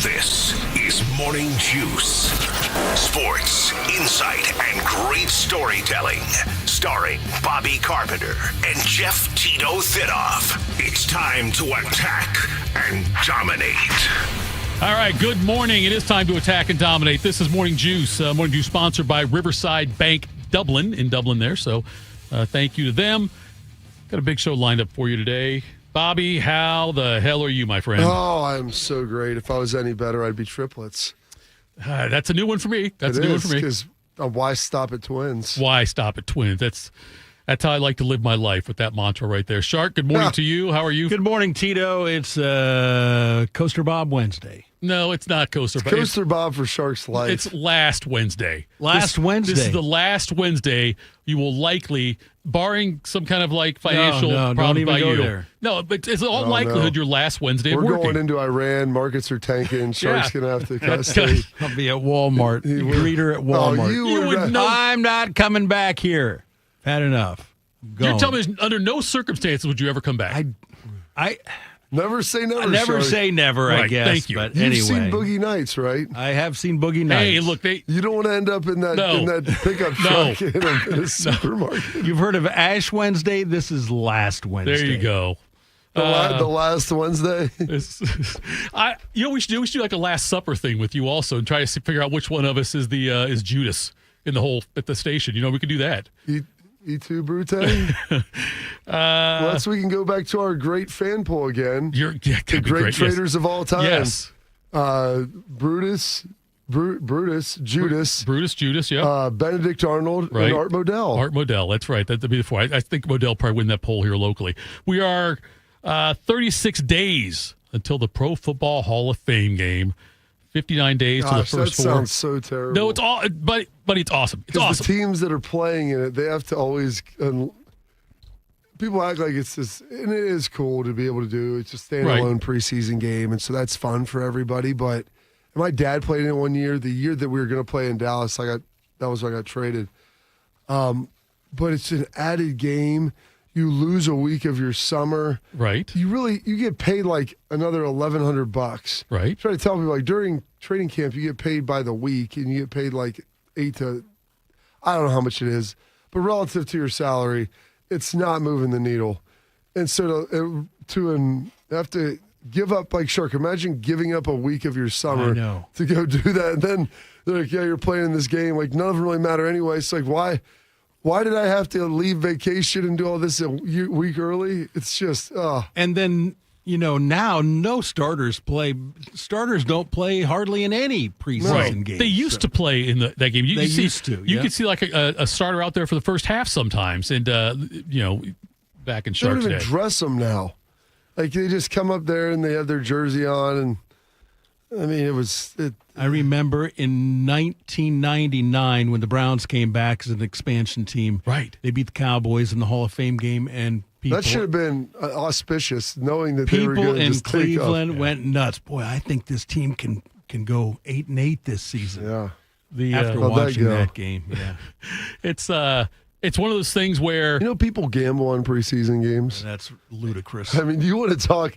This is Morning Juice. Sports, insight, and great storytelling. Starring Bobby Carpenter and Jeff Tito Thidoff. It's time to attack and dominate. All right, good morning. It is time to attack and dominate. This is Morning Juice. Morning Juice sponsored by Riverside Bank Dublin, in Dublin there. So thank you to them. Got a big show lined up for you today. Bobby, how the hell are you, my friend? Oh, I'm so great. If I was any better, I'd be triplets. That's a new one for me. That's a new one for me. Because why stop at twins? Why stop at twins? That's how I like to live my life, with that mantra right there. Shark, good morning to you. How are you? Good morning, Tito. It's Coaster Bob Wednesday. No, it's not Coaster Bob. Coaster Bob for Shark's life. It's last Wednesday. Wednesday. This is the last Wednesday you will likely, barring some kind of like financial problem don't even by go you. There. No, but it's all likelihood your last Wednesday We're of working. going into Iran. Markets are tanking. Shark's going to have to cut state. I'll be at Walmart. Greet her at Walmart. You would know. I'm not coming back here. Had enough. You're telling me under no circumstances would you ever come back. I never say never. never Shark. say never, Right, I guess. thank you. But You've anyway. seen Boogie Nights, right? I have seen Boogie Nights. Hey, look, You don't want to end up in that pickup truck in a supermarket. You've heard of Ash Wednesday? This is last Wednesday. there you go. The last Wednesday. We should do like a Last Supper thing with you also, and try to figure out which one of us is the is Judas in the whole at the station. We could do that. E2 Brute. So we can go back to our great fan poll again. The great traders of all time. Yes. Brutus, Judas, yeah. Benedict Arnold, Right. and Art Modell. Art Modell, that's right. That'd be the four. I think Modell probably win that poll here locally. We are 36 days until the Pro Football Hall of Fame game. 59 days to the first that four. sounds so terrible. No, it's all, but it's awesome. It's awesome. The teams that are playing in it, they have to always. People act like it's just, and it is cool to be able to do. It's a standalone preseason game, and so that's fun for everybody. But my dad played in it one year. The year that we were going to play in Dallas, that was when I got traded. But it's an added game. You lose a week of your summer. Right. You get paid like another $1,100. Right. I try to tell people, like, during training camp, you get paid by the week, and you get paid like I don't know how much it is, but relative to your salary, it's not moving the needle. And so to have to give up, like, Shark, imagine giving up a week of your summer to go do that. And then they're like, yeah, you're playing in this game. Like, none of them really matter anyway. It's like, why did I have to leave vacation and do all this a week early? It's just, And then, now no starters play. Starters don't play hardly in any preseason game. They used to play in that game. You could see like a starter out there for the first half sometimes, and back in they Sharks don't even Day. dress them now. Like, they just come up there and they have their jersey on, and I mean, I remember in 1999 when the Browns came back as an expansion team. Right. They beat the Cowboys in the Hall of Fame game, and that should have been auspicious, knowing that they were going to in just Cleveland went nuts. Boy, I think this team can go 8-8 this season. Yeah. After watching that game, yeah. It's one of those things where people gamble on preseason games. That's ludicrous. I mean, do you want to talk?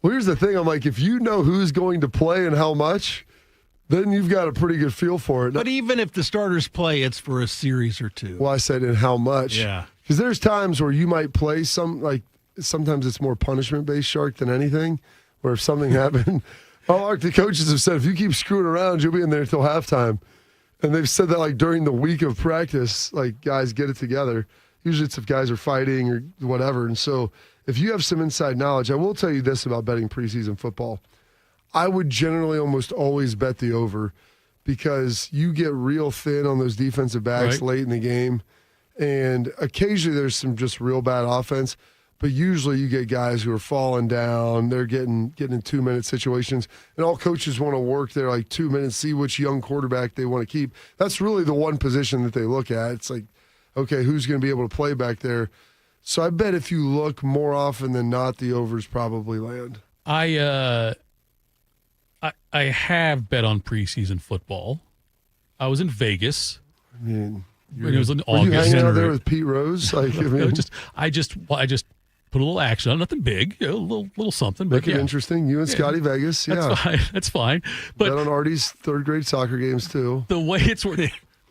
Well, here's the thing. I'm like, if you know who's going to play and how much, then you've got a pretty good feel for it. But even if the starters play, it's for a series or two. Well, I said and how much. Yeah. Because there's times where you might play sometimes it's more punishment-based, Shark, than anything, where if something happened, the coaches have said, if you keep screwing around, you'll be in there until halftime. And they've said that, like, during the week of practice, like, guys, get it together. Usually it's if guys are fighting or whatever. And so if you have some inside knowledge, I will tell you this about betting preseason football. I would generally almost always bet the over because you get real thin on those defensive backs late in the game. And occasionally there's some just real bad offense. But usually you get guys who are falling down. They're getting in 2-minute situations. And all coaches want to work their, 2 minutes, see which young quarterback they want to keep. That's really the one position that they look at. It's like, okay, who's going to be able to play back there? So I bet if you look more often than not, the overs probably land. I have bet on preseason football. I was in Vegas. I mean, It was in were you August. hanging out there with Pete Rose? I just Put a little action on, nothing big, a little something. But Make it interesting. You and Scotty Vegas, That's fine. That's fine. But bet on Artie's third grade soccer games too. The way it's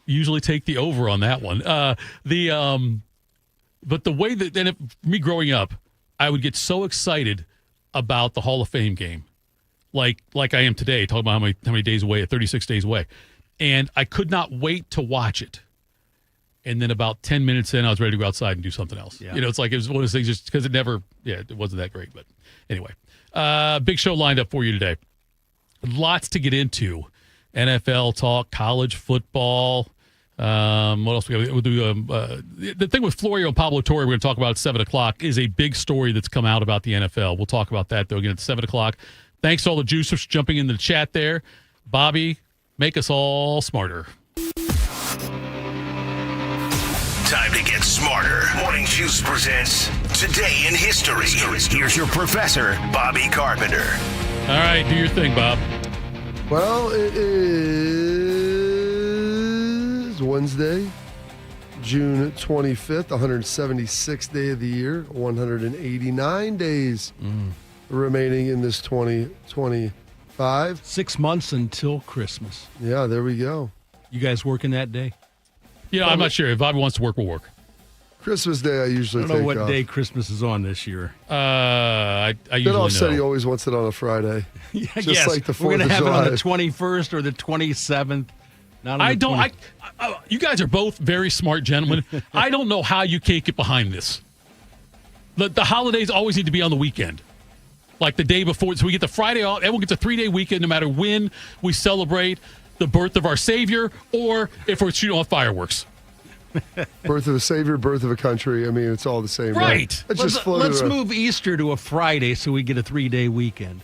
usually take the over on that one. But the way that then me growing up, I would get so excited about the Hall of Fame game, like I am today, talking about how many days away, 36 days away, and I could not wait to watch it. And then about 10 minutes in, I was ready to go outside and do something else. Yeah. It's like it was one of those things just because it wasn't that great. But anyway, big show lined up for you today. Lots to get into. NFL talk, college football. What else we'll do? The thing with Florio and Pablo Torre we're going to talk about at 7 o'clock is a big story that's come out about the NFL. We'll talk about that, though, again at 7 o'clock. Thanks to all the juicers jumping into the chat there. Bobby, make us all smarter. Time to get smarter. Morning Juice presents Today in History. Here's your professor, Bobby Carpenter. All right, do your thing, Bob. Well, it is Wednesday, June 25th, 176th day of the year, 189 days remaining in this 2025. 6 months until Christmas. Yeah, there we go. You guys working that day? I'm not sure. If Bobby wants to work, we'll work. Christmas Day, I usually take off. I don't know what day Christmas is on this year. I usually know. said he always wants it on a Friday. Yes, like the 4th we're going to have July. it on the 21st or the 27th. Not on you guys are both very smart gentlemen. I don't know how you can't get behind this. The holidays always need to be on the weekend. Like the day before. So we get the Friday off. Everyone gets a 3-day weekend no matter when we celebrate the birth of our Savior or if we're shooting off fireworks. Birth of a Savior, birth of a country. I mean, it's all the same. Right. Let's move Easter to a Friday so we get a 3-day weekend.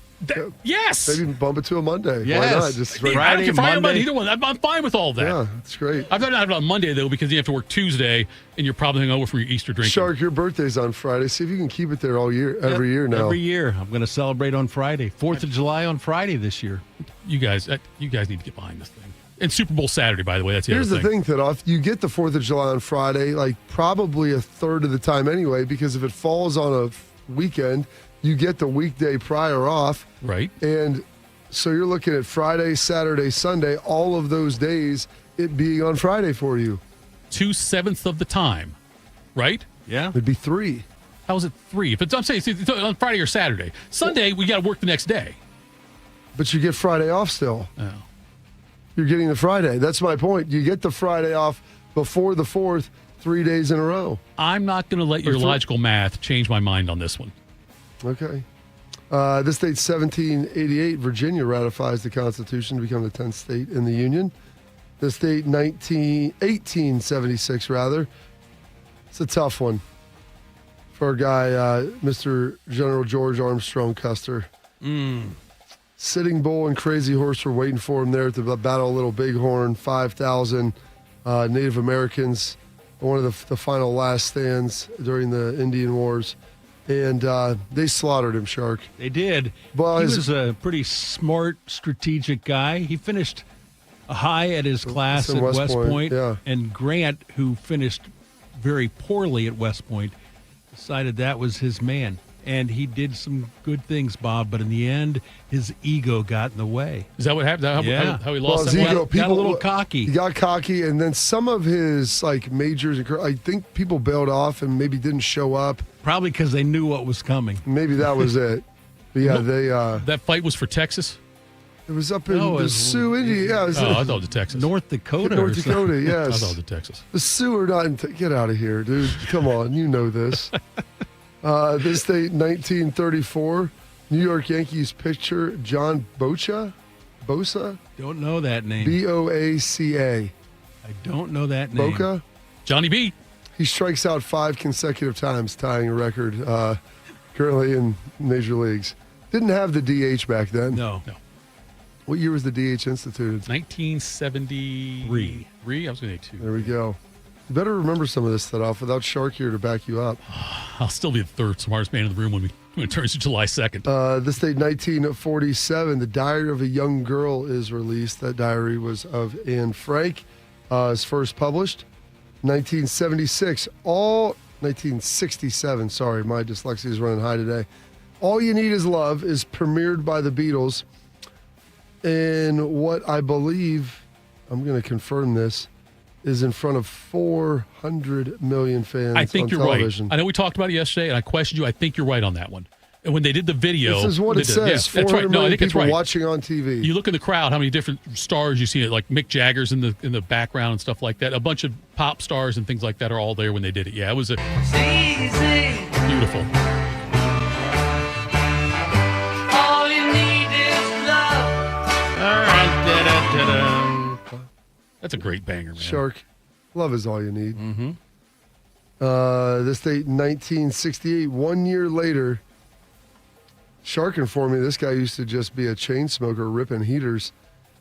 Yes. Maybe bump it to a Monday. Yes. Why not? Just Friday, I don't care if I am on either one. I'm fine with all that. Yeah, that's great. I've done it on Monday, though, because you have to work Tuesday, and you're probably hungover for your Easter drinking. Shark, your birthday's on Friday. See if you can keep it there all year, every year now. Every year. I'm going to celebrate on Friday. 4th of July on Friday this year. You guys need to get behind this thing. And Super Bowl Saturday, by the way. That's the Here's other thing. Here's the thing, Thidoff. You get the 4th of July on Friday, like probably a third of the time anyway, because if it falls on a weekend, you get the weekday prior off. Right. And so you're looking at Friday, Saturday, Sunday, all of those days, it being on Friday for you. 2/7 of the time, right? Yeah. It'd be 3. How is it 3? I'm saying it's on Friday or Saturday. Sunday, we got to work the next day. But you get Friday off still. Oh. You're getting the Friday. That's my point. You get the Friday off before the 4th, 3 days in a row. I'm not going to let your logical math change my mind on this one. Okay. This date, 1788, Virginia ratifies the Constitution to become the 10th state in the Union. This date, 1876, rather. It's a tough one for our guy, Mr. General George Armstrong Custer. Sitting Bull and Crazy Horse were waiting for him there at the Battle of Little Bighorn. 5,000 Native Americans, one of the final last stands during the Indian Wars. And they slaughtered him, Shark. They did. Well, he was a pretty smart, strategic guy. He finished high at his class at West Point. Yeah. And Grant, who finished very poorly at West Point, decided that was his man. And he did some good things, Bob, but in the end, his ego got in the way. Is that what happened? How he lost his ego? Got a little cocky. He got cocky, and then some of his majors, I think people bailed off and maybe didn't show up. Probably because they knew what was coming. Maybe that was it. But yeah, that fight was for Texas? It was up in the Sioux Indian. Yeah, I thought it was Texas. North Dakota. North Dakota, yes. I thought it was Texas. The Sioux are not in get out of here, dude. Come on, you know this. This date, 1934, New York Yankees pitcher John Bosa? Don't know that name. Boaca. I don't know that name. Boca? Johnny B. He strikes out 5 consecutive times, tying a record currently in major leagues. Didn't have the DH back then. No. What year was the DH instituted? 1973. I was going to say 2. There we go. You better remember some of this stuff without Shark here to back you up. I'll still be the third smartest man in the room when it turns to July 2nd. This date, 1947, The Diary of a Young Girl is released. That diary was of Anne Frank. It's first published. 1976, all 1967. Sorry, my dyslexia is running high today. All You Need Is Love is premiered by the Beatles in what I believe, I'm going to confirm this, is in front of 400 million fans I think on you're television. right. I know we talked about it yesterday, and I questioned you. I think you're right on that one. And when they did the video, This is what it says. 400 million people watching on TV. You look in the crowd, how many different stars you see, like Mick Jagger's in the background and stuff like that. A bunch of pop stars and things like that are all there when they did it. Yeah, it was beautiful. All you need is love. All right. Da-da-da-da. That's a great banger, man. Shark, love is all you need. Mm-hmm. This date, 1968. 1 year later, Shark informed me this guy used to just be a chain smoker ripping heaters.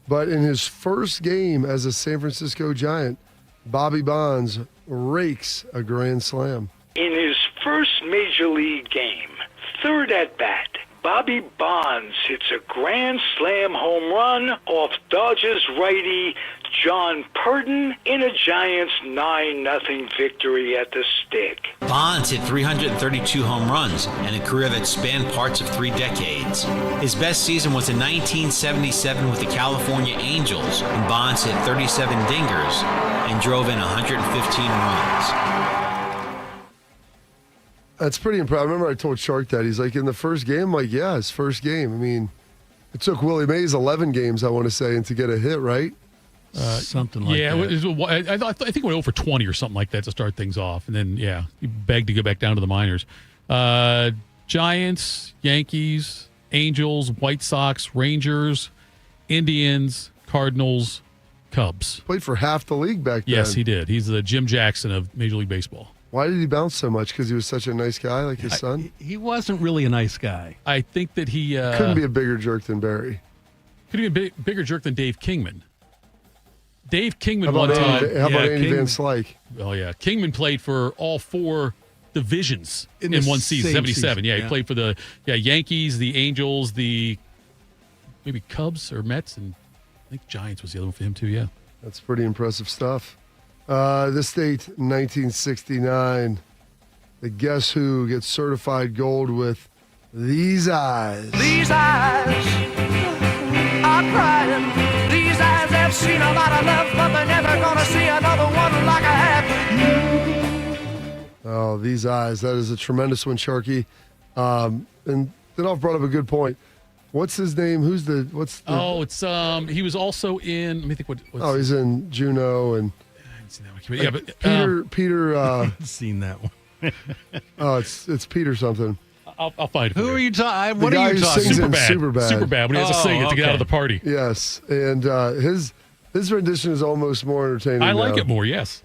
But in his first game as a San Francisco Giant, Bobby Bonds rakes a grand slam. In his first major league game, third at bat, Bobby Bonds hits a grand slam home run off Dodgers righty John Purden in a Giants 9-0 victory at the Stick. Bonds hit 332 home runs in a career that spanned parts of 3 decades. His best season was in 1977 with the California Angels, when Bonds hit 37 dingers and drove in 115 runs. That's pretty impressive. I remember I told Shark that. He's like, in the first game? I'm like, yeah, his first game. I mean, it took Willie Mays 11 games, I want to say, and to get a hit, right? Something like yeah, that. I think it went over 20 or something like that to start things off. And then, yeah, he begged to go back down to the minors. Giants, Yankees, Angels, White Sox, Rangers, Indians, Cardinals, Cubs. Played for half the league back then. Yes, he did. He's the Jim Jackson of Major League Baseball. Why did he bounce so much? Because he was such a nice guy, like his son? He wasn't really a nice guy. I think that he... Couldn't be a bigger jerk than Barry. Could be a bigger jerk than Dave Kingman. Dave Kingman How about one time... Andy, how about Andy Van Slyke? Oh, yeah. Kingman played for all 4 divisions in one season, 77. Season. Yeah, he played for the Yankees, the Angels, the maybe Cubs or Mets, and I think Giants was the other one for him too, yeah. That's pretty impressive stuff. This date, 1969. The Guess Who gets certified gold with These Eyes. These eyes are crying. These eyes have seen a lot of love, but they're never gonna see another one like I have with you. Oh, These Eyes. That is a tremendous one, Sharky. And Dinoff brought up a good point. What's his name? Oh, it's he was also in. Let me think. Oh, he's in Juno and. I haven't seen that one. Yeah, but Peter. I've seen that one. Oh, it's Peter something. I'll find it. Who are you talking? The What guy are you who talking? sings in Superbad. Superbad. When he has to sing it to get out of the party. Yes, and his rendition is almost more entertaining. I like now. it more. Yes.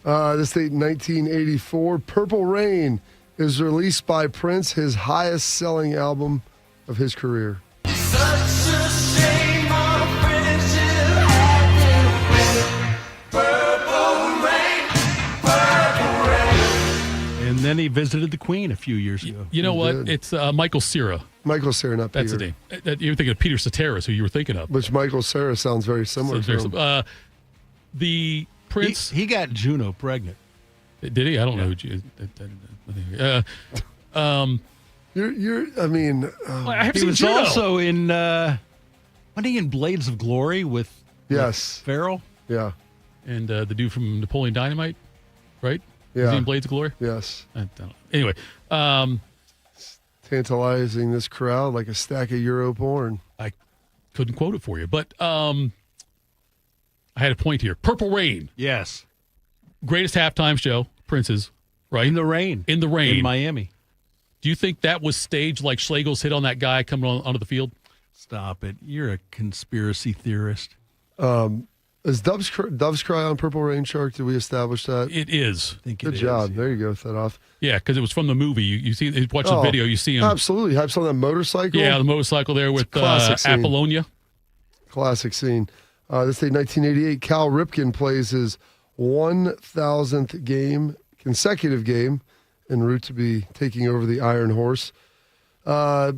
This date, 1984. Purple Rain is released by Prince, his highest-selling album of his career. Such a shame our friendship had to purple rain, purple rain. And then he visited the Queen a few years ago. You know He what? did. It's Michael Cera. Michael Cera, not That's Peter. the name. You were thinking of Peter Cetera's, who you were thinking of. Which Michael Cera sounds very similar to him. The Prince. He got Juno pregnant. Did he? I don't know. I mean, I have He seen was Juno. also in, wasn't he in Blades of Glory with yes. Farrell? Yeah. And the dude from Napoleon Dynamite, right? Yeah. Was he in Blades of Glory? Yes. I don't know. Anyway, Tantalizing this crowd like a stack of Euro porn. I couldn't quote it for you, but I had a point here. Purple Rain, Yes. greatest halftime show, Prince's, right? In the rain. In the rain. In Miami. Do you think that was staged like Schlegel's hit on that guy coming onto the field? Stop it. You're a conspiracy theorist. Is Doves Cry on Purple Rain, Shark? Did we establish that? It is. I think it Good is, job. yeah. There you go, Thetoff. Yeah, because it was from the movie. You see, you watch the video, you see him. Absolutely. Hypes on that motorcycle. Yeah, the motorcycle there with classic scene. Apollonia. Classic scene. This day, 1988, Cal Ripken plays his 1,000th consecutive game en route to be taking over the Iron Horse. But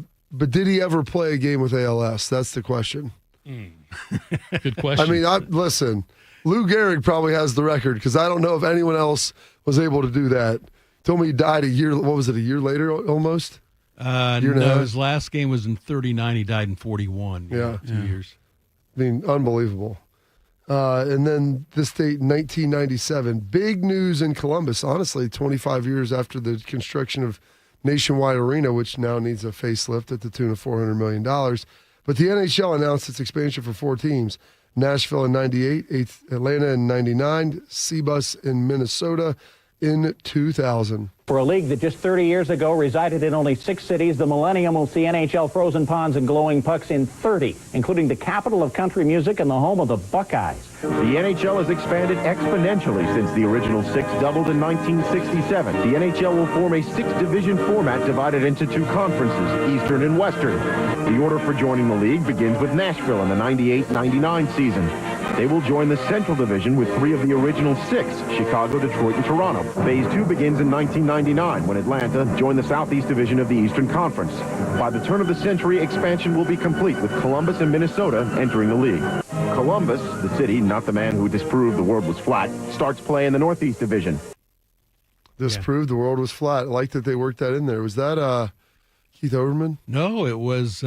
did he ever play a game with ALS? That's the question. Good question. I mean, listen, Lou Gehrig probably has the record because I don't know if anyone else was able to do that. Told me he died a year later almost? No, his last game was in 39. He died in 41. Yeah. 2 years. I mean, unbelievable. And then this date, 1997, big news in Columbus, honestly, 25 years after the construction of Nationwide Arena, which now needs a facelift at the tune of $400 million. But the NHL announced its expansion for 4 teams. Nashville in 98, Atlanta in 99, Seabus in Minnesota in 2000. For a league that just 30 years ago resided in only 6 cities, the millennium will see NHL frozen ponds and glowing pucks in 30, including the capital of country music and the home of the Buckeyes. The NHL has expanded exponentially since the original 6 doubled in 1967. The NHL will form a 6-division format divided into 2 conferences, Eastern and Western. The order for joining the league begins with Nashville in the 98-99 season. They will join the Central Division with 3 of the original 6, Chicago, Detroit, and Toronto. Phase 2 begins in 1999 when Atlanta joined the Southeast Division of the Eastern Conference. By the turn of the century, expansion will be complete with Columbus and Minnesota entering the league. Columbus, the city, not the man who disproved the world was flat, starts play in the Northeast Division. Disproved the world was flat. I like that they worked that in there. Was that Keith Overman? No, it was.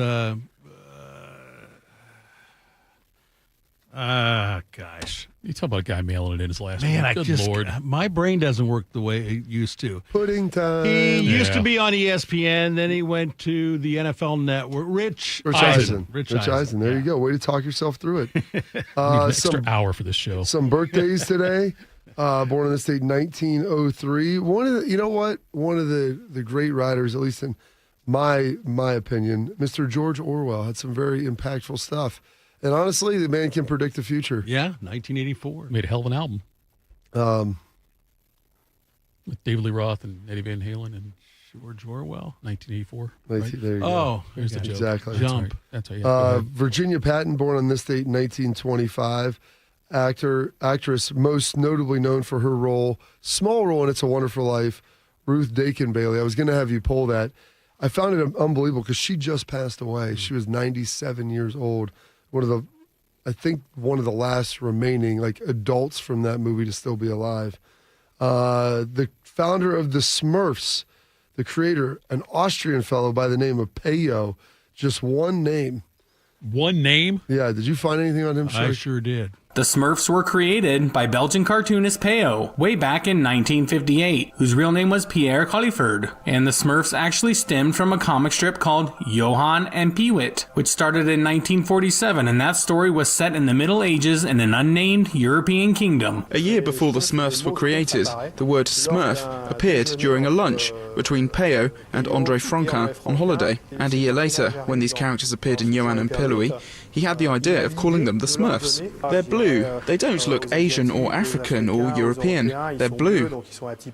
Gosh. You talk about a guy mailing it in his last Man, one. Good Lord. My brain doesn't work the way it used to. Pudding time. He used to be on ESPN, then he went to the NFL Network. Rich Eisen. Rich Eisen. There you go. Way to talk yourself through it. Need an extra hour for this show. Some birthdays today. Born on this date, 1903. One of the great writers, at least in my opinion, Mr. George Orwell, had some very impactful stuff. And honestly, the man can predict the future. Yeah, 1984. Made a hell of an album. With David Lee Roth and Eddie Van Halen and George Orwell, 1984. Right? There you go. Oh, here's the joke. Exactly. Jump. That's right. Yeah, Virginia Patton, born on this date, 1925. Actress, most notably known for her small role in It's a Wonderful Life, Ruth Dakin Bailey. I was going to have you pull that. I found it unbelievable because she just passed away. She was 97 years old. One of the last remaining adults from that movie to still be alive. The founder of the Smurfs, the creator, an Austrian fellow by the name of Peyo. Just one name. One name? Yeah. Did you find anything on him? I sure did. The Smurfs were created by Belgian cartoonist Peyo way back in 1958, whose real name was Pierre Colliford, and the Smurfs actually stemmed from a comic strip called Johann and Peewit, which started in 1947, and that story was set in the Middle Ages in an unnamed European kingdom. A year before the Smurfs were created, the word Smurf appeared during a lunch between Peyo and André Franquin on holiday, and a year later, when these characters appeared in Johann and Peewit, he had the idea of calling them the Smurfs. They're blue. They don't look Asian or African or European. They're blue.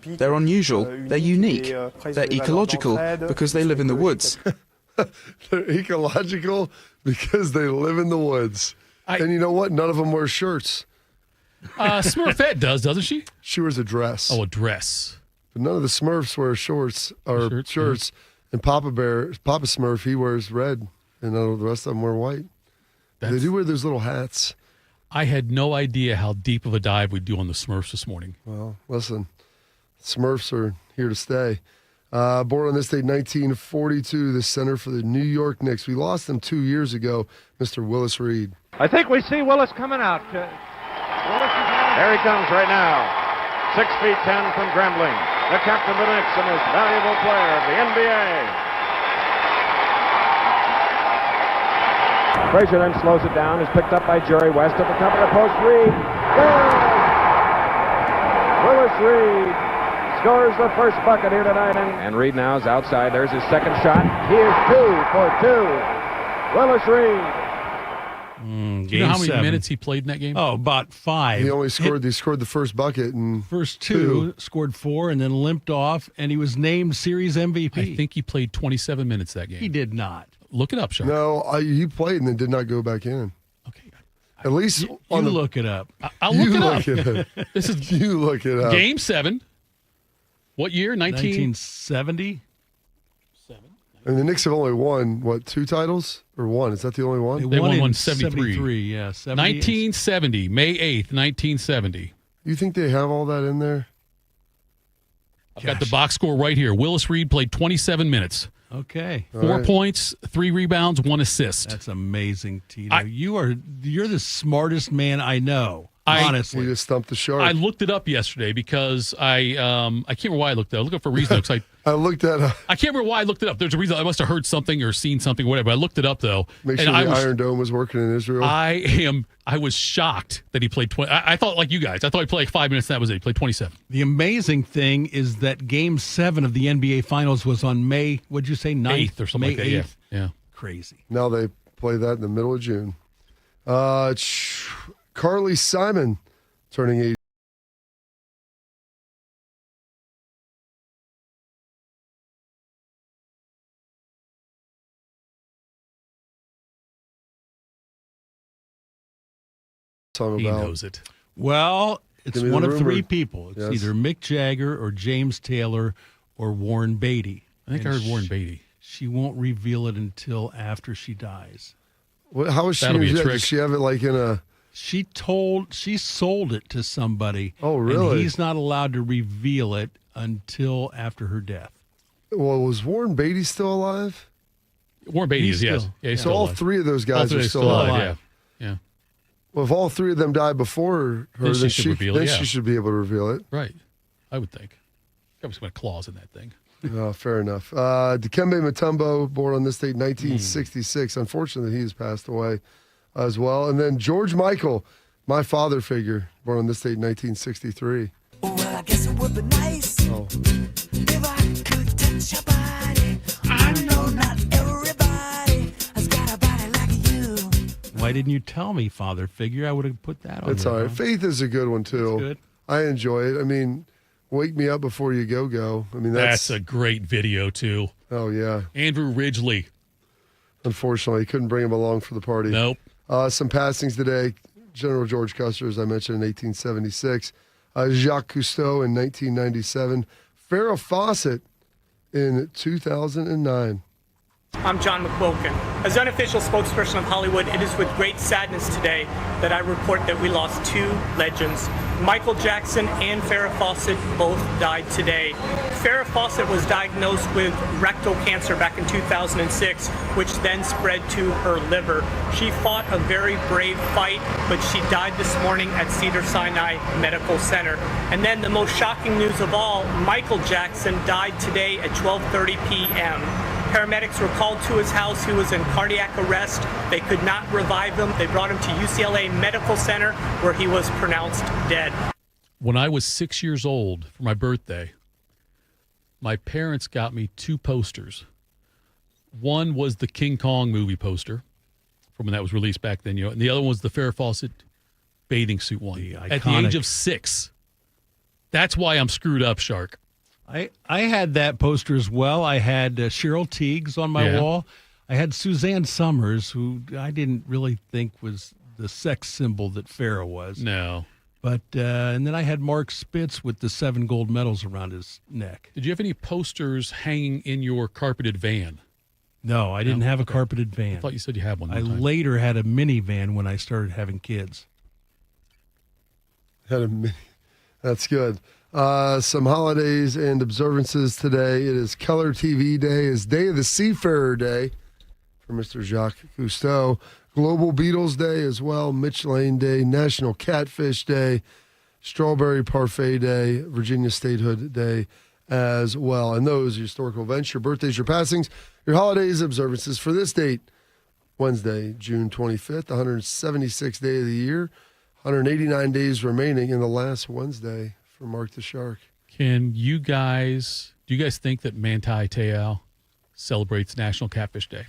They're unusual. They're unique. They're ecological because they live in the woods. They're ecological because they live in the woods. And you know what? None of them wear shirts. Smurfette doesn't she? She wears a dress. Oh, a dress. But none of the Smurfs wear shorts or shirts. And Papa Smurf, he wears red. And the rest of them wear white. They do wear those little hats. I had no idea how deep of a dive we'd do on the Smurfs this morning. Well, listen, Smurfs are here to stay. Born on this date, 1942, the center for the New York Knicks. We lost him 2 years ago, Mr. Willis Reed. I think we see Willis coming out. There he comes right now. 6'10" from Grambling. The captain of the Knicks, the most valuable player of the NBA. Frazier then slows it down, is picked up by Jerry West at the top of the post. Reed. Good! Willis Reed scores the first bucket here tonight. And Reed now is outside. There's his second shot. He is 2 for 2. Willis Reed. Do you know how many minutes he played in that game? Oh, about 5. He only scored the first bucket. And first 2, scored 4, and then limped off, and he was named series MVP. I think he played 27 minutes that game. He did not. Look it up, Shark. No, he played and then did not go back in. Okay. At least you look it up. I'll look it up. This is you look it up. Game 7. What year? 1970. And the Knicks have only won 2 titles or 1? Is that the only one? They won 73. Yeah, 1970, May 8th, 1970. You think they have all that in there? I've got the box score right here. Willis Reed played 27 minutes. Okay. 4 points, 3 rebounds, 1 assist. That's amazing, Tito. You're the smartest man I know. Honestly, you just stumped the shark. I looked it up yesterday because I can't remember why I looked it up. I looked it up for a reason. I looked that up. I can't remember why I looked it up. There's a reason. I must have heard something or seen something, whatever. I looked it up though. Make sure the Iron Dome was working in Israel. I was shocked that he played 20. I thought like you guys. I thought he played like 5 minutes. And that was it. He played 27. The amazing thing is that Game 7 of the NBA Finals was on May. What'd you say? 8th or something May like that. 8th? Yeah. Crazy. Now they play that in the middle of June. Carly Simon turning 80. He knows it. Well, it's one of 3 people. It's Yes. either Mick Jagger or James Taylor or Warren Beatty. I think I heard Warren Beatty. She won't reveal it until after she dies. How is she? That'll be a trick. Does she have it like in a? She sold it to somebody. Oh, really? And he's not allowed to reveal it until after her death. Well, was Warren Beatty still alive? Warren Beatty He's is, yes. still- Yeah, he's So still all alive. 3 of those guys All are three still alive. Yeah. Well, if all 3 of them died before her, Then she should reveal it, yeah. she should be able to reveal it. Right. I would think. Got some clause in that thing. Oh, fair enough. Dikembe Mutombo, born on this date, 1966. Unfortunately, he has passed away as well. And then George Michael, my father figure, born on this date, 1963. Well, I guess it would be nice if I could touch your body. I know not everybody has got a body like you. Why didn't you tell me, father figure? I would have put that on It's there, all right. huh? Faith is a good one, too. That's good. I enjoy it. I mean, wake me up before you go. I mean, That's a great video, too. Oh, yeah. Andrew Ridgely. Unfortunately, couldn't bring him along for the party. Nope. Some passings today. General George Custer, as I mentioned, in 1876. Jacques Cousteau in 1997. Farrah Fawcett in 2009. I'm John McQuilkin. As unofficial spokesperson of Hollywood, it is with great sadness today that I report that we lost 2 legends. Michael Jackson and Farrah Fawcett both died today. Farrah Fawcett was diagnosed with rectal cancer back in 2006, which then spread to her liver. She fought a very brave fight, but she died this morning at Cedars-Sinai Medical Center. And then the most shocking news of all, Michael Jackson died today at 12:30 p.m. Paramedics were called to his house. He was in cardiac arrest. They could not revive him. They brought him to UCLA Medical Center, where he was pronounced dead. When I was 6 years old for my birthday, my parents got me 2 posters. One was the King Kong movie poster from when that was released back then, and the other one was the Farrah Fawcett bathing suit one. At the age of 6. That's why I'm screwed up, Shark. I had that poster as well. I had Cheryl Tiegs on my wall. I had Suzanne Summers, who I didn't really think was the sex symbol that Farrah was. No. But and then I had Mark Spitz with the 7 gold medals around his neck. Did you have any posters hanging in your carpeted van? No, I didn't have a carpeted van. I thought you said you had one. I later had a minivan when I started having kids. That's good. Some holidays and observances today. It is Color TV Day. It's Day of the Seafarer Day for Mr. Jacques Cousteau. Global Beatles Day as well. Mitch Lane Day. National Catfish Day. Strawberry Parfait Day. Virginia Statehood Day as well. And those historical events, your birthdays, your passings, your holidays, observances for this date. Wednesday, June 25th, 176th day of the year. 189 days remaining in the last Wednesday for Mark the Shark. Do you guys think that Manti Te'o celebrates National Catfish Day?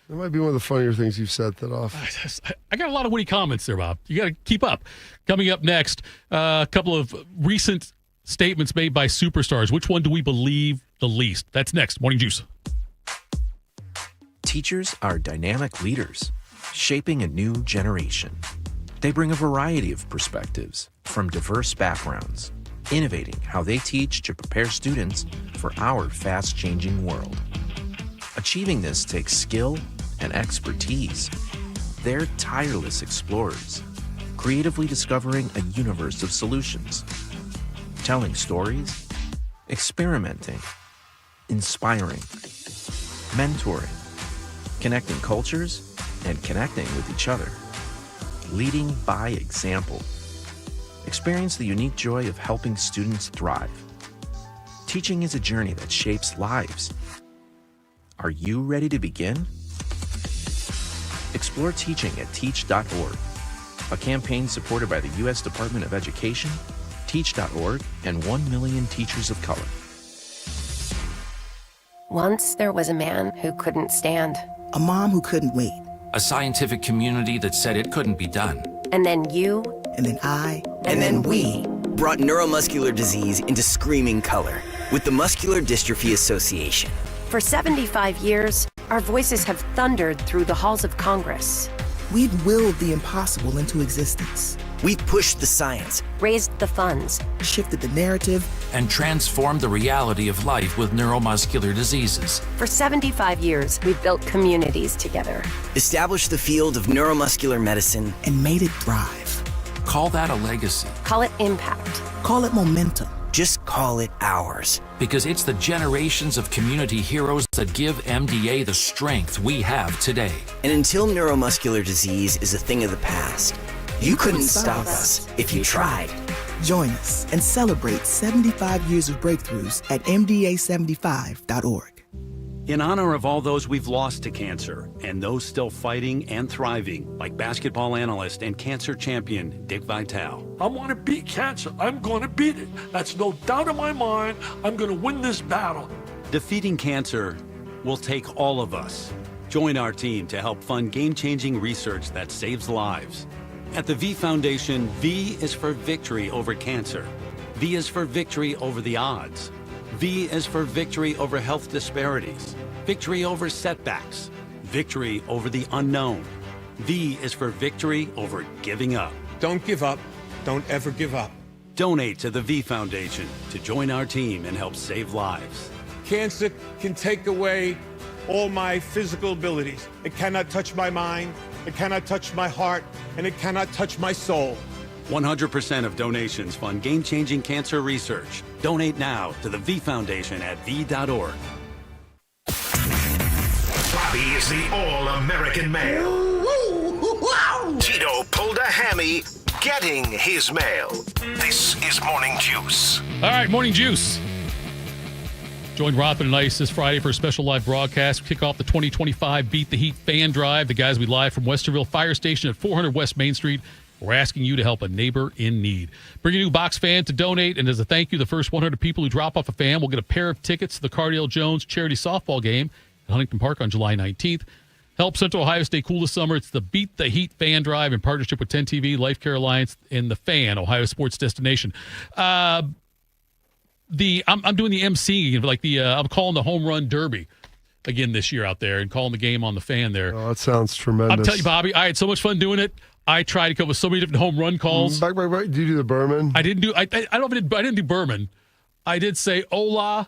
That might be one of the funnier things you've said that off. I got a lot of witty comments there, Bob. You got to keep up. Coming up next, a couple of recent statements made by superstars. Which one do we believe the least? That's next. Morning Juice. Teachers are dynamic leaders, shaping a new generation. They bring a variety of perspectives from diverse backgrounds, innovating how they teach to prepare students for our fast-changing world. Achieving this takes skill and expertise. They're tireless explorers, creatively discovering a universe of solutions. telling stories, experimenting, inspiring, mentoring, connecting cultures, and connecting with each other. Leading by example. Experience the unique joy of helping students thrive. Teaching is a journey that shapes lives. Are you ready to begin? Explore teaching at teach.org, a campaign supported by the U.S. Department of Education, Teach.org, and 1 million teachers of color. Once there was a man who couldn't stand. A mom who couldn't wait. A scientific community that said it couldn't be done. And then you. And then I. And then we brought neuromuscular disease into screaming color with the Muscular Dystrophy Association. For 75 years, our voices have thundered through the halls of Congress. We've willed the impossible into existence. We've pushed the science, raised the funds, shifted the narrative, and transformed the reality of life with neuromuscular diseases. For 75 years, we've built communities together, established the field of neuromuscular medicine, and made it thrive. Call that a legacy. Call it impact. Call it momentum. Just call it ours. Because it's the generations of community heroes that give MDA the strength we have today. And until neuromuscular disease is a thing of the past, you couldn't stop us if you tried. Join us and celebrate 75 years of breakthroughs at MDA75.org. In honor of all those we've lost to cancer and those still fighting and thriving, like basketball analyst and cancer champion Dick Vitale. I want to beat cancer. I'm going to beat it. That's no doubt in my mind. I'm going to win this battle. Defeating cancer will take all of us. Join our team to help fund game-changing research that saves lives. At the V Foundation, V is for victory over cancer. V is for victory over the odds. V is for victory over health disparities, victory over setbacks, victory over the unknown. V is for victory over giving up. Don't give up. Don't ever give up. Donate to the V Foundation to join our team and help save lives. Cancer can take away all my physical abilities. It cannot touch my mind, it cannot touch my heart, and it cannot touch my soul. 100% of donations fund game-changing cancer research. Donate now to the V Foundation at v.org. Bobby is the all-American male. Tito pulled a hammy getting his mail. This is Morning Juice. All right, Morning Juice. Join Rothman and Ice this Friday for a special live broadcast. Kick off the 2025 Beat the Heat Fan Drive. The guys will be live from Westerville Fire Station at 400 West Main Street. We're asking you to help a neighbor in need. Bring a new box fan to donate, and as a thank you, the first 100 people who drop off a fan will get a pair of tickets to the Cardale Jones charity softball game at Huntington Park on July 19th. Help Central Ohio stay cool this summer. It's the Beat the Heat Fan Drive in partnership with 10 TV, Life Care Alliance, and The Fan, Ohio sports destination. I'm doing the MC again, like I'm calling the home run derby again this year out there and calling the game on The Fan there. Oh, that sounds tremendous. I'm telling you, Bobby, I had so much fun doing it. I tried to come up with so many different home run calls. Back. Did you do the Berman? I didn't do. I didn't do Berman. I did say Hola,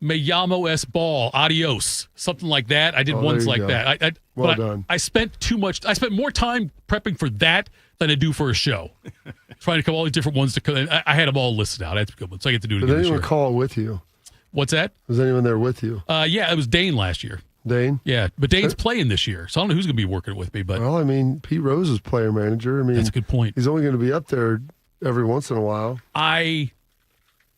me llamo es ball, adios, something like that. I did ones like that. Well done. I spent too much. I spent more time prepping for that than I do for a show. Trying to come up with all these different ones to come. I had them all listed out. I had to good ones, so I get to do it again. Did anyone call with you? What's that? Was anyone there with you? Yeah, it was Dane last year. Dane? Yeah, but Dane's playing this year, so I don't know who's going to be working with me. But well, I mean, Pete Rose is player manager. I mean, that's a good point. He's only going to be up there every once in a while. I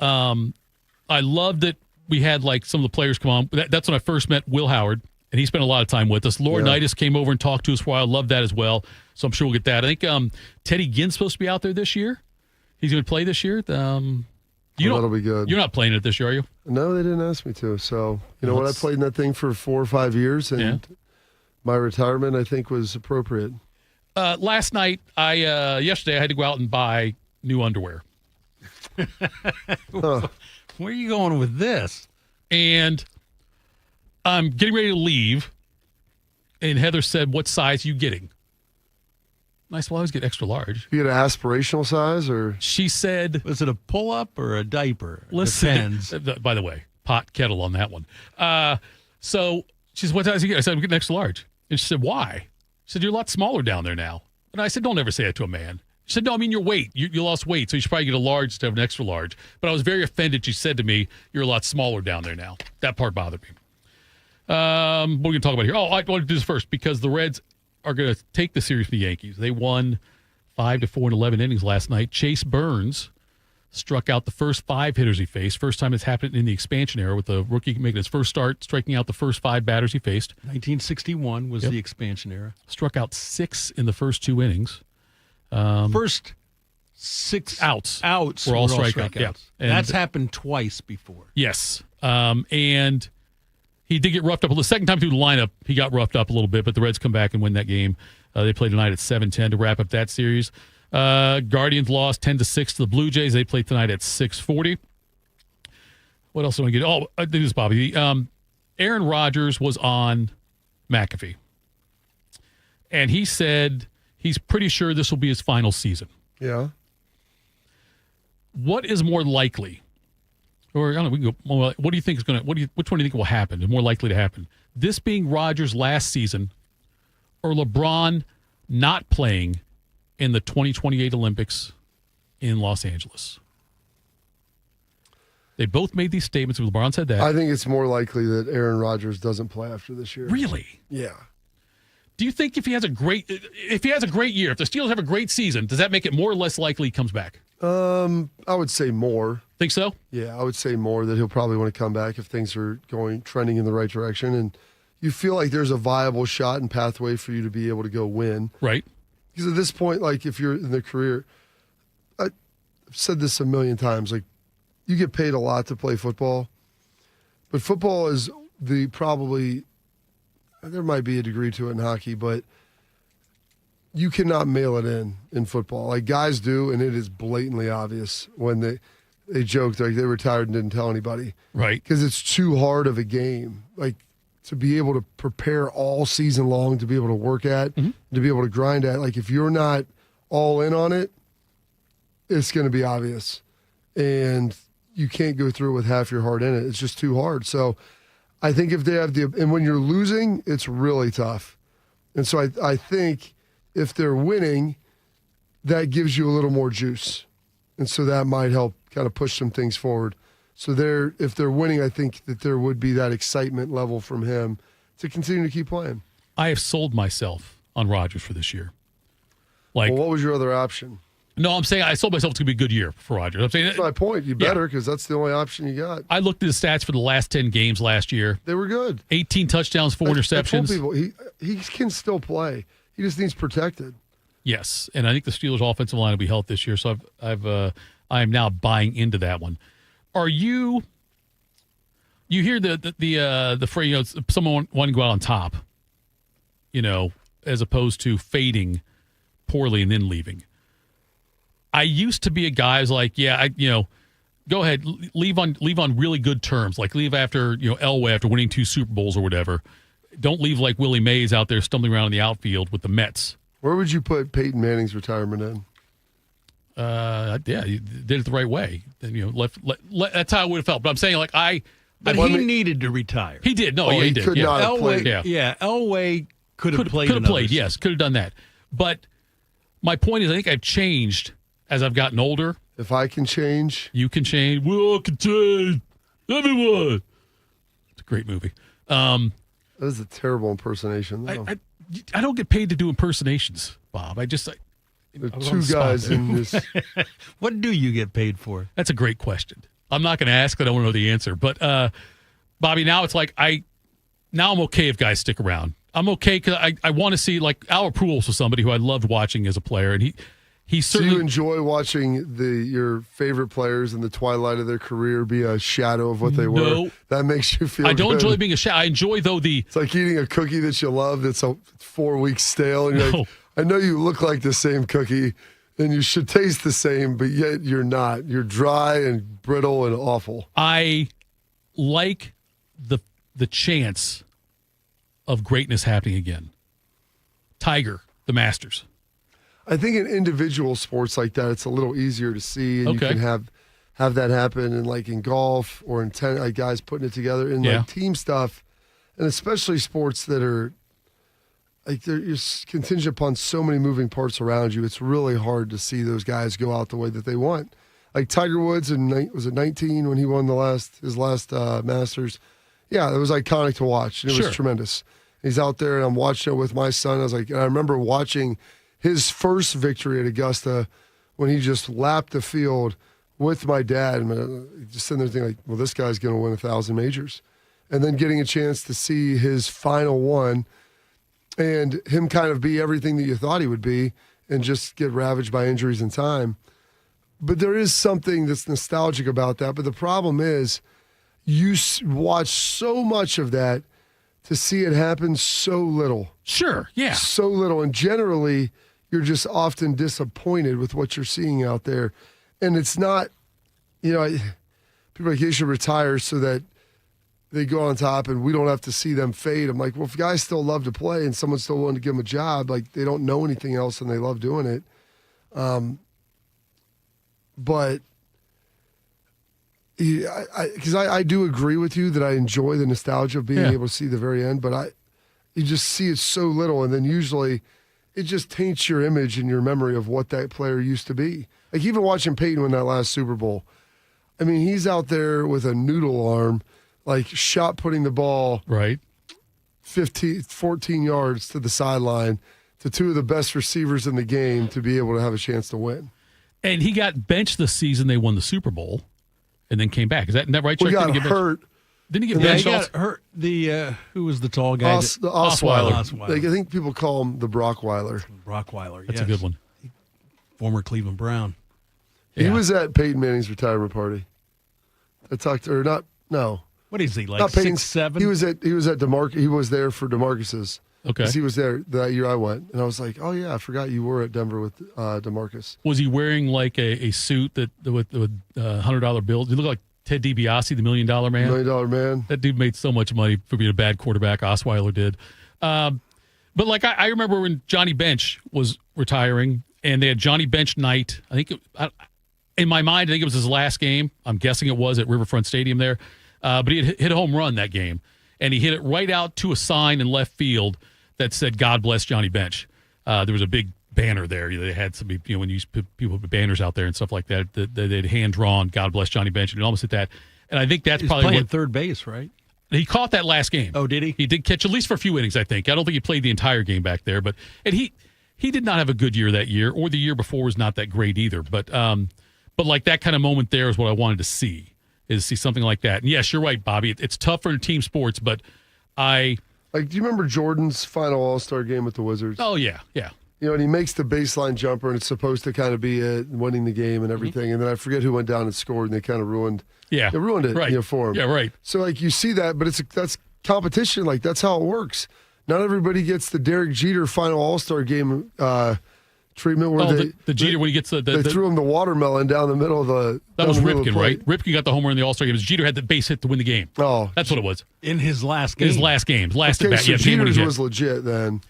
love that we had like some of the players come on. That's when I first met Will Howard, and he spent a lot of time with us. Laurinaitis came over and talked to us for a while. I love that as well. So I'm sure we'll get that. I think Teddy Ginn's supposed to be out there this year. He's going to play this year. That'll be good. You're not playing it this year, are you? No, they didn't ask me to. So, you know what? I played in that thing for 4 or 5 years, and my retirement, I think, was appropriate. Last night, yesterday, I had to go out and buy new underwear. Where are you going with this? And I'm getting ready to leave, and Heather said, "What size are you getting?" I said, "Well, I always get extra large." You get an aspirational size, or she said, "Was it a pull-up or a diaper?" Listen, by the way, pot kettle on that one. So she said, "What size are you getting?" I said, "I'm getting extra large." And she said, "Why?" She said, "You're a lot smaller down there now." And I said, "Don't ever say that to a man." She said, no, I mean your weight. You lost weight, so you should probably get a large instead of an extra large. But I was very offended. She said to me, you're a lot smaller down there now. That part bothered me. What are we going to talk about here? Oh, I want to do this first because the Reds are going to take the series from the Yankees. They won 5-4 in 11 innings last night. Chase Burns struck out the first 5 hitters he faced. First time it's happened in the expansion era with the rookie making his first start, striking out the first 5 batters he faced. 1961 was the expansion era. Struck out 6 in the first 2 innings. First 6 outs were all strikeouts. Yeah. And that's happened twice before. Yes. And he did get roughed up. The second time through the lineup, he got roughed up a little bit, but the Reds come back and win that game. They play tonight at 7:10 to wrap up that series. Guardians lost 10-6 to the Blue Jays. They play tonight at 6:40. What else do I get? Oh, I do this, Bobby. Aaron Rodgers was on McAfee, and he said he's pretty sure this will be his final season. Yeah. What is more likely? Or I don't know. We can go. What do you think is going to? Which one do you think will happen? Is more likely to happen? This being Rodgers' last season, or LeBron not playing in the 2028 Olympics in Los Angeles? They both made these statements. LeBron said that. I think it's more likely that Aaron Rodgers doesn't play after this year. Really? Yeah. Do you think if he has a great year, if the Steelers have a great season, does that make it more or less likely he comes back? I would say more. Think so? Yeah, I would say more that he'll probably want to come back if things are trending in the right direction, and you feel like there's a viable shot and pathway for you to be able to go win. Right. Because at this point, like if you're in their career, I've said this a million times, like you get paid a lot to play football, but football is probably, there might be a degree to it in hockey, but you cannot mail it in football. Like guys do, and it is blatantly obvious when they joked like they were tired and didn't tell anybody. Right. Because it's too hard of a game. Like to be able to prepare all season long, to be able to work at, to be able to grind at. Like if you're not all in on it, it's going to be obvious. And you can't go through it with half your heart in it. It's just too hard. So I think if they have and when you're losing, it's really tough. And so I think if they're winning, that gives you a little more juice. And so that might help kind of push some things forward. So if they're winning, I think that there would be that excitement level from him to continue to keep playing. I have sold myself on Rodgers for this year. Like, well, what was your other option? No, I'm saying I sold myself it's going to be a good year for Rodgers. I'm saying that's my point. You better, because that's the only option you got. I looked at the stats for the last 10 games last year. They were good. 18 touchdowns, 4 interceptions. I told people, he can still play. He just needs protected. Yes, and I think the Steelers' offensive line will be healthy this year. So I am now buying into that one. Are you? You hear the phrase, someone wanting to go out on top, as opposed to fading poorly and then leaving. I used to be a guy who's like, go ahead, leave on really good terms, like leave after Elway after winning 2 Super Bowls or whatever. Don't leave like Willie Mays out there stumbling around in the outfield with the Mets. Where would you put Peyton Manning's retirement in? You did it the right way. Then that's how I would have felt. But I'm saying But he needed to retire. He did. No, he did. Could not have played. Elway could have played. Could have played. Yes, could have done that. But my point is, I think I've changed as I've gotten older. If I can change, you can change. We all can change. Everyone. It's a great movie. That is a terrible impersonation, though. I don't get paid to do impersonations, Bob. There are 2 guys in this. What do you get paid for? That's a great question. I'm not going to ask. I don't want to know the answer. But, Bobby, now it's like I'm okay if guys stick around. I'm okay because I want to see, like, Albert Pujols was somebody who I loved watching as a player, and he certainly. Do you enjoy watching your favorite players in the twilight of their career be a shadow of what they were? That makes you feel. I don't good. enjoy being a shadow. I enjoy it's like eating a cookie that you love that's 4 weeks stale, and you're like, I know you look like the same cookie, and you should taste the same, but yet you're not. You're dry and brittle and awful. I like the chance of greatness happening again. Tiger, the Masters. I think in individual sports like that, it's a little easier to see, and you can have that happen. And like in golf or in tennis, like guys putting it together. In like team stuff, and especially sports that are like you're contingent upon so many moving parts around you. It's really hard to see those guys go out the way that they want. Like Tiger Woods was it 19 when he won his last Masters? Yeah, it was iconic to watch. It was tremendous. He's out there, and I'm watching it with my son. I was like, and I remember watching his first victory at Augusta when he just lapped the field with my dad, and just sitting there thinking, like, well, this guy's going to win 1,000 majors. And then getting a chance to see his final one and him kind of be everything that you thought he would be and just get ravaged by injuries and time. But there is something that's nostalgic about that. But the problem is you watch so much of that to see it happen so little. Sure, yeah. So little. And generally, you're just often disappointed with what you're seeing out there. And it's not, people are like, you should retire so that they go on top and we don't have to see them fade. I'm like, well, if guys still love to play and someone's still willing to give them a job, like they don't know anything else and they love doing it. But because I do agree with you that I enjoy the nostalgia of being able to see the very end, but you just see it so little, and then usually it just taints your image and your memory of what that player used to be. Like even watching Peyton win that last Super Bowl, I mean, he's out there with a noodle arm, like shot putting the ball 14 yards to the sideline to two of the best receivers in the game to be able to have a chance to win. And he got benched the season they won the Super Bowl and then came back. Isn't that right, Well, Chuck? he got hurt. Didn't he get Yeah, benched? he got hurt. Who was the tall guy? Osweiler. Osweiler. Like, I think people call him the Brockweiler. Brockweiler, That's a good one. Former Cleveland Brown. He was at Peyton Manning's retirement party. I talked to, or not, no. What is he, like Not Peyton's, 6'7"? He was at DeMarcus. He was there for DeMarcus's. Okay. 'Cause he was there that year I went. And I was like, oh, yeah, I forgot you were at Denver with DeMarcus. Was he wearing like a suit with $100 bills? He looked like Ted DiBiase, the $1 Million Man. $1 Million Man. That dude made so much money for being a bad quarterback. Osweiler did. But like I remember when Johnny Bench was retiring, and they had Johnny Bench night. I think in my mind, I think it was his last game. I'm guessing it was at Riverfront Stadium there. But he had hit a home run that game, and he hit it right out to a sign in left field that said, "God bless Johnny Bench." There was a big banner there. They had some, when you people put banners out there and stuff like that, they'd hand drawn, "God bless Johnny Bench," and it almost hit that. And I think that's probably playing third base, right? He caught that last game. Oh, did he? He did catch at least for a few innings, I think. I don't think he played the entire game back there, but he did not have a good year that year, or the year before was not that great either. But like that kind of moment there is what I wanted to see. Is see something like that. And yes, you're right, Bobby. It's tough for team sports, but do you remember Jordan's final All-Star game with the Wizards? Oh, yeah, yeah. And he makes the baseline jumper, and it's supposed to kind of be winning the game and everything. Mm-hmm. And then I forget who went down and scored, and they kind of ruined it right. For him. Yeah, right. So, like, you see that, but that's competition. Like, that's how it works. Not everybody gets the Derek Jeter final All-Star game treatment where the Jeter when he gets they threw him the watermelon down the middle of the that was Ripken, right? Ripken got the homer in the All-Star game. Jeter had the base hit to win the game. Oh, that's what it was in his last game. In his last game, last okay, at bat. So yeah, Jeter's was legit then.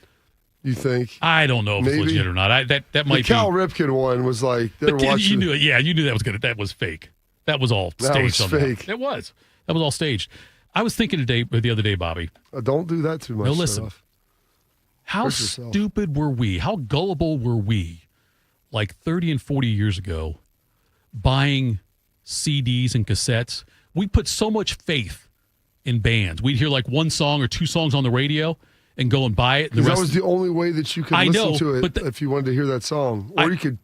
You think? I don't know if it's legit or not. That might be. Cal Ripken one was like they were watching. You knew it. Yeah, you knew that was good. That was fake. That was all staged. That was fake. That was all staged. I was thinking the other day, Bobby. Don't do that too much. No, listen. How stupid were we? How gullible were we? Like 30 and 40 years ago, buying CDs and cassettes, we put so much faith in bands. We'd hear like one song or two songs on the radio and go and buy it. That was the only way that you could listen to it if you wanted to hear that song. Or you could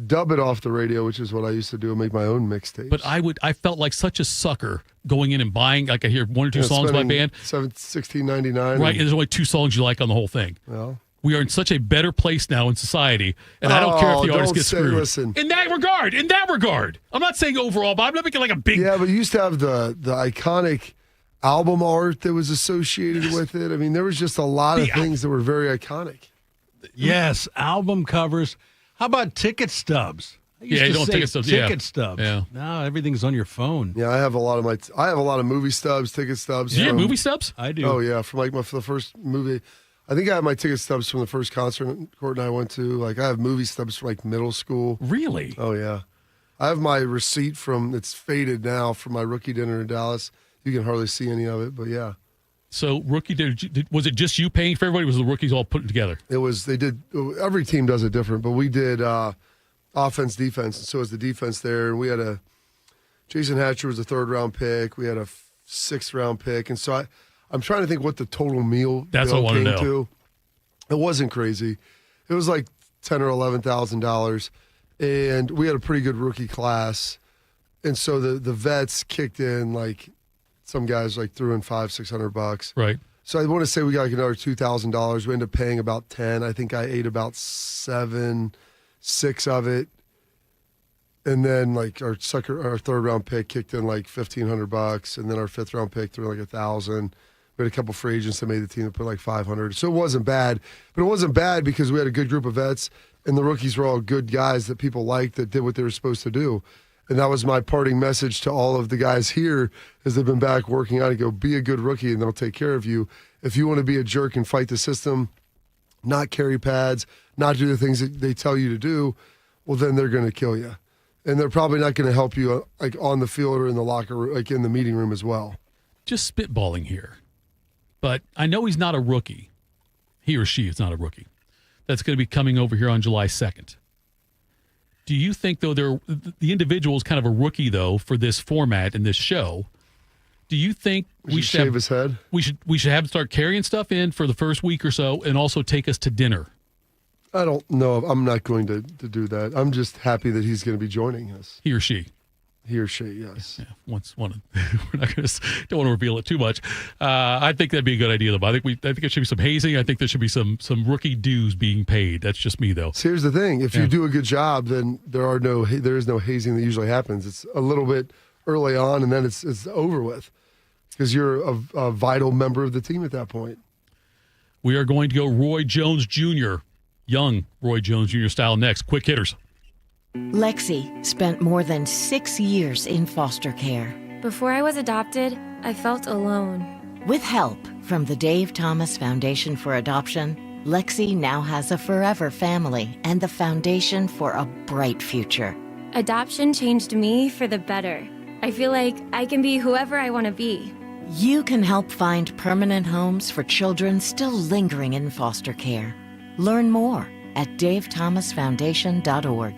dub it off the radio, which is what I used to do and make my own mixtapes. But I felt like such a sucker going in and buying, like I hear one or two songs by band. $16.99. Right, and there's only two songs you like on the whole thing. Well. We are in such a better place now in society, and I don't care if the artist gets screwed. Listen. In that regard. I'm not saying overall, but I'm not making like a big... Yeah, but you used to have the iconic album art that was associated with it. I mean, there was just a lot of things that were very iconic. Yes, album covers. How about ticket stubs? You don't ticket stubs. Ticket stubs. Yeah. Now everything's on your phone. Yeah, I have a lot of movie stubs, ticket stubs. You have movie stubs? I do. Oh yeah, from for the first movie. I think I have my ticket stubs from the first concert Courtney and I went to. Like I have movie stubs from like middle school. Really? Oh yeah. I have my receipt it's faded now from my rookie dinner in Dallas. You can hardly see any of it, but yeah. So rookie, was it just you paying for everybody? Or was the rookies all put together? It was. They did. Every team does it different, but we did offense, defense, and so was the defense there. And we had Jason Hatcher was a 3rd-round pick. We had a 6th-round pick, and so I'm trying to think what the total meal That's what I want to know. To. It wasn't crazy. It was like $10,000 or $11,000, and we had a pretty good rookie class, and so the vets kicked in like. Some guys like threw in $500-600. Right. So I want to say we got like another $2,000. We ended up paying about 10. I think I ate about 6 of it, and then like our 3rd-round pick kicked in like $1,500, and then our 5th-round pick threw like $1,000. We had a couple free agents that made the team that put like $500. So it wasn't bad, but it wasn't bad because we had a good group of vets, and the rookies were all good guys that people liked that did what they were supposed to do. And that was my parting message to all of the guys here as they've been back working out. I go, be a good rookie and they'll take care of you. If you want to be a jerk and fight the system, not carry pads, not do the things that they tell you to do, well, then they're going to kill you. And they're probably not going to help you like on the field or in the locker room, like in the meeting room as well. Just spitballing here. But I know he's not a rookie. He or she is not a rookie. That's going to be coming over here on July 2nd. Do you think, though, the individual is kind of a rookie, though, for this format and this show? Do you think we should shave his head? We should have him start carrying stuff in for the first week or so, and also take us to dinner? I don't know. I'm not going to do that. I'm just happy that he's going to be joining us. He or she. He or she, yes. Yeah, we're not going to don't want to reveal it too much. I think that'd be a good idea, though. I think there should be some hazing. I think there should be some rookie dues being paid. That's just me, though. So here's the thing: if you do a good job, then there is no hazing that usually happens. It's a little bit early on, and then it's over with because you're a vital member of the team at that point. We are going to go Roy Jones Jr., young Roy Jones Jr. style next. Quick hitters. Lexi spent more than 6 years in foster care. Before I was adopted, I felt alone. With help from the Dave Thomas Foundation for Adoption, Lexi now has a forever family and the foundation for a bright future. Adoption changed me for the better. I feel like I can be whoever I want to be. You can help find permanent homes for children still lingering in foster care. Learn more at davethomasfoundation.org.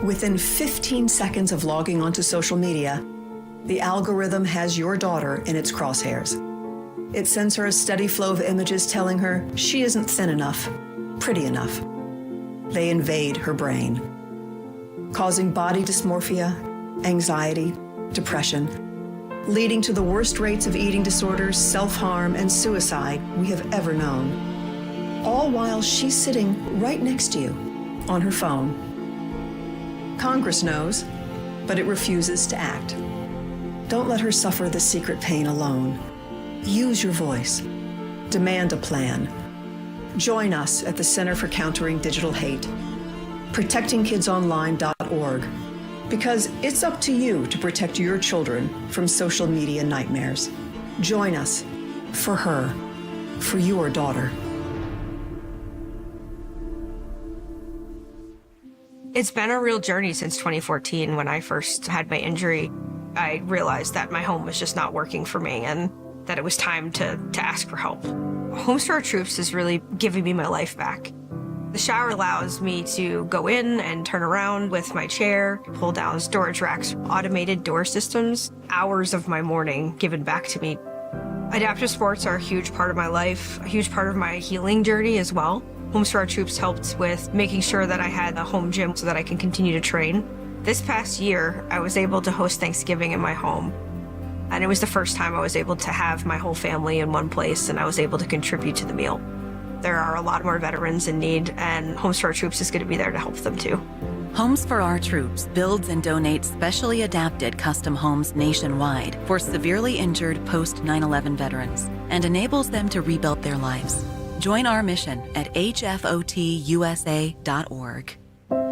Within 15 seconds of logging onto social media, the algorithm has your daughter in its crosshairs. It sends her a steady flow of images telling her she isn't thin enough, pretty enough. They invade her brain, causing body dysmorphia, anxiety, depression, leading to the worst rates of eating disorders, self-harm, and suicide we have ever known. All while she's sitting right next to you on her phone. Congress knows, but it refuses to act. Don't let her suffer the secret pain alone. Use your voice. Demand a plan. Join us at the Center for Countering Digital Hate. ProtectingKidsOnline.org. Because it's up to you to protect your children from social media nightmares. Join us. For her. For your daughter. It's been a real journey since 2014. When I first had my injury, I realized that my home was just not working for me and that it was time to ask for help. Homes for Our Troops is really giving me my life back. The shower allows me to go in and turn around with my chair, pull down storage racks, automated door systems, hours of my morning given back to me. Adaptive sports are a huge part of my life, a huge part of my healing journey as well. Homes for Our Troops helped with making sure that I had a home gym so that I can continue to train. This past year, I was able to host Thanksgiving in my home. And it was the first time I was able to have my whole family in one place and I was able to contribute to the meal. There are a lot more veterans in need and Homes for Our Troops is going to be there to help them too. Homes for Our Troops builds and donates specially adapted custom homes nationwide for severely injured post 9/11 veterans and enables them to rebuild their lives. Join our mission at hfotusa.org.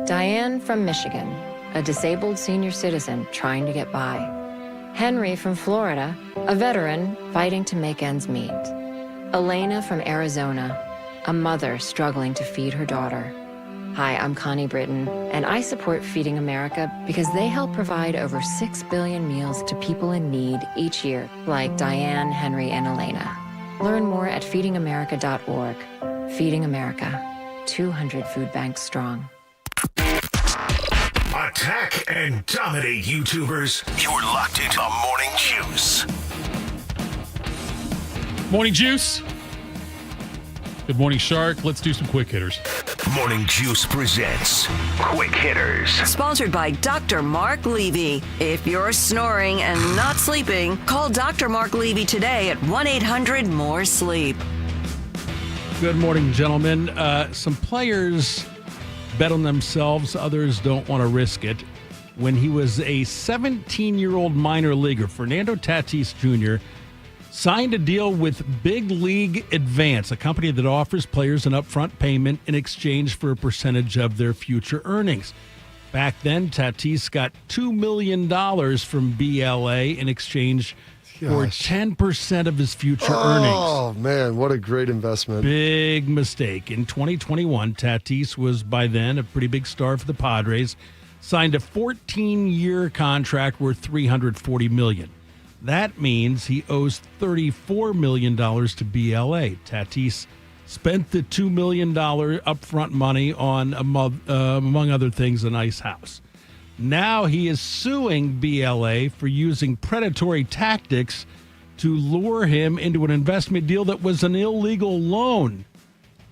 Diane from Michigan, a disabled senior citizen trying to get by. Henry from Florida, a veteran fighting to make ends meet. Elena from Arizona, a mother struggling to feed her daughter. Hi, I'm Connie Britton, and I support Feeding America because they help provide over 6 billion meals to people in need each year, like Diane, Henry, and Elena. Learn more at feedingamerica.org. Feeding America, 200 food banks strong. Attack and dominate, YouTubers. You're locked into Morning Juice. Morning Juice. Good morning, Shark. Let's do some quick hitters. Morning Juice presents Quick Hitters. Sponsored by Dr. Mark Levy. If you're snoring and not sleeping, call Dr. Mark Levy today at 1-800-MORE-SLEEP. Good morning, gentlemen. Some players bet on themselves. Others don't want to risk it. When he was a 17-year-old minor leaguer, Fernando Tatis Jr. signed a deal with Big League Advance, a company that offers players an upfront payment in exchange for a percentage of their future earnings. Back then, Tatis got $2 million from BLA in exchange for 10% of his future earnings. Oh, man, what a great investment. Big mistake. In 2021, Tatis was by then a pretty big star for the Padres, signed a 14-year contract worth $340 million. That means he owes $34 million to BLA. Tatis spent the $2 million upfront money on, among other things, a nice house. Now he is suing BLA for using predatory tactics to lure him into an investment deal that was an illegal loan.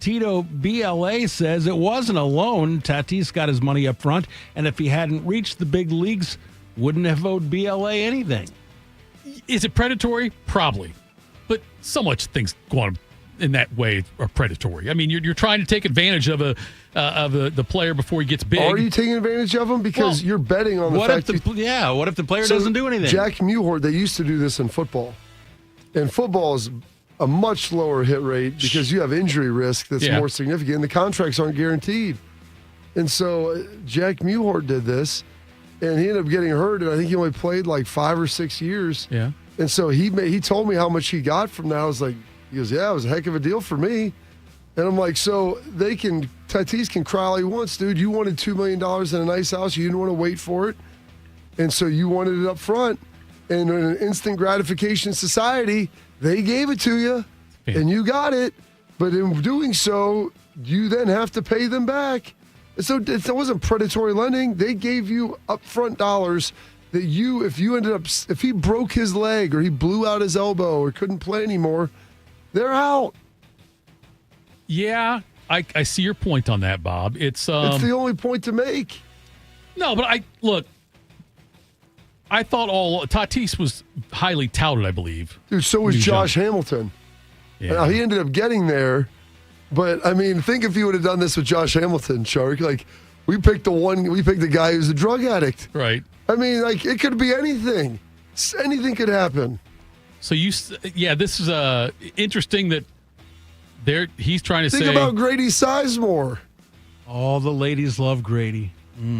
Tito, BLA says it wasn't a loan. Tatis got his money up front, and if he hadn't reached the big leagues, wouldn't have owed BLA anything. Is it predatory? Probably. But so much things go on in that way are predatory. I mean, you're trying to take advantage of the player before he gets big. Are you taking advantage of him? Because you're betting on the fact what if the player doesn't do anything? Jack Mewhort, they used to do this in football. And football is a much lower hit rate because you have injury risk that's more significant. And the contracts aren't guaranteed. And so Jack Mewhort did this. And he ended up getting hurt, and I think he only played like 5 or 6 years. Yeah. And so he told me how much he got from that. I was like, he goes, yeah, it was a heck of a deal for me. And I'm like, so Tatis can cry all he wants, dude. You wanted $2 million in a nice house. You didn't want to wait for it. And so you wanted it up front. And in an instant gratification society, they gave it to you, and you got it. But in doing so, you then have to pay them back. So it wasn't predatory lending. They gave you upfront dollars that if he broke his leg or he blew out his elbow or couldn't play anymore, they're out. Yeah, I see your point on that, Bob. It's the only point to make. No, but I thought Tatis was highly touted, I believe. Dude, so was Josh Hamilton. Yeah. Now, he ended up getting there. But, I mean, think if you would have done this with Josh Hamilton, Shark. Like, we picked the guy who's a drug addict. Right. I mean, like, it could be anything. Anything could happen. So, this is interesting that he's trying to say. Think about Grady Sizemore. All the ladies love Grady.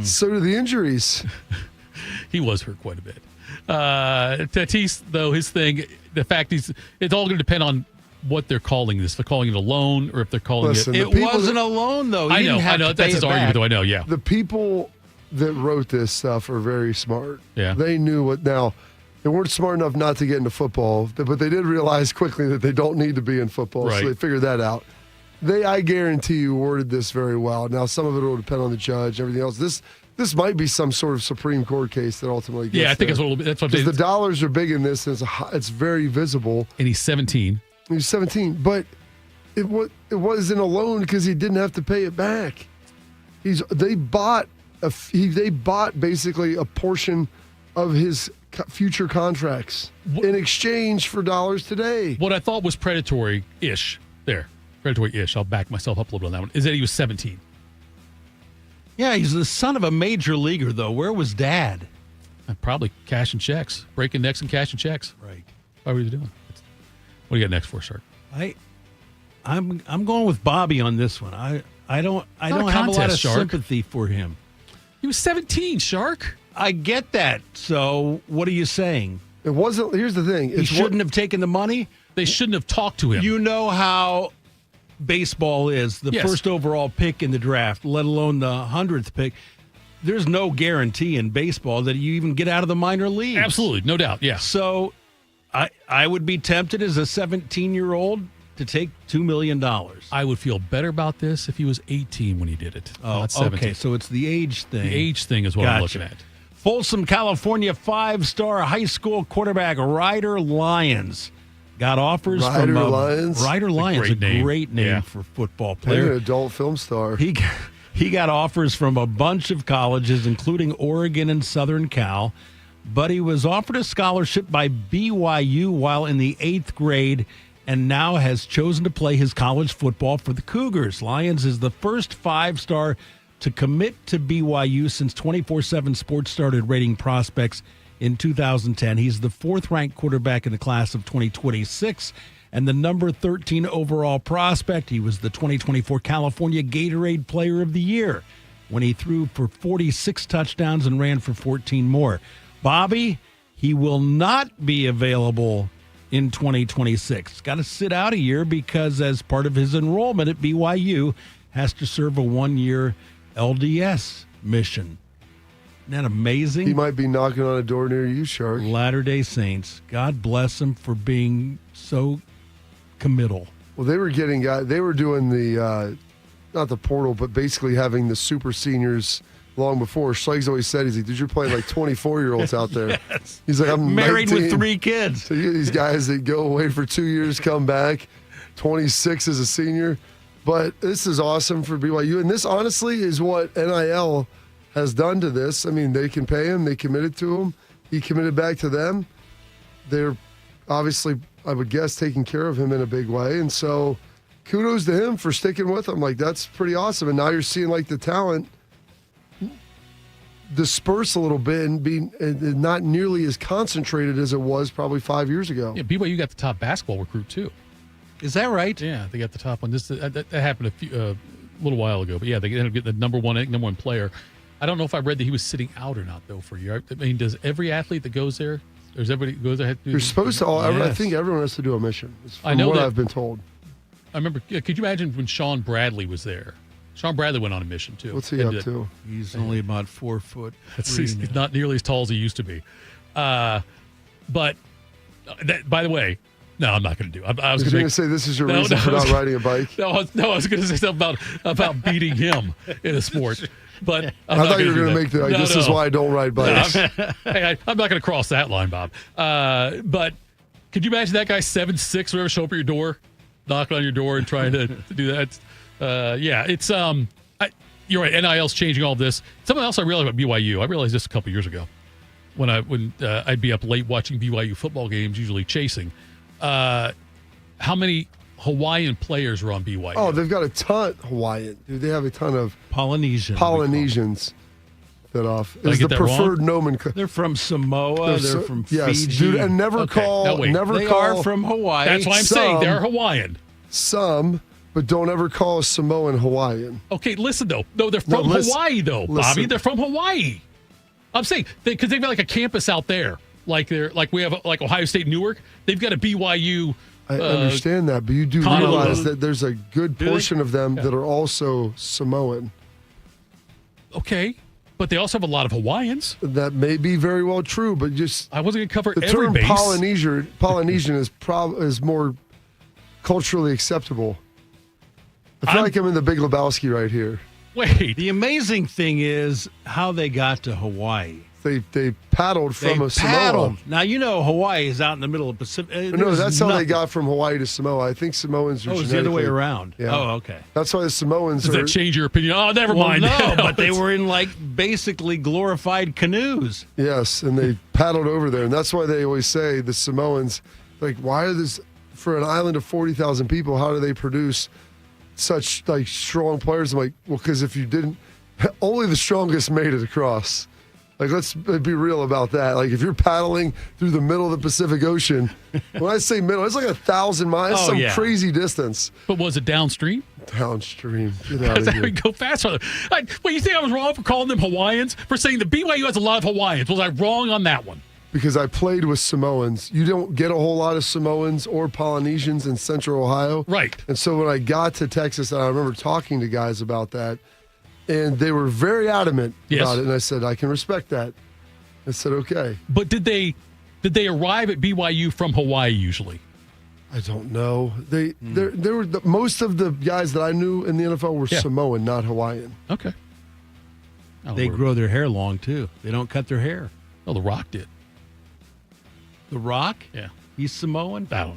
So do the injuries. He was hurt quite a bit. Tatis, though, his thing, the fact it's all going to depend on what they're calling this. They're calling it a loan, or if they're calling it wasn't a loan, though. I know. That's his argument, though. I know, yeah. The people that wrote this stuff are very smart. Yeah. They knew what. Now, they weren't smart enough not to get into football, but they did realize quickly that they don't need to be in football, right. So they figured that out. I guarantee you, worded this very well. Now, some of it will depend on the judge and everything else. This might be some sort of Supreme Court case that ultimately gets I think it's a little bit. That's what because the dollars are big in this, and it's very visible. And he's 17. He's 17, but it wasn't a loan because he didn't have to pay it back. They bought basically a portion of his future contracts in exchange for dollars today. What I thought was predatory-ish there. Predatory-ish. I'll back myself up a little bit on that one. Is that he was 17. Yeah, he's the son of a major leaguer, though. Where was Dad? Probably cashing checks, breaking necks and cashing checks. Right. What were you doing? What do you got next for, Shark? I'm going with Bobby on this one. I don't have a lot of sympathy for him. He was 17, Shark. I get that. So what are you saying? It wasn't. Here's the thing. He shouldn't have taken the money. They shouldn't have talked to him. You know how baseball is, the first overall pick in the draft, let alone the 100th pick, there's no guarantee in baseball that you even get out of the minor leagues. Absolutely, no doubt, yeah. So I would be tempted as a 17-year-old to take $2 million. I would feel better about this if he was 18 when he did it, not 17. Okay, so it's the age thing. The age thing is what I'm looking at. Folsom, California, 5-star high school quarterback Ryder Lyons got offers Ryder from Lyons? Ryder Lyons, a great name Yeah. for a football Like player. an adult film star. He got offers from a bunch of colleges, including Oregon and Southern Cal, but he was offered a scholarship by BYU while in the 8th grade and now has chosen to play his college football for the Cougars. Lyons is the first 5-star to commit to BYU since 24/7 Sports started rating prospects in 2010. He's the 4th-ranked quarterback in the class of 2026 and the number 13 overall prospect. He was the 2024 California Gatorade Player of the Year when he threw for 46 touchdowns and ran for 14 more. Bobby, he will not be available in 2026. Got to sit out a year because as part of his enrollment at BYU, has to serve a 1-year LDS mission. Isn't that amazing? He might be knocking on a door near you, Shark. Latter-day Saints. God bless him for being so committal. Well, they were getting guys. They were doing the not the portal, but basically having the super seniors long before. Schlegg's always said, he's like, "Dude, you're playing like 24-year-olds out there." Yes. He's like, "I'm married 19. with 3 kids." So you get these guys that go away for 2 years, come back, 26 as a senior. But this is awesome for BYU, and this honestly is what NIL has done to this. I mean, they can pay him. They committed to him. He committed back to them. They're obviously, I would guess, taking care of him in a big way. And so kudos to him for sticking with him. Like, that's pretty awesome. And now you're seeing, like, the talent disperse a little bit and be not nearly as concentrated as it was probably 5 years ago. Yeah, BYU got the top basketball recruit, too. Is that right? Yeah, they got the top one. That happened a little while ago. But, yeah, they ended up getting the number one player. I don't know if I read that he was sitting out or not, though, for a year. I mean, does every athlete that goes there, does everybody goes there? You're supposed to. I think everyone has to do a mission. I know what I've been told. I remember. Could you imagine when Sean Bradley was there? Sean Bradley went on a mission too. What's he up to? He's only about 4 foot. He's not nearly as tall as he used to be. But by the way, no, I'm not going to do. I was going to say this is your reason for not riding a bike. No, I was going to say something about beating him in a sport. But I thought you were going to make the. This is why I don't ride bikes. I'm not going to cross that line, Bob. But could you imagine that guy 7'6", whatever, show up at your door, knocking on your door, and trying to do that? Yeah, it's you're right. NIL's changing all of this. Something else I realized about BYU. I realized this a couple years ago when I'd be up late watching BYU football games, usually chasing. How many Hawaiian players are on BYU? Oh, they've got a ton Hawaiian. Dude, they have a ton of Polynesians. That off is the preferred nomenclature. They're from Samoa. They're from Fiji. Dude, and never call. They are from Hawaii. That's why I'm saying they're Hawaiian. Some, but don't ever call a Samoan Hawaiian. Okay, listen though. No, they're from Hawaii though, Bobby. They're from Hawaii. I'm saying because they've got like a campus out there, like we have like Ohio State Newark. They've got a BYU. I understand that, but you do realize that there's a good portion of them that are also Samoan. Okay, but they also have a lot of Hawaiians. That may be very well true, but just I wasn't going to cover the every term base. Polynesian is more culturally acceptable. I feel like I'm in the Big Lebowski right here. Wait, the amazing thing is how they got to Hawaii. They paddled from Samoa. Now, you know Hawaii is out in the middle of the Pacific. No, that's how they got from Hawaii to Samoa. I think Samoans are it's the other way around. Yeah. Oh, okay. That's why the Samoans Does that change your opinion? Oh, never mind. No, but they were in like basically glorified canoes. Yes, and they paddled over there. And that's why they always say the Samoans, like, why are this, for an island of 40,000 people, how do they produce such like strong players? I'm like, well, because if you didn't, only the strongest made it across. Like, let's be real about that. Like, if you're paddling through the middle of the Pacific Ocean, when I say middle, it's like 1,000 miles, crazy distance. But was it downstream? Downstream. Get out of here. We go faster. Wait, you think I was wrong for calling them Hawaiians? For saying the BYU has a lot of Hawaiians? Was I wrong on that one? because I played with Samoans. You don't get a whole lot of Samoans or Polynesians in Central Ohio. Right. And so when I got to Texas, I remember talking to guys about that, and they were very adamant about it. And I said, I can respect that. I said, okay. But did they arrive at BYU from Hawaii usually? I don't know. They were most of the guys that I knew in the NFL were Samoan, not Hawaiian. Okay. They grow their hair long too. They don't cut their hair. Oh, The Rock did. The Rock? Yeah. He's Samoan? I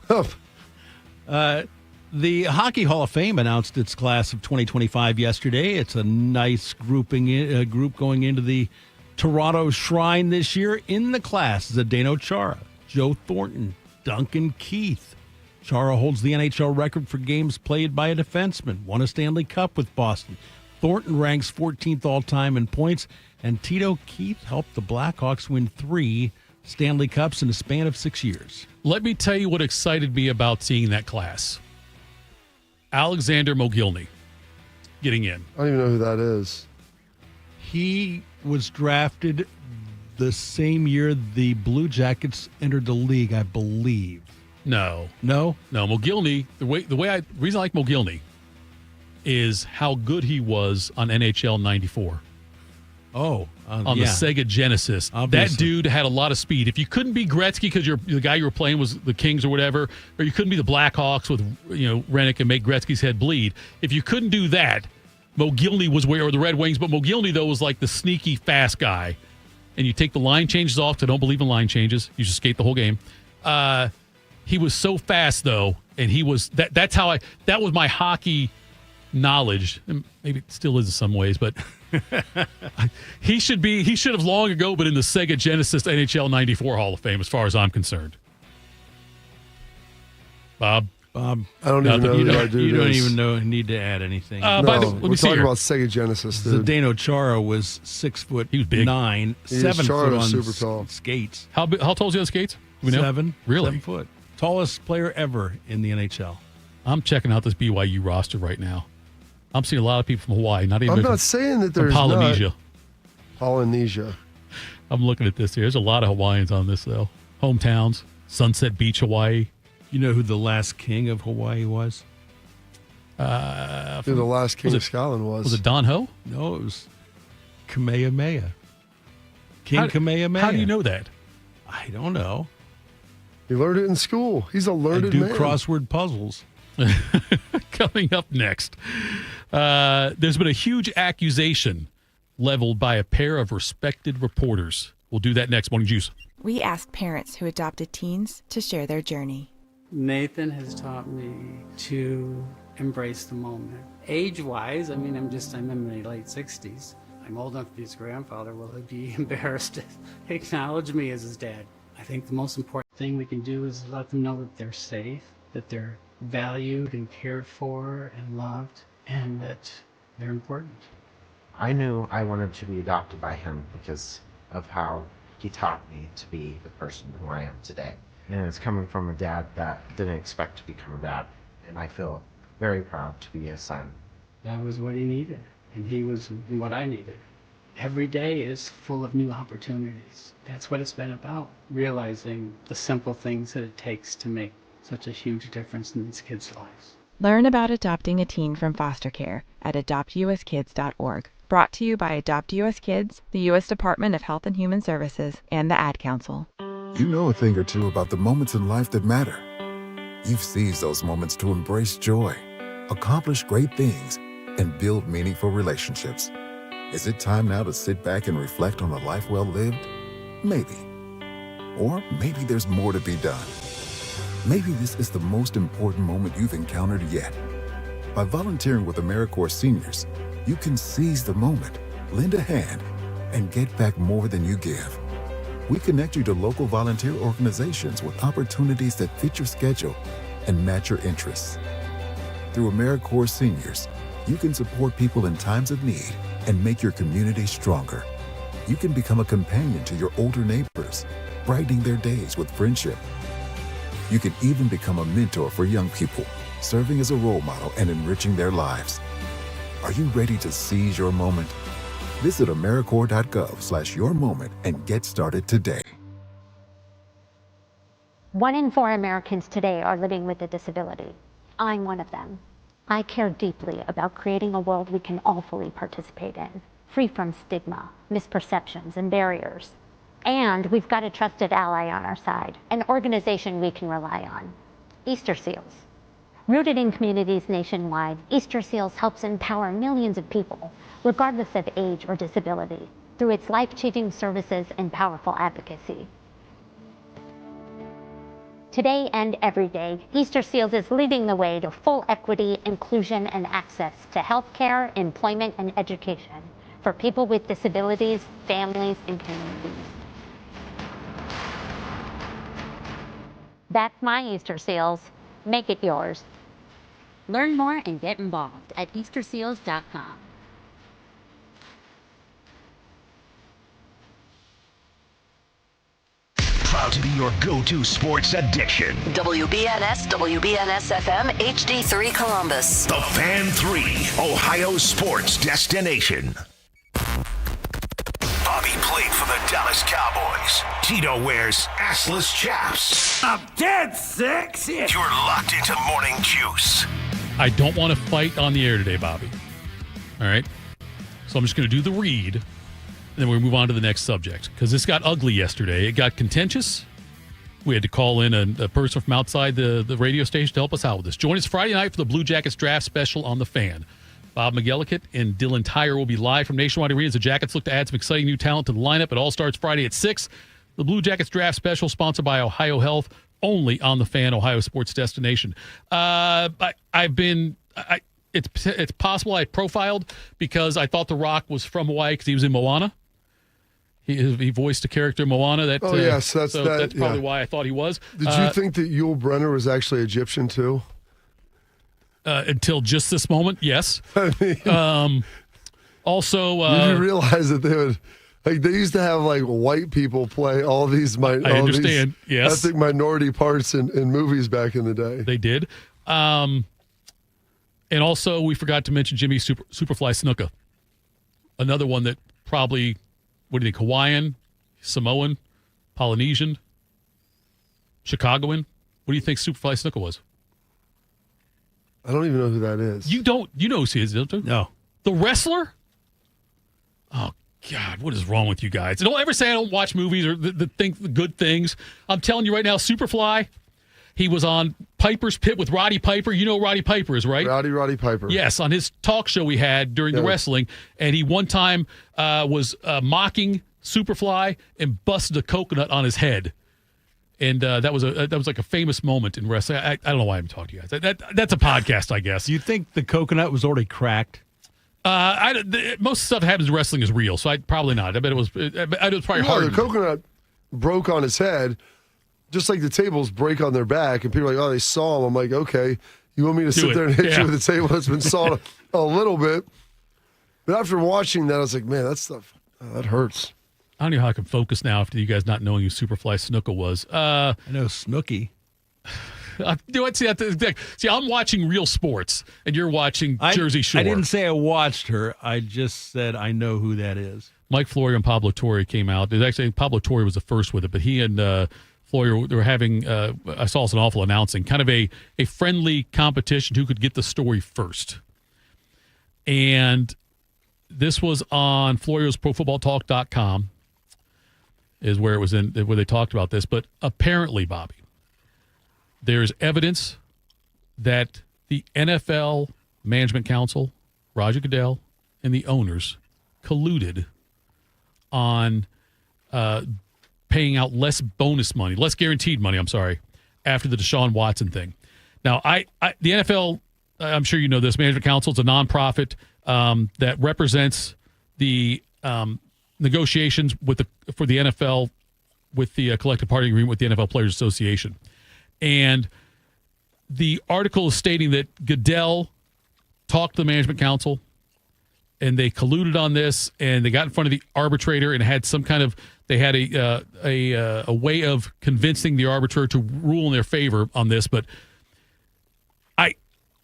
don't know. The Hockey Hall of Fame announced its class of 2025 yesterday. It's a nice group going into the Toronto Shrine this year. In the class is Zdeno Chara, Joe Thornton, Duncan Keith. Chara holds the NHL record for games played by a defenseman, won a Stanley Cup with Boston. Thornton ranks 14th all-time in points, and Tito Keith helped the Blackhawks win 3 Stanley Cups in a span of 6 years. Let me tell you what excited me about seeing that class. Alexander Mogilny getting in. I don't even know who that is. He was drafted the same year the Blue Jackets entered the league, I believe. No. Mogilny. The reason I like Mogilny is how good he was on NHL 94. Oh, on the Sega Genesis. Obviously. That dude had a lot of speed. If you couldn't be Gretzky because the guy you were playing was the Kings or whatever, or you couldn't be the Blackhawks with Rennick and make Gretzky's head bleed. If you couldn't do that, Mogilny was or the Red Wings. But Mogilny though was like the sneaky fast guy. And you take the line changes off. I don't believe in line changes. You just skate the whole game. He was so fast though, and he was that was my hockey knowledge. And maybe it still is in some ways, but he should have long ago been in the Sega Genesis NHL 94 Hall of Fame as far as I'm concerned. Bob, I don't even know who that dude is. You don't even need to add anything. We're talking about Sega Genesis, dude. Zdeno Chara was 6 foot. He was big. 9, 7 foot on super tall skates. How tall is he on skates? Do we know? 7. Really? 7 foot. Tallest player ever in the NHL. I'm checking out this BYU roster right now. I'm seeing a lot of people from Hawaii. I'm not saying that there's Polynesia. Polynesia. I'm looking at this here. There's a lot of Hawaiians on this though. Hometowns, Sunset Beach, Hawaii. You know who the last king of Hawaii was? Who the last king of Scotland was? Was it Don Ho? No, it was Kamehameha. Kamehameha. How do you know that? I don't know. He learned it in school. He's a learned man. Man. Crossword puzzles. Coming up next, there's been a huge accusation leveled by a pair of respected reporters. We'll do that next. Morning Juice. We asked parents who adopted teens to share their journey. Nathan has taught me to embrace the moment. Age-wise, I'm in my late 60s. I'm old enough to be his grandfather. Will he be embarrassed to acknowledge me as his dad? I think the most important thing we can do is let them know that they're safe, that they're valued and cared for and loved, and that they're important. I knew I wanted to be adopted by him because of how he taught me to be the person who I am today. And it's coming from a dad that didn't expect to become a dad, and I feel very proud to be his son. That was what he needed, and he was what I needed. Every day is full of new opportunities. That's what it's been about, realizing the simple things that it takes to make such a huge difference in these kids' lives. Learn about adopting a teen from foster care at adoptuskids.org. Brought to you by Adopt US Kids, the U.S. Department of Health and Human Services, and the Ad Council. You know a thing or two about the moments in life that matter. You've seized those moments to embrace joy, accomplish great things, and build meaningful relationships. Is it time now to sit back and reflect on a life well lived? Maybe. Or maybe there's more to be done. Maybe this is the most important moment you've encountered yet. By volunteering with AmeriCorps Seniors, you can seize the moment, lend a hand, and get back more than you give. We connect you to local volunteer organizations with opportunities that fit your schedule and match your interests. Through AmeriCorps Seniors, you can support people in times of need and make your community stronger. You can become a companion to your older neighbors, brightening their days with friendship. You can even become a mentor for young people, serving as a role model and enriching their lives. Are you ready to seize your moment? Visit AmeriCorps.gov/yourmoment and get started today. 1 in 4 Americans today are living with a disability. I'm one of them. I care deeply about creating a world we can all fully participate in, free from stigma, misperceptions, and barriers. And we've got a trusted ally on our side, an organization we can rely on, Easter Seals. Rooted in communities nationwide, Easter Seals helps empower millions of people, regardless of age or disability, through its life-changing services and powerful advocacy. Today and every day, Easter Seals is leading the way to full equity, inclusion, and access to healthcare, employment, and education for people with disabilities, families, and communities. That's my Easter Seals. Make it yours. Learn more and get involved at easterseals.com. Proud to be your go-to sports addiction. WBNS, WBNS FM, HD3 Columbus. The Fan 3, Ohio sports destination. Bobby played for the Dallas Cowboys. Tito wears assless chaps. I'm dead sexy. You're locked into Morning Juice. I don't want to fight on the air today, Bobby. All right? So I'm just going to do the read, and then we'll move on to the next subject, because this got ugly yesterday. It got contentious. We had to call in a person from outside the radio station to help us out with this. Join us Friday night for the Blue Jackets draft special on The Fan. Bob McGillicuddy and Dylan Tyre will be live from Nationwide Arena as the Jackets look to add some exciting new talent to the lineup. It all starts Friday at 6. The Blue Jackets draft special, sponsored by Ohio Health, only on The Fan, Ohio sports destination. It's possible I profiled because I thought The Rock was from Hawaii because he was in Moana. He voiced a character in Moana. That's probably why I thought he was. Did you think that Yul Brynner was actually Egyptian too? Until just this moment, yes. I mean, also, did you realize that they would? Like, they used to have like white people play all these. I understand. Yes, ethnic minority parts in movies back in the day. They did. And also, we forgot to mention Jimmy Superfly Snuka, another one that probably, what do you think? Hawaiian, Samoan, Polynesian, Chicagoan. What do you think Superfly Snuka was? I don't even know who that is. You know who he is, don't you? No. The wrestler? Oh, God, what is wrong with you guys? Don't ever say I don't watch movies or the good things. I'm telling you right now, Superfly, he was on Piper's Pit with Roddy Piper. You know who Roddy Piper is, right? Roddy Piper. Yes, on his talk show he had during the wrestling. And he one time was mocking Superfly and busted a coconut on his head. And that was like a famous moment in wrestling. I don't know why I'm talking to you guys. That's a podcast, I guess. Do you think the coconut was already cracked? Most stuff that happens in wrestling is real, so probably not. I bet it was probably hard. The coconut broke on his head, just like the tables break on their back. And people are like, oh, they saw him. I'm like, okay, you want me to sit there and hit you with a table that's been sawed a little bit? But after watching that, I was like, man, that stuff, that hurts. I don't know how I can focus now after you guys not knowing who Superfly Snuka was. I know Snooki. See, I'm watching real sports, and you're watching Jersey Shore. I didn't say I watched her. I just said I know who that is. Mike Florio and Pablo Torre came out. Actually, Pablo Torre was the first with it, but he and Florio, they were having, I saw it's an awful announcing, kind of a friendly competition who could get the story first. And this was on Florio's ProFootballTalk.com. is where it was where they talked about this. But apparently, Bobby, there's evidence that the NFL Management Council, Roger Goodell, and the owners colluded on paying out less guaranteed money, after the Deshaun Watson thing. Now, the NFL, I'm sure you know this, Management Council is a nonprofit that represents the negotiations for the NFL with the collective bargaining agreement with the NFL Players Association. And the article is stating that Goodell talked to the Management Council and they colluded on this, and they got in front of the arbitrator and had some kind of, they had a way of convincing the arbitrator to rule in their favor on this. But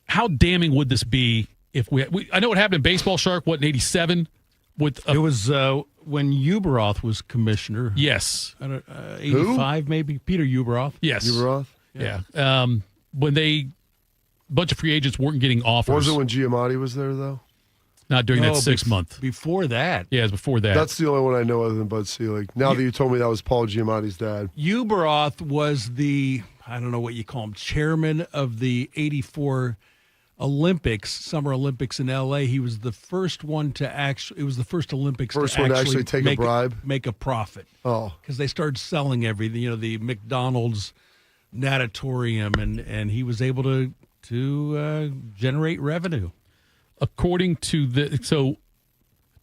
how damning would this be if I know what happened in Baseball Shark, in 87? with it was when Uberoth was commissioner. Yes. 85 maybe. Peter Uberoth. Yes. Uberoth? Yeah. When a bunch of free agents weren't getting offers. Was it when Giamatti was there, though? Not during that 6 month. Before that. Yeah, it was before that. That's the only one I know other than Bud Selig. Now that you told me that was Paul Giamatti's dad. Uberoth was the, I don't know what you call him, chairman of the 84 Olympics, Summer Olympics in L.A. He was the first one to actually, it was the first Olympics First to one to actually take a bribe? Make a profit. Oh. Because they started selling everything, the McDonald's natatorium, and he was able to generate revenue. According to so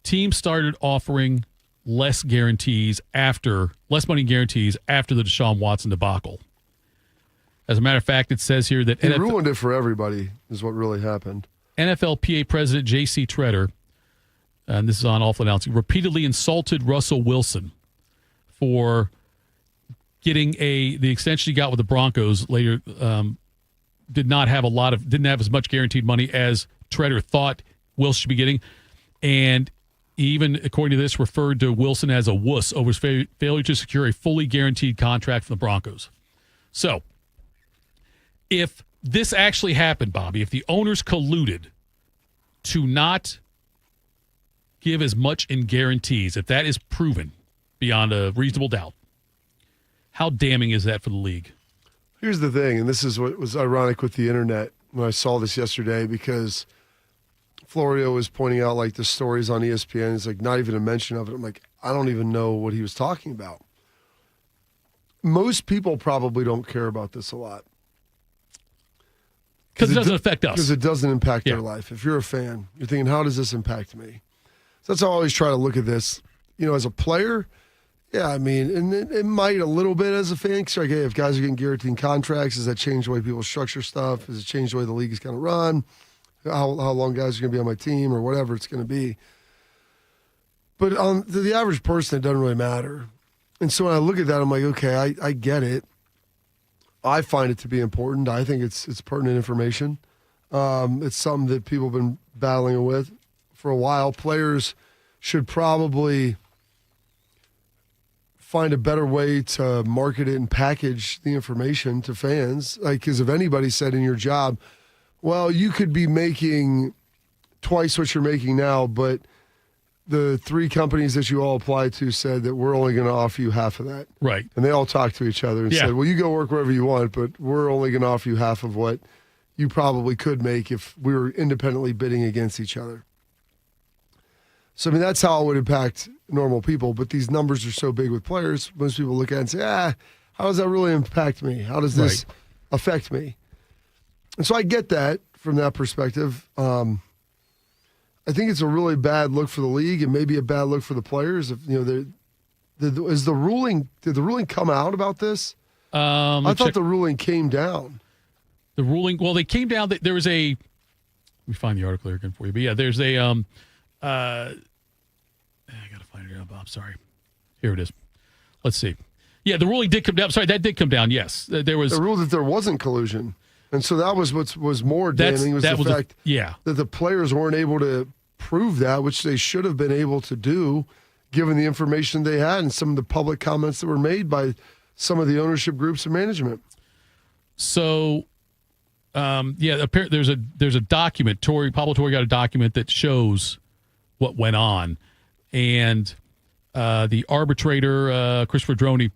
teams started offering less money guarantees after the Deshaun Watson debacle. As a matter of fact, it says here that he ruined it for everybody is what really happened. NFLPA President J.C. Tretter, and this is on Awful Announcing, repeatedly insulted Russell Wilson for getting the extension he got with the Broncos later. Didn't have as much guaranteed money as Tretter thought Wilson should be getting, and even according to this, referred to Wilson as a wuss over his failure to secure a fully guaranteed contract from the Broncos. So, if this actually happened, Bobby, if the owners colluded to not give as much in guarantees, if that is proven beyond a reasonable doubt, how damning is that for the league? Here's the thing, and this is what was ironic with the internet when I saw this yesterday, because Florio was pointing out like the stories on ESPN. It's like not even a mention of it. I'm like, I don't even know what he was talking about. Most people probably don't care about this a lot. Because it doesn't affect us. Because it doesn't impact their life. If you're a fan, you're thinking, how does this impact me? So that's how I always try to look at this. As a player, yeah, I mean, and it might a little bit as a fan. Because like, hey, if guys are getting guaranteed contracts, does that change the way people structure stuff? Does it change the way the league is going to run? How long guys are going to be on my team or whatever it's going to be. But to the average person, it doesn't really matter. And so when I look at that, I'm like, okay, I get it. I find it to be important. I think it's pertinent information. It's something that people have been battling with for a while. Players should probably find a better way to market it and package the information to fans. Like, because if anybody said in your job, well, you could be making twice what you're making now, but the three companies that you all applied to said that we're only going to offer you half of that. Right. And they all talked to each other and said, well, you go work wherever you want, but we're only going to offer you half of what you probably could make if we were independently bidding against each other. So, I mean, that's how it would impact normal people, but these numbers are so big with players, most people look at it and say, how does that really impact me? How does this affect me? And so I get that from that perspective. I think it's a really bad look for the league and maybe a bad look for the players. If did the ruling come out about this? I thought the ruling came down. The ruling, well, they came down. There was a. Let me find the article here again for you. But yeah, there's a. I gotta find it here, Bob. Sorry, here it is. Let's see. Yeah, the ruling did come down. Sorry, that did come down. Yes, there was. The rule that there wasn't collusion. And so that was what was more damning was the fact that the players weren't able to prove that, which they should have been able to do, given the information they had and some of the public comments that were made by some of the ownership groups and management. So, there's a document. Pablo Torre got a document that shows what went on, and the arbitrator Christopher Droney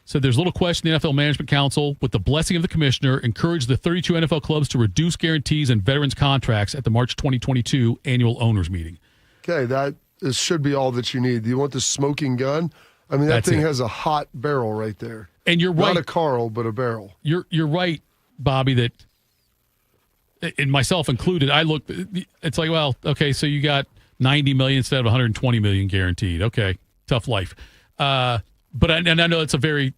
said there's little question the NFL Management Council, with the blessing of the commissioner, encouraged the 32 NFL clubs to reduce guarantees and veterans contracts at the March 2022 annual owners meeting. Okay, this should be all that you need. Do you want the smoking gun? I mean, that thing has a hot barrel right there. And you're right. Not a Carl, but a barrel. You're right, Bobby, that, and myself included, I looked, it's like, well, okay, so you got $90 million instead of $120 million guaranteed. Okay, tough life. But I know it's a very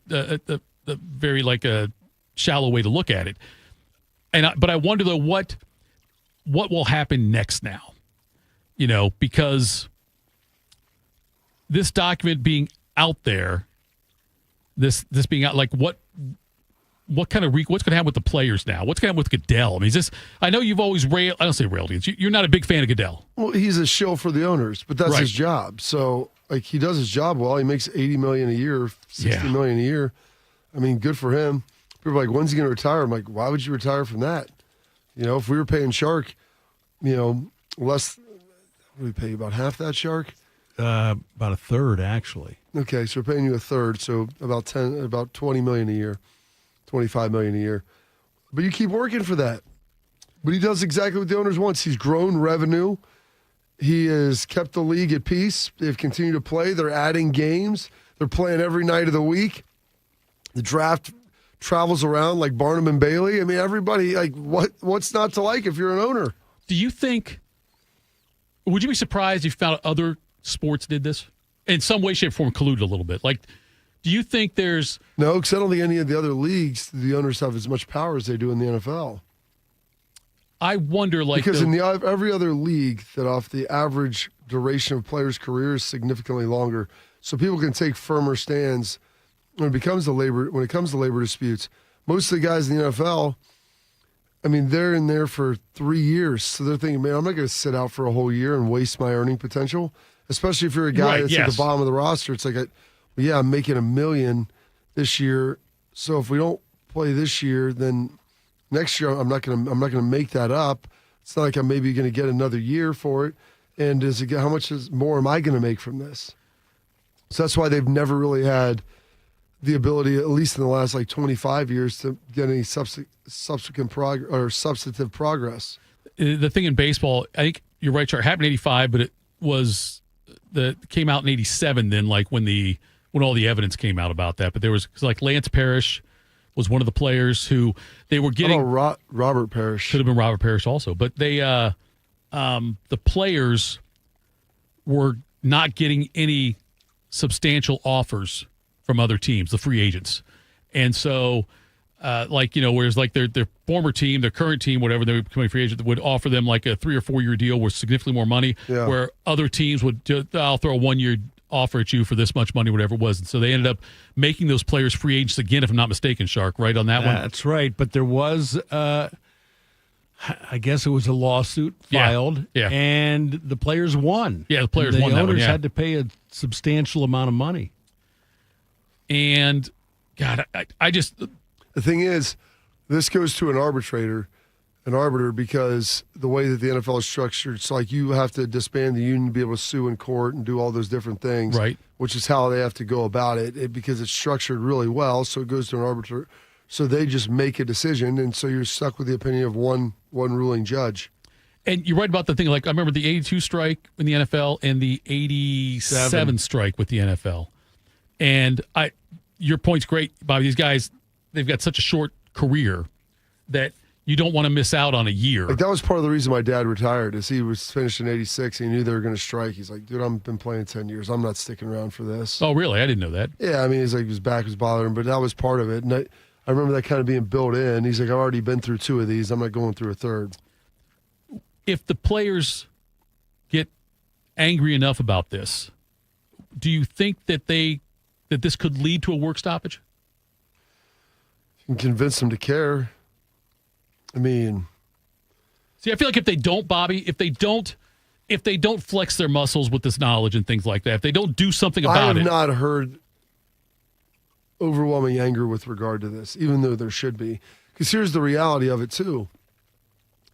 like a shallow way to look at it, but I wonder though what will happen next now, because this document being out there, this being out, like what what's going to happen with the players now? What's going to happen with Goodell? I mean, I know you've always I don't say railed against. You're not a big fan of Goodell. Well, he's a shill for the owners, but that's his job. So, like, he does his job well. He makes $80 million a year, $60 million a year. I mean, good for him. People are like, when's he going to retire? I'm like, why would you retire from that? You know, if we were paying Shark, less, what do we pay, about half that, Shark? About a third, actually. Okay, so we're paying you a third, so about $20 million a year, $25 million a year. But you keep working for that. But he does exactly what the owners want. He's grown revenue. He has kept the league at peace. They've continued to play. They're adding games. They're playing every night of the week. The draft travels around like Barnum and Bailey. I mean, everybody, like, what's not to like if you're an owner? Do you think, would you be surprised if you found out other sports did this? In some way, shape, or form, colluded a little bit. Like, do you think there's... No, because I don't think any of the other leagues, the owners have as much power as they do in the NFL. I wonder, like... Because in every other league, that off the average duration of players' career is significantly longer. So people can take firmer stands when it comes to labor disputes. Most of the guys in the NFL, I mean, they're in there for 3 years. So they're thinking, man, I'm not going to sit out for a whole year and waste my earning potential. Especially if you're a guy that's at the bottom of the roster. It's like, I'm making $1 million this year. So if we don't play this year, then next year I'm not gonna make that up. It's not like I'm maybe going to get another year for it. And how much more am I going to make from this? So that's why they've never really had the ability, at least in the last 25 years, to get any substantive progress. The thing in baseball, I think you're right, Char. It happened in '85, but it was. Came out in '87. Then, when all the evidence came out about that, but there was Lance Parrish was one of the players who they were getting. Robert Parrish could have been Robert Parrish also, but they the players were not getting any substantial offers from other teams, the free agents, and so. Whereas their former team, their current team, whatever, they were becoming free agent, would offer them like a 3 or 4 year deal with significantly more money, where other teams would, I'll throw a 1 year offer at you for this much money, whatever it was. And so they ended up making those players free agents again, if I'm not mistaken, Shark, right on that one? That's right. But there was, I guess it was a lawsuit filed, and the players won. Yeah, the players won that one. The owners had to pay a substantial amount of money. And, God, I just... The thing is, this goes to an arbiter, because the way that the NFL is structured, it's like you have to disband the union to be able to sue in court and do all those different things, right? Which is how they have to go about it because it's structured really well. So it goes to an arbiter. So they just make a decision, and so you're stuck with the opinion of one ruling judge. And you're right about the thing. Like, I remember the 82 strike in the NFL and the 87 strike with the NFL. And your point's great, Bobby. These guys, they've got such a short career that you don't want to miss out on a year. Like, that was part of the reason my dad retired, is he was finished in 86. He knew they were going to strike. He's like, dude, I've been playing 10 years. I'm not sticking around for this. Oh, really? I didn't know that. Yeah, I mean, he's like, his back was bothering him, but that was part of it. And I remember that kind of being built in. He's like, I've already been through 2 of these. I'm not going through a third. If the players get angry enough about this, do you think that this could lead to a work stoppage? You can convince them to care. I mean, see, I feel like if they don't, Bobby, if they don't flex their muscles with this knowledge and things like that, if they don't do something about it. I have not heard overwhelming anger with regard to this, even though there should be. Because here's the reality of it, too,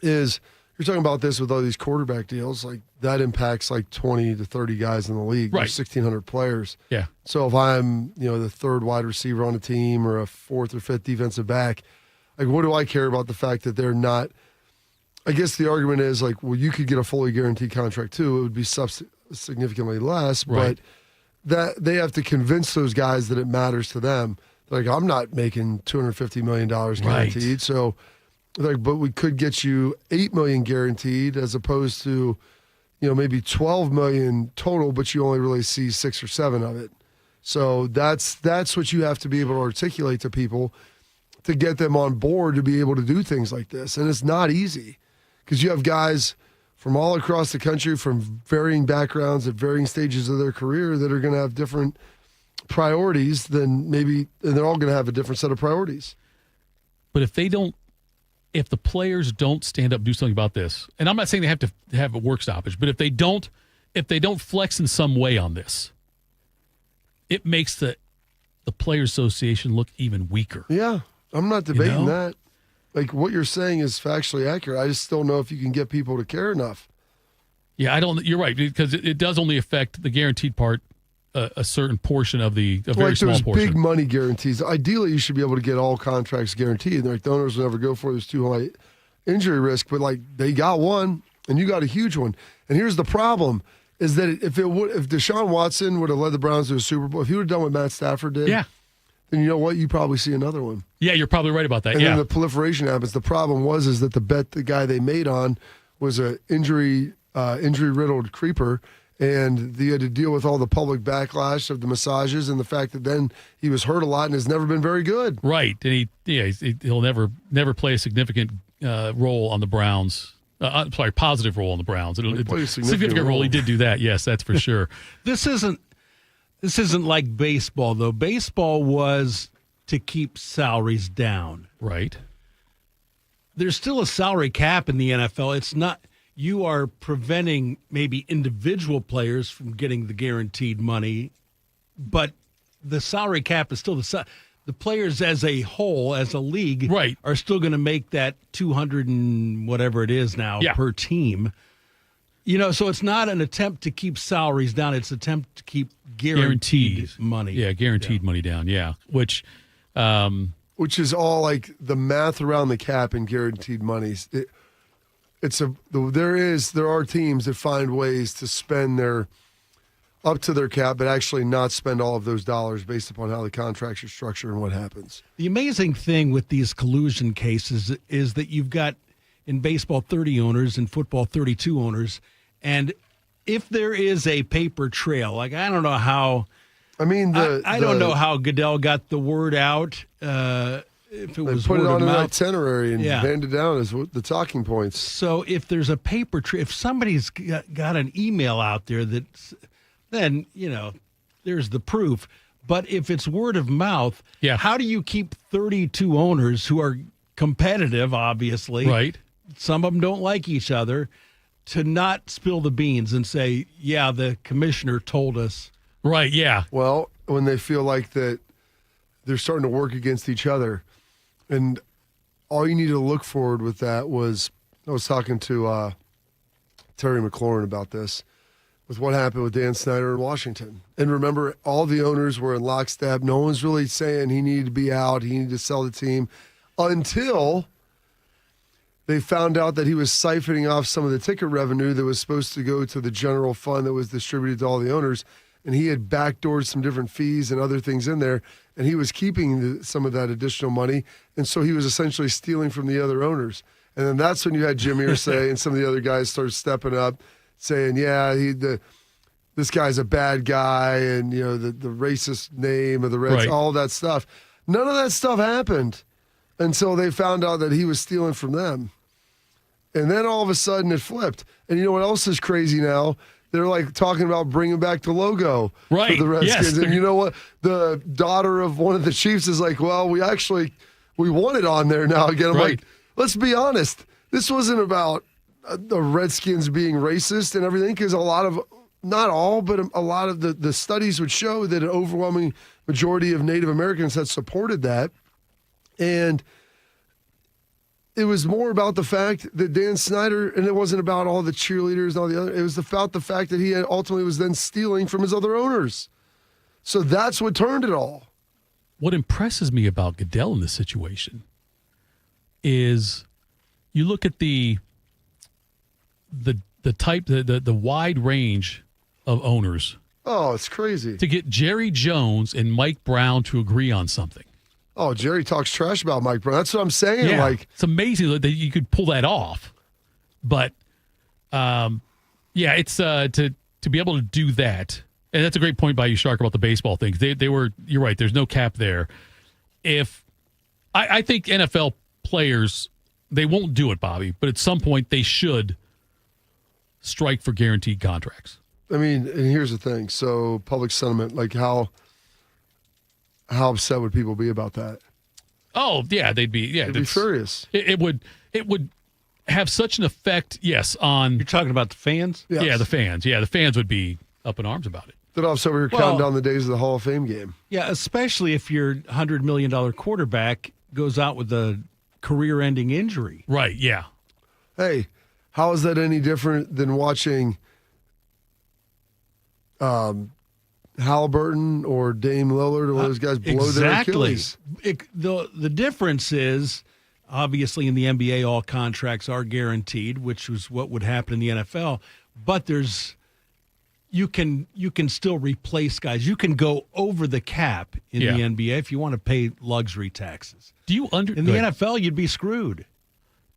is you're talking about this with all these quarterback deals, like that impacts like 20 to 30 guys in the league. Right. There's 1,600 players. Yeah. So if I'm, the third wide receiver on a team or a fourth or fifth defensive back, like, what do I care about the fact that they're not? I guess the argument is like, well, you could get a fully guaranteed contract too. It would be significantly less, right. But that they have to convince those guys that it matters to them. Like, I'm not making $250 million guaranteed. Right. So, like, but we could get you $8 million guaranteed as opposed to, maybe $12 million total, but you only really see 6 or 7 of it. So that's what you have to be able to articulate to people to get them on board to be able to do things like this. And it's not easy because you have guys from all across the country from varying backgrounds at varying stages of their career that are going to have different priorities than maybe, and they're all going to have a different set of priorities. But if the players don't stand up and do something about this, and I'm not saying they have to have a work stoppage, but if they don't flex in some way on this, it makes the Players Association look even weaker. Yeah, I'm not debating that. Like, what you're saying is factually accurate. I just don't know if you can get people to care enough. Yeah, you're right, because it does only affect the guaranteed part, a certain portion of a very small portion. Big money guarantees. Ideally, you should be able to get all contracts guaranteed. Like, the owners will never go for it. There's too high injury risk, but like they got one, and you got a huge one. And here's the problem: is that if Deshaun Watson would have led the Browns to a Super Bowl, if he would have done what Matt Stafford did, then you know what? You probably see another one. Yeah, you're probably right about that. And then the proliferation happens. The problem is that the guy they made on was a injury riddled creeper, and they had to deal with all the public backlash of the massages and the fact that then he was hurt a lot and has never been very good. Right, and he'll never play a significant role on the Browns. Positive role on the Browns. Significant role. He did do that. Yes, that's for sure. This isn't like baseball, though. Baseball was to keep salaries down. Right. There's still a salary cap in the NFL. It's not. You are preventing maybe individual players from getting the guaranteed money, but the salary cap is still the players as a whole, as a league, are still going to make that 200 and whatever it is now per team. So it's not an attempt to keep salaries down. It's an attempt to keep guaranteed money. Yeah, guaranteed money down. Yeah, which is all like the math around the cap and guaranteed monies. There are teams that find ways to spend up to their cap, but actually not spend all of those dollars based upon how the contracts are structured and what happens. The amazing thing with these collusion cases is that you've got in baseball 30 owners, in football 32 owners, and if there is a paper trail, like I don't know how. I mean, I don't know how Goodell got the word out. If it was put it on an mouth. itinerary and handed down as the talking points. So if there's a paper trail, if somebody's got an email out there then there's the proof. But if it's word of mouth, how do you keep 32 owners who are competitive, obviously? Right. Some of them don't like each other, to not spill the beans and say, yeah, the commissioner told us. Right, yeah. Well, when they feel like that they're starting to work against each other. And all you need to look forward with that was, I was talking to Terry McLaurin about this, with what happened with Dan Snyder in Washington. And remember, all the owners were in lockstep. No one's really saying he needed to be out, he needed to sell the team, until they found out that he was siphoning off some of the ticket revenue that was supposed to go to the general fund that was distributed to all the owners. And he had backdoored some different fees and other things in there, and he was keeping some of that additional money. And so he was essentially stealing from the other owners. And then that's when you had Jim Irsay and some of the other guys started stepping up, saying, this guy's a bad guy, and the racist name of the Reds, all that stuff. None of that stuff happened until they found out that he was stealing from them. And then all of a sudden it flipped. And you know what else is crazy now? They're like talking about bringing back the logo for the Redskins. Yes. And you know what? The daughter of one of the Chiefs is like, well, we want it on there now again. I'm like, let's be honest. This wasn't about the Redskins being racist and everything, because not all, but a lot of the studies would show that an overwhelming majority of Native Americans had supported that. And it was more about the fact that Dan Snyder, and it wasn't about all the cheerleaders and all the other, it was about the fact that he ultimately was then stealing from his other owners. So that's what turned it all. What impresses me about Goodell in this situation is you look at the wide range of owners. Oh, it's crazy. To get Jerry Jones and Mike Brown to agree on something. Oh, Jerry talks trash about Mike Brown. That's what I'm saying. Yeah, like, it's amazing that you could pull that off. But, it's to be able to do that. And that's a great point by you, Shark, about the baseball things. They were, you're right, there's no cap there. I think NFL players, they won't do it, Bobby, but at some point they should strike for guaranteed contracts. I mean, and here's the thing. So public sentiment, like how upset would people be about that? Oh, yeah, they'd be furious. It would have such an effect, yes, on... You're talking about the fans? Yes. Yeah, the fans. Yeah, the fans would be up in arms about it. Then also we were counting down the days of the Hall of Fame game. Yeah, especially if your $100 million quarterback goes out with a career-ending injury. Right, yeah. Hey, how is that any different than watching Halliburton or Dame Lillard or those guys blow their Achilles? The difference is, obviously in the NBA, all contracts are guaranteed, which was what would happen in the NFL. But you can still replace guys. You can go over the cap in the NBA if you want to pay luxury taxes. In the NFL, you'd be screwed.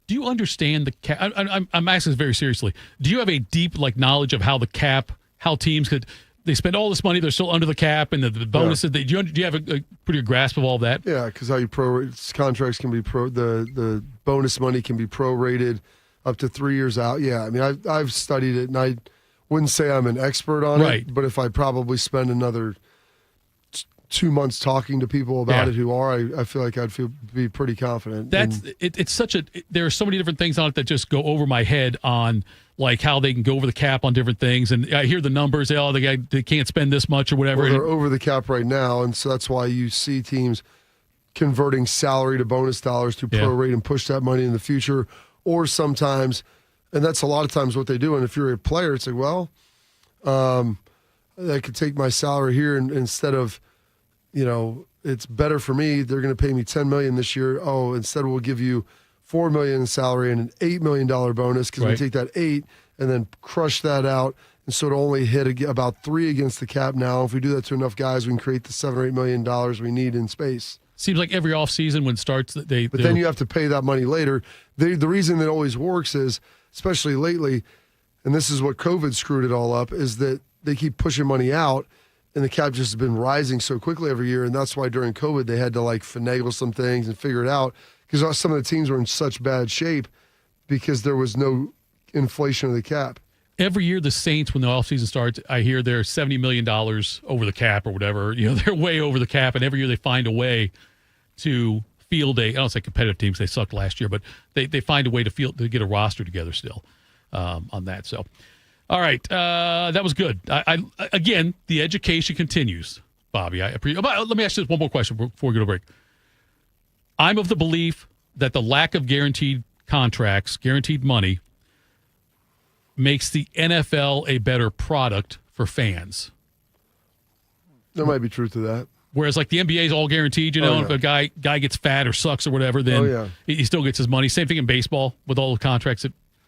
Do you understand the cap? I'm asking this very seriously. Do you have a deep knowledge of how the cap, how teams could? They spend all this money, they're still under the cap, and the bonuses. Do you have a pretty good grasp of all that? Yeah, because how you contracts can be the bonus money can be prorated up to 3 years out. Yeah, I mean I've studied it, and I wouldn't say I'm an expert on it, but if I probably spend another 2 months talking to people about it who are, I feel like I'd be pretty confident. It's such a. There are so many different things on it that just go over my head on how they can go over the cap on different things, and I hear the numbers. They can't spend this much or whatever. Well, they're over the cap right now, and so that's why you see teams converting salary to bonus dollars to prorate and push that money in the future, or sometimes, and that's a lot of times what they do. And if you're a player, it's like, I could take my salary here, and instead of, it's better for me. They're going to pay me $10 million this year. Oh, instead we'll give you $4 million in salary and an $8 million bonus because we take that 8 and then crush that out, and so it'll only hit about 3 against the cap now. If we do that to enough guys, we can create the $7 or $8 million we need in space. Seems like every offseason when it starts, but then you have to pay that money later. The reason that always works is, especially lately, and this is what COVID screwed it all up, is that they keep pushing money out. And the cap just has been rising so quickly every year, and that's why during COVID they had to finagle some things and figure it out, because some of the teams were in such bad shape because there was no inflation of the cap. Every year the Saints, when the offseason starts, I hear they're $70 million over the cap or whatever. They're way over the cap, and every year they find a way to field I don't say competitive teams, they sucked last year, but they find a way to get a roster together still on that. So. All right, that was good. Again, the education continues, Bobby. Let me ask you one more question before we go to break. I'm of the belief that the lack of guaranteed contracts, guaranteed money, makes the NFL a better product for fans. There might be truth to that. Whereas the NBA is all guaranteed, if a guy gets fat or sucks or whatever, then he still gets his money. Same thing in baseball with all the contracts.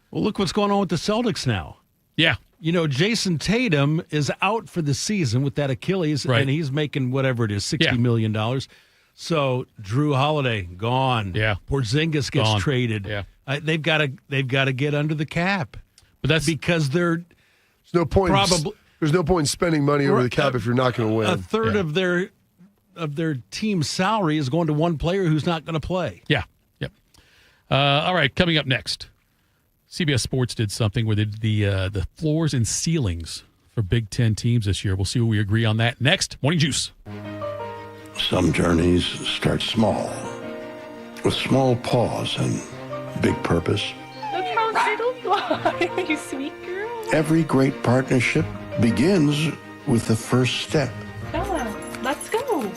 Well, look what's going on with the Celtics now. Yeah. Jason Tatum is out for the season with that Achilles, and he's making whatever it is, $60 million. So Drew Holiday gone. Yeah. Porzingis gets traded. Yeah. They've got to get under the cap. But that's because there's no point. There's no point in spending money over the cap if you're not going to win. A third of their team's salary is going to one player who's not going to play. Yeah. Yep. All right. Coming up next. CBS Sports did something where they did the floors and ceilings for Big Ten teams this year. We'll see where we agree on that next. Morning Juice. Some journeys start small, with small pause and big purpose. Look how little fly, you sweet girl. Every great partnership begins with the first step. Bella, let's go.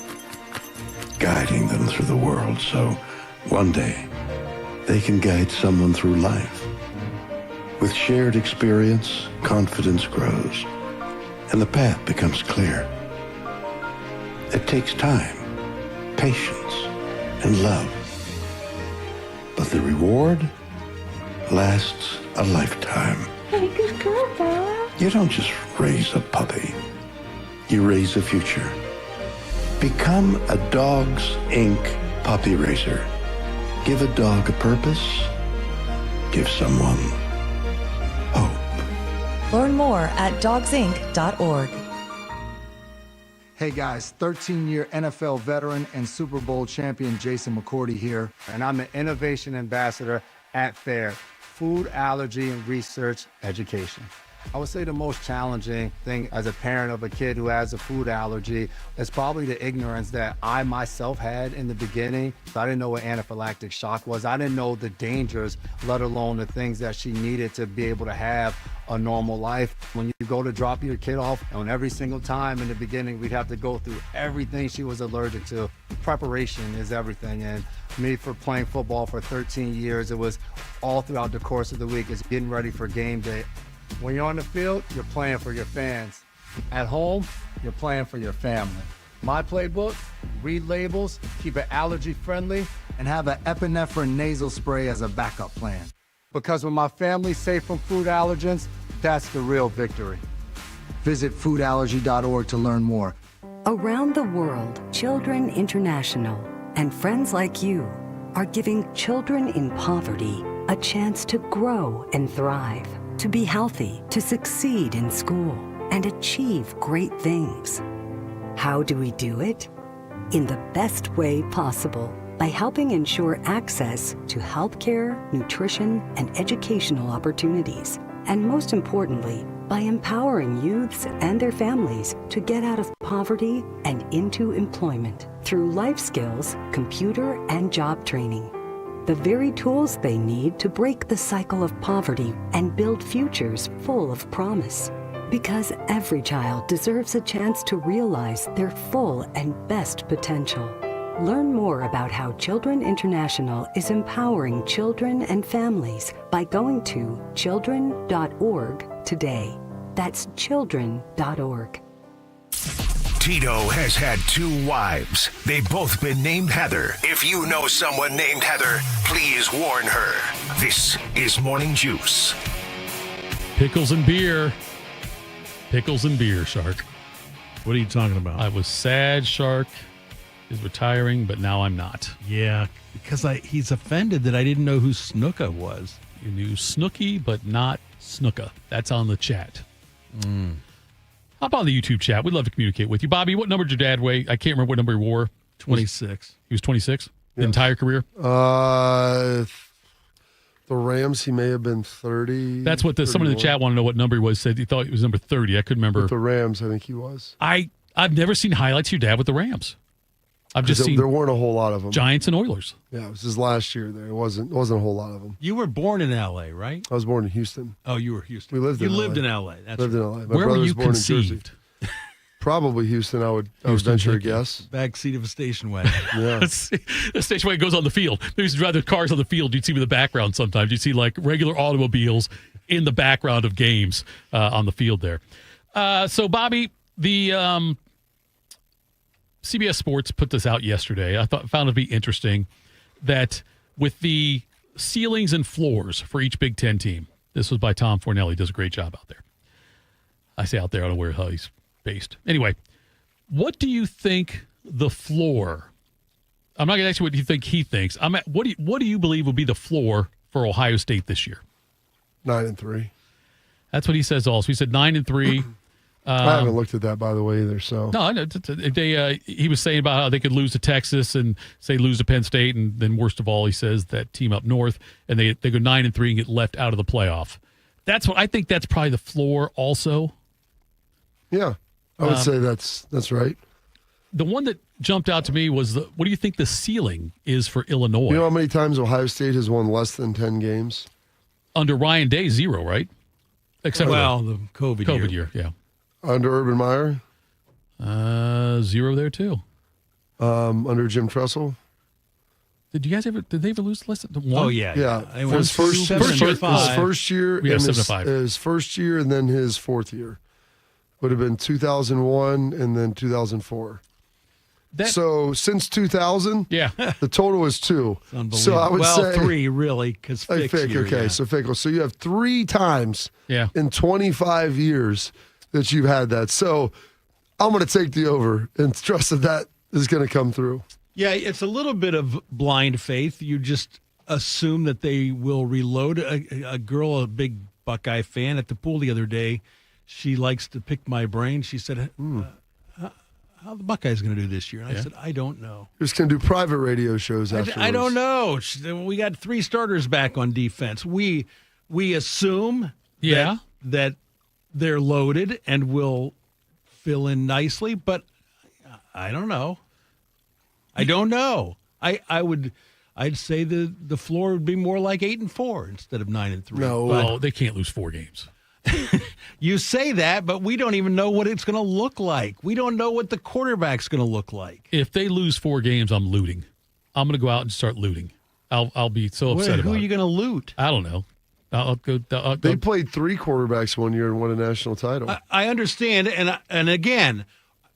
Guiding them through the world so one day they can guide someone through life. With shared experience, confidence grows, and the path becomes clear. It takes time, patience, and love. But the reward lasts a lifetime. Hey, good girl, Bella. You don't just raise a puppy. You raise a future. Become a Dogs Inc. puppy raiser. Give a dog a purpose. Give someone hope. Learn more at dogsinc.org. Hey guys, 13-year NFL veteran and Super Bowl champion Jason McCourty here, and I'm the Innovation Ambassador at FAIR, Food Allergy and Research Education. I would say the most challenging thing as a parent of a kid who has a food allergy is probably the ignorance that I myself had in the beginning. I didn't know what anaphylactic shock was. I didn't know the dangers, let alone the things that she needed to be able to have a normal life. When you go to drop your kid off, and every single time in the beginning, we'd have to go through everything she was allergic to. Preparation is everything. And me, for playing football for 13 years, it was all throughout the course of the week. It's getting ready for game day. When you're on the field, you're playing for your fans. At home, you're playing for your family. My playbook: read labels, keep it allergy friendly, and have an epinephrine nasal spray as a backup plan. Because when my family's safe from food allergens, that's the real victory. Visit foodallergy.org to learn more. Around the world, Children International and friends like you are giving children in poverty a chance to grow and thrive, to be healthy, to succeed in school, and achieve great things. How do we do it? In the best way possible, by helping ensure access to healthcare, nutrition, and educational opportunities. And most importantly, by empowering youths and their families to get out of poverty and into employment through life skills, computer, and job training. The very tools they need to break the cycle of poverty and build futures full of promise. Because every child deserves a chance to realize their full and best potential. Learn more about how Children International is empowering children and families by going to children.org today. That's children.org. Tito has had 2 wives. They've both been named Heather. If you know someone named Heather, please warn her. This is Morning Juice. Pickles and beer. Pickles and beer, Shark. What are you talking about? I was sad Shark is retiring, but now I'm not. Yeah, because he's offended that I didn't know who Snuka was. You knew Snooki, but not Snuka. That's on the chat. Hop on the YouTube chat. We'd love to communicate with you. Bobby, what number did your dad weigh? I can't remember what number he wore. 26. He was 26? The entire career? The Rams, he may have been 30. That's what someone in the chat wanted to know what number he was. Said he thought he was number 30. I couldn't remember. With the Rams, I think he was. I've never seen highlights of your dad with the Rams. I've just seen there weren't a whole lot of them. Giants and Oilers. Yeah, it was his last year there. It wasn't a whole lot of them. You were born in L.A., right? I was born in Houston. Oh, you were Houston. We lived in L.A. That's lived right. in L.A. My Where brother were was you born conceived? in Jersey. Probably Houston. I would venture a guess. Back seat of a station wagon. Yeah. The station wagon goes on the field. They used to drive their cars on the field. You'd see them in the background sometimes. You'd see like regular automobiles in the background of games on the field there. So, Bobby, the CBS Sports put this out yesterday. I found it to be interesting that with the ceilings and floors for each Big Ten team, this was by Tom Fornelli. He does a great job out there. I say out there, I don't know how he's based. Anyway, what do you think the floor? I'm not going to ask you what you think he thinks. What do you believe will be the floor for Ohio State this year? 9-3. That's what he says. Also, he said 9-3. I haven't looked at that, by the way, either. So no, he was saying about how they could lose to Texas and say lose to Penn State, and then worst of all, he says that team up north and they go 9-3 and get left out of the playoff. That's what I think. That's probably the floor. Also, yeah, I would say that's right. The one that jumped out to me was what do you think the ceiling is for Illinois? You know how many times Ohio State has won less than 10 games under Ryan Day? 0, right? Except the COVID year, yeah. Under Urban Meyer? 0 there, too. Under Jim Tressel? Did they ever lose less than 1? Oh, yeah. Yeah. His first year, yeah, and 7-5. his first year, and then his fourth year. Would have been 2001 and then 2004. So since 2000, yeah, the total is 2. So I would say 3 really because Fick. Okay, so Fickle. So you have 3 times in 25 years that you've had that. So I'm going to take the over and trust that is going to come through. Yeah, it's a little bit of blind faith. You just assume that they will reload. A girl, a big Buckeye fan at the pool the other day, she likes to pick my brain. She said, how the Buckeyes going to do this year? And I said, I don't know. You're just going to do private radio shows afterwards. I don't know. We got 3 starters back on defense. We assume that they're loaded and will fill in nicely, but I don't know. I don't know. I'd say the floor would be more like 8-4 instead of 9-3. No, they can't lose 4 games. You say that, but we don't even know what it's going to look like. We don't know what the quarterback's going to look like. If they lose 4 games, I'm looting. I'm going to go out and start looting. I'll be so upset about it. Who are you going to loot? I don't know. They played 3 quarterbacks one year and won a national title. I understand, and again,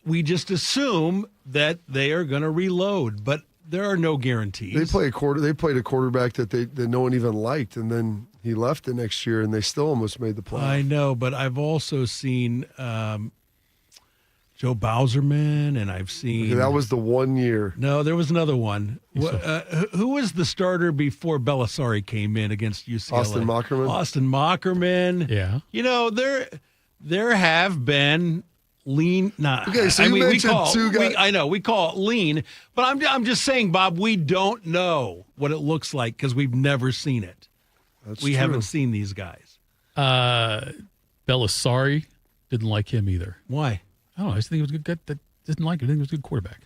we just assume that they are going to reload, but there are no guarantees. They played a quarterback that no one even liked, and then he left the next year, and they still almost made the playoffs. I know, but I've also seen Joe Bauserman, and I've seen... that was the 1 year. No, there was another one. Who was the starter before Belisari came in against UCLA? Austin Mockerman. Yeah. You know, there have been lean... Okay, so you mentioned 2 guys... I know, we call it lean, but I'm just saying, Bob, we don't know what it looks like because we've never seen it. We haven't seen these guys. Belisari, didn't like him either. Why? I don't know. I just think he was a good guy. Didn't like him. I think he was a good quarterback.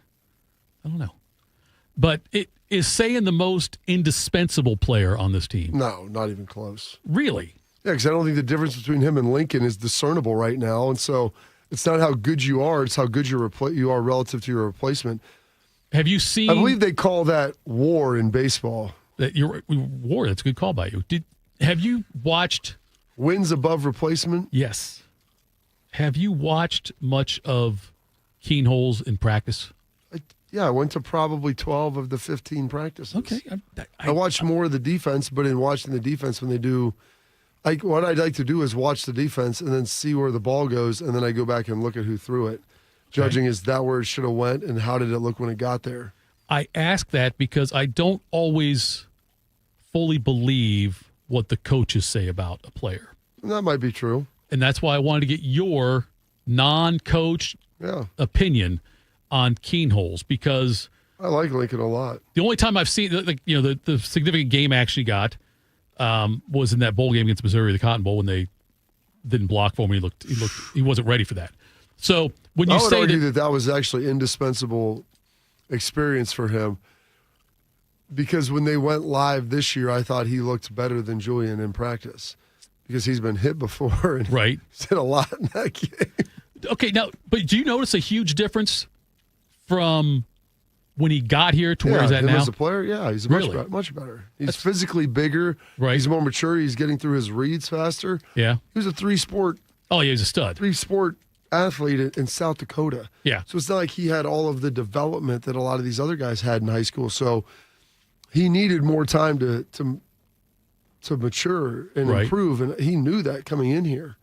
I don't know. But it is saying the most indispensable player on this team. No, not even close. Really? Yeah, because I don't think the difference between him and Lincoln is discernible right now. And so it's not how good you are, it's how good you are relative to your replacement. Have you seen... I believe they call that war in baseball. War, that's a good call by you. Have you watched... Wins above replacement? Yes. Have you watched much of Keenholz in practice? I went to probably 12 of the 15 practices. Okay. I watched more of the defense, but in watching the defense when they do... what I'd like to do is watch the defense and then see where the ball goes, and then I go back and look at who threw it. Judging is that where it should have went, and how did it look when it got there? I ask that because I don't always fully believe what the coaches say about a player. That might be true. And that's why I wanted to get your non-coach opinion on Keenholz, because I like Lincoln a lot. The only time I've seen the significant game action he got was in that bowl game against Missouri, the Cotton Bowl, when they didn't block for him. He wasn't ready for that. So when you I would say argue that was actually indispensable experience for him, because when they went live this year, I thought he looked better than Julian in practice because he's been hit before and right. He's hit a lot in that game. Okay, now, but do you notice a huge difference from when he got here to where he's at now? As a player, he's much better. He's physically bigger. Right. He's more mature. He's getting through his reads faster. Yeah. He was a 3-sport. Oh, yeah, he's a stud. 3-sport athlete in South Dakota. Yeah. So it's not like he had all of the development that a lot of these other guys had in high school. So he needed more time to mature and improve, and he knew that coming in here.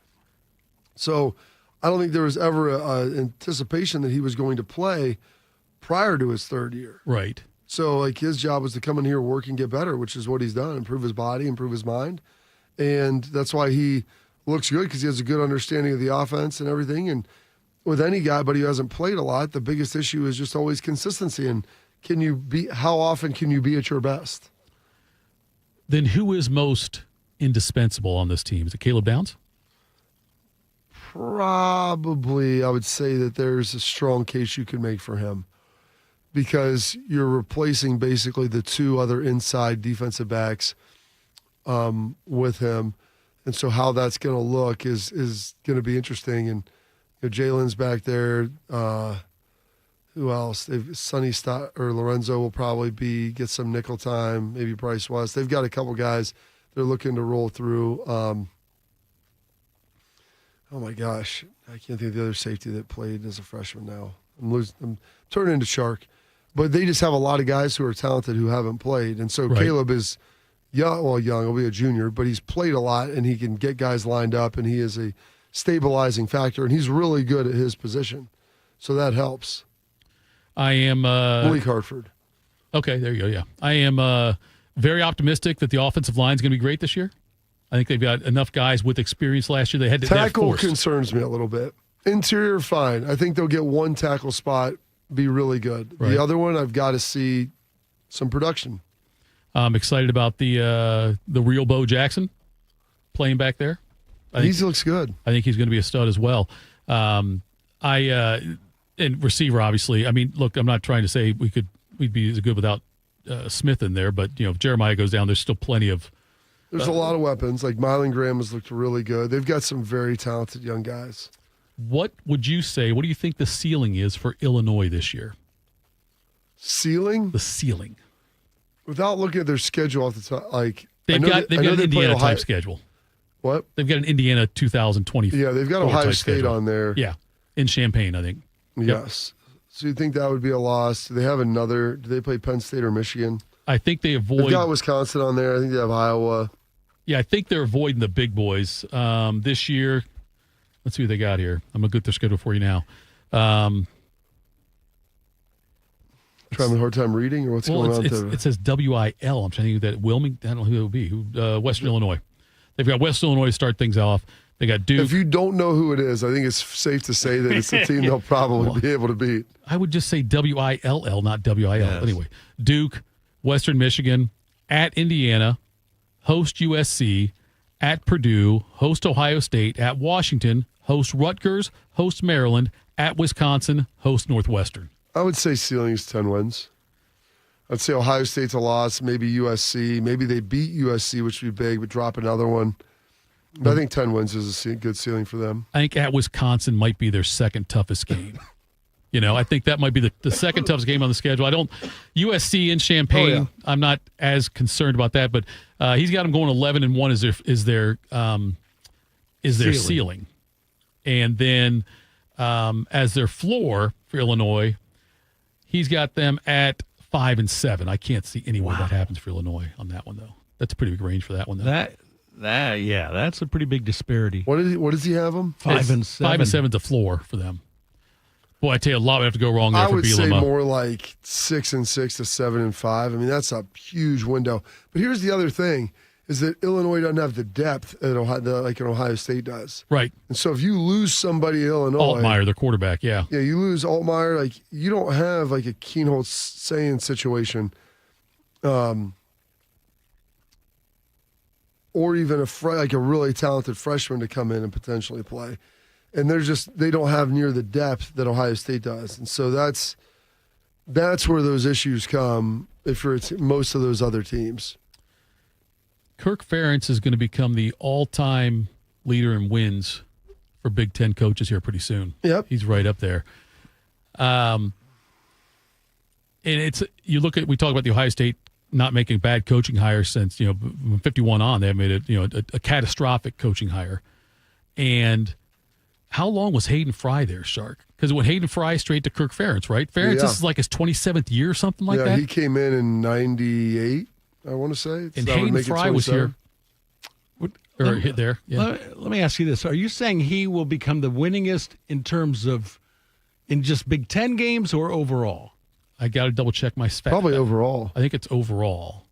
So I don't think there was ever an anticipation that he was going to play prior to his 3rd year. Right. So his job was to come in here, work, and get better, which is what he's done, improve his body, improve his mind. And that's why he looks good, because he has a good understanding of the offense and everything. And with any guy, but he hasn't played a lot, the biggest issue is just always consistency. And how often can you be at your best? Then who is most indispensable on this team? Is it Caleb Downs? Probably, I would say that there's a strong case you can make for him, because you're replacing basically the 2 other inside defensive backs with him. And so how that's going to look is going to be interesting. And Jalen's back there. Who else? Sonny Stott or Lorenzo will probably get some nickel time. Maybe Bryce West. They've got a couple guys they're looking to roll through. Oh my gosh, I can't think of the other safety that played as a freshman now. I'm turning into Shark, but they just have a lot of guys who are talented who haven't played, and so Caleb is young. Well, he'll be a junior, but he's played a lot and he can get guys lined up, and he is a stabilizing factor, and he's really good at his position, so that helps. I am Malik Hartford. Okay, there you go. Yeah, I am very optimistic that the offensive line is going to be great this year. I think they've got enough guys with experience last year. They had to tackle concerns me a little bit. Interior, fine. I think they'll get one tackle spot, be really good. Right. The other one, I've got to see some production. I'm excited about the real Bo Jackson playing back there. He looks good. I think he's going to be a stud as well. And receiver, obviously. I mean, look, I'm not trying to say we'd be as good without Smith in there, but if Jeremiah goes down, there's still plenty of. There's a lot of weapons. Like Mylan Graham has looked really good. They've got some very talented young guys. What would you say? What do you think the ceiling is for Illinois this year? Ceiling? The ceiling. Without looking at their schedule off the top, they've got an Indiana type schedule. What? They've got an Indiana 2020. Yeah, they've got Ohio State on there. Yeah, in Champaign, I think. Yes. Yep. So you think that would be a loss? Do they have another? Do they play Penn State or Michigan? I think they avoid. They've got Wisconsin on there. I think they have Iowa. Yeah, I think they're avoiding the big boys this year. Let's see what they got here. I'm going to get their schedule for you now. Trying a hard time reading, or what's going on there? It says WIL. I'm trying to think that Wilmington. I don't know who it would be. Western Illinois. They've got Western Illinois to start things off. They got Duke. If you don't know who it is, I think it's safe to say that it's a team they'll probably be able to beat. I would just say WILL, not WIL. Yes. Anyway, Duke, Western Michigan, at Indiana, host USC, at Purdue, host Ohio State, at Washington, host Rutgers, host Maryland, at Wisconsin, host Northwestern. I would say ceiling is 10 wins. I'd say Ohio State's a loss, maybe USC. Maybe they beat USC, which would be big, but drop another one. But I think 10 wins is a good ceiling for them. I think at Wisconsin might be their second toughest game. I think that might be the second toughest game on the schedule. USC in Champaign, yeah. I'm not as concerned about that, but he's got them going 11-1 is their ceiling. And then as their floor for Illinois, he's got them at 5-7. I can't see any way that happens for Illinois on that one, though. That's a pretty big range for that one, though. That's a pretty big disparity. What does he have them? 5-7. 5-7 is the floor for them. Boy, I tell you, a lot would have to go wrong there I for would say Bielema. more like 6-6 to 7-5. I mean, that's a huge window. But here's the other thing: is that Illinois doesn't have the depth like an Ohio State does. Right. And so if you lose somebody in Illinois, Altmaier, their quarterback, yeah. Yeah, you lose Altmaier. Like you don't have like a Keenholz saying situation. Or even a really talented freshman to come in and potentially play. And they don't have near the depth that Ohio State does. And so that's where those issues come if you're most of those other teams. Kirk Ferentz is going to become the all-time leader in wins for Big Ten coaches here pretty soon. Yep. He's right up there. And we talk about the Ohio State not making bad coaching hires since, 51 on. They have made a catastrophic coaching hire. And how long was Hayden Fry there, Shark? Because it went Hayden Fry straight to Kirk Ferentz, right? Ferentz, This is like his 27th year or something like that? Yeah, he came in 98, I want to say. And Hayden Fry was here. Hit there. Yeah. Let me ask you this. Are you saying he will become the winningest in terms of in just Big Ten games or overall? I got to double check my stats. Probably overall. I think it's overall.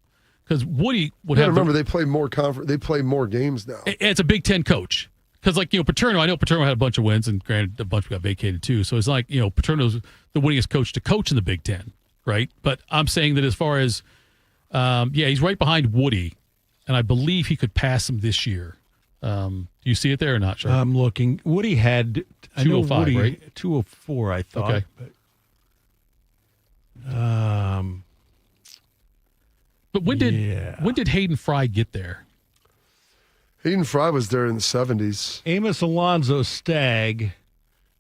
Because Woody would remember, they play more They play more games now. It's a Big Ten coach. Because Paterno, I know Paterno had a bunch of wins, and granted, a bunch got vacated too. So it's like Paterno's the winningest coach to coach in the Big Ten, right? But I'm saying that as far as, he's right behind Woody, and I believe he could pass him this year. Do you see it there or not, Shark? I'm looking. Woody had 205, right? 204, I thought. Okay. But when did Hayden Fry get there? Hayden Fry was there in the 70s. Amos Alonzo Stagg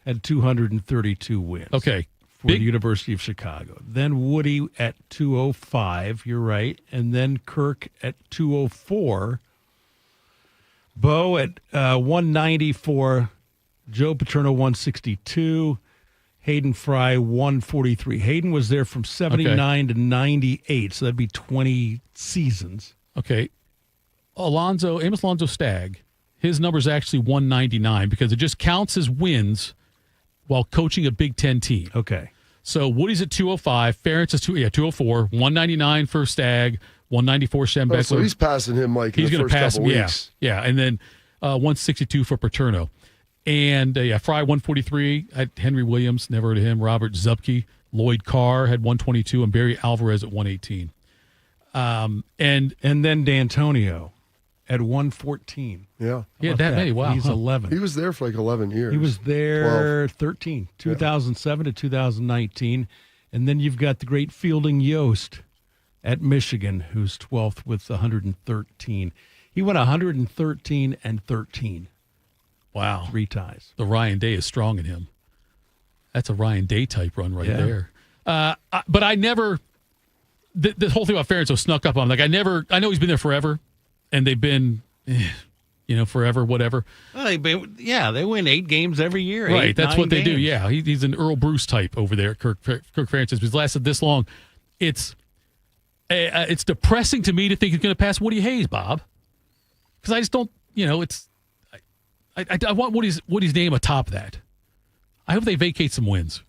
had 232 wins. Okay. For the University of Chicago. Then Woody at 205, you're right. And then Kirk at 204. Bo at 194. Joe Paterno 162. Hayden Fry 143. Hayden was there from 79 to 98, so that'd be 20 seasons. Okay. Amos Alonzo Stagg, his number is actually 199 because it just counts as wins while coaching a Big Ten team. Okay. So Woody's at 205, Ferentz is 204, 199 for Stagg, 194 Schembechler. So he's passing him he's in the first couple weeks. Yeah, and then 162 for Paterno. And Fry 143 had Henry Williams, never heard of him. Robert Zupke, Lloyd Carr had 122, and Barry Alvarez at 118. And then D'Antonio at 114. Yeah. Yeah, that many. Wow. He's 11. He was there for like 11 years. He was there 13, 2007 to 2019. And then you've got the great Fielding Yost at Michigan, who's 12th with 113. He went 113 and 13. Wow. 3 ties. The Ryan Day is strong in him. That's a Ryan Day type run right there. But I never, the whole thing about Ferentz snuck up on. Like I know he's been there forever, and they've been, forever, whatever. Well, they win 8 games every year. Right, 8, that's 9 what they do. games. Yeah, he's an Earl Bruce type over there. Kirk Ferentz. He's lasted this long. It's depressing to me to think he's going to pass Woody Hayes, Bob, because I just don't. It's. I want Woody's name atop that. I hope they vacate some wins.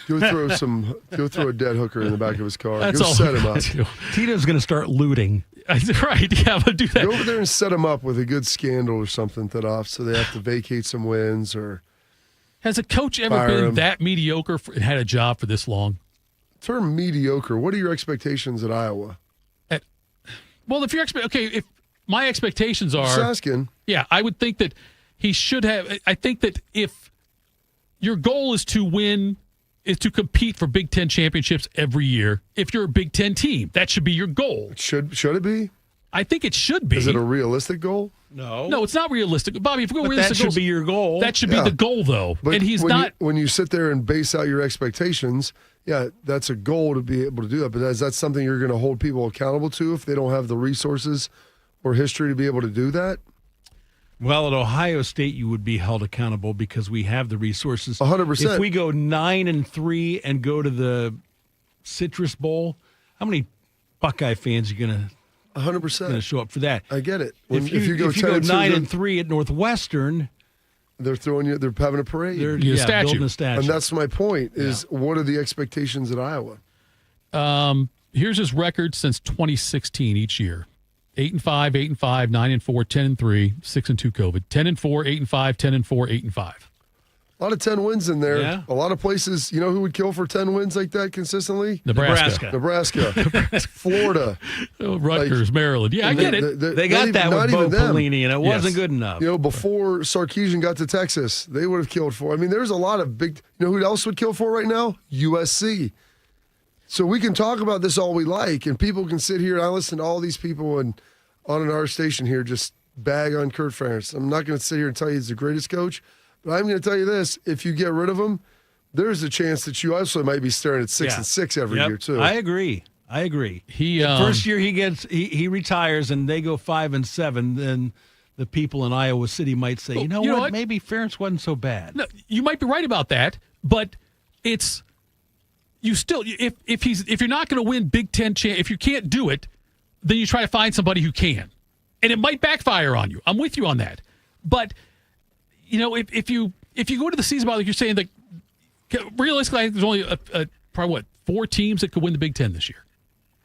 Go throw a dead hooker in the back of his car. That's Go all set we him up. do. Tito's going to start looting. Right, yeah, but do that. Go over there and set him up with a good scandal or something off, so they have to vacate some wins or. Has a coach ever been that mediocre and had a job for this long? Term mediocre. What are your expectations at Iowa? Well, if my expectations are, Just asking. Yeah, I would think that he should have. I think that if your goal is to win, is to compete for Big Ten championships every year. If you're a Big Ten team, that should be your goal. Should it be? I think it should be. Is it a realistic goal? No, it's not realistic. Bobby, if we go realistic that should goals, be your goal. That should be the goal, though. But and he's when not. When you sit there and base out your expectations, yeah, that's a goal to be able to do that. But is that something you're going to hold people accountable to if they don't have the resources or history to be able to do that? Well, at Ohio State, you would be held accountable because we have the resources. 100%. If we go 9-3 and go to the Citrus Bowl, how many Buckeye fans are going 100% to show up for that? I get it. If you go 9-3 at Northwestern, they're throwing you. They're having a parade. They're building a statue. And that's my point. Is what are the expectations at Iowa? Here's his record since 2016 each year. 8-5, 8-5, 9-4, 10-3, 6-2 COVID. 10-4, 8-5, 10-4, 8-5. A lot of 10 wins in there. Yeah. A lot of places, you know who would kill for 10 wins like that consistently? Nebraska. Florida. Rutgers, Maryland. Yeah, I get it. They got that with Bo Pelini, and it wasn't good enough. Before Sarkisian got to Texas, they would have killed for. I mean, there's a lot of big. You know who else would kill for right now? USC. So we can talk about this all we like, and people can sit here and I listen to all these people and on our station here just bag on Kurt Ferentz. I'm not going to sit here and tell you he's the greatest coach, but I'm going to tell you this: if you get rid of him, there's a chance that you also might be staring at 6-6 every year too. I agree. He first year he retires and they go 5-7, then the people in Iowa City might say, you know what? Maybe Ferentz wasn't so bad. No, you might be right about that, but it's you still if you're not going to win Big Ten if you can't do it, then you try to find somebody who can, and it might backfire on you. I'm with you on that, but if you go to the season like you're saying that realistically, I think there's only probably 4 teams that could win the Big Ten this year.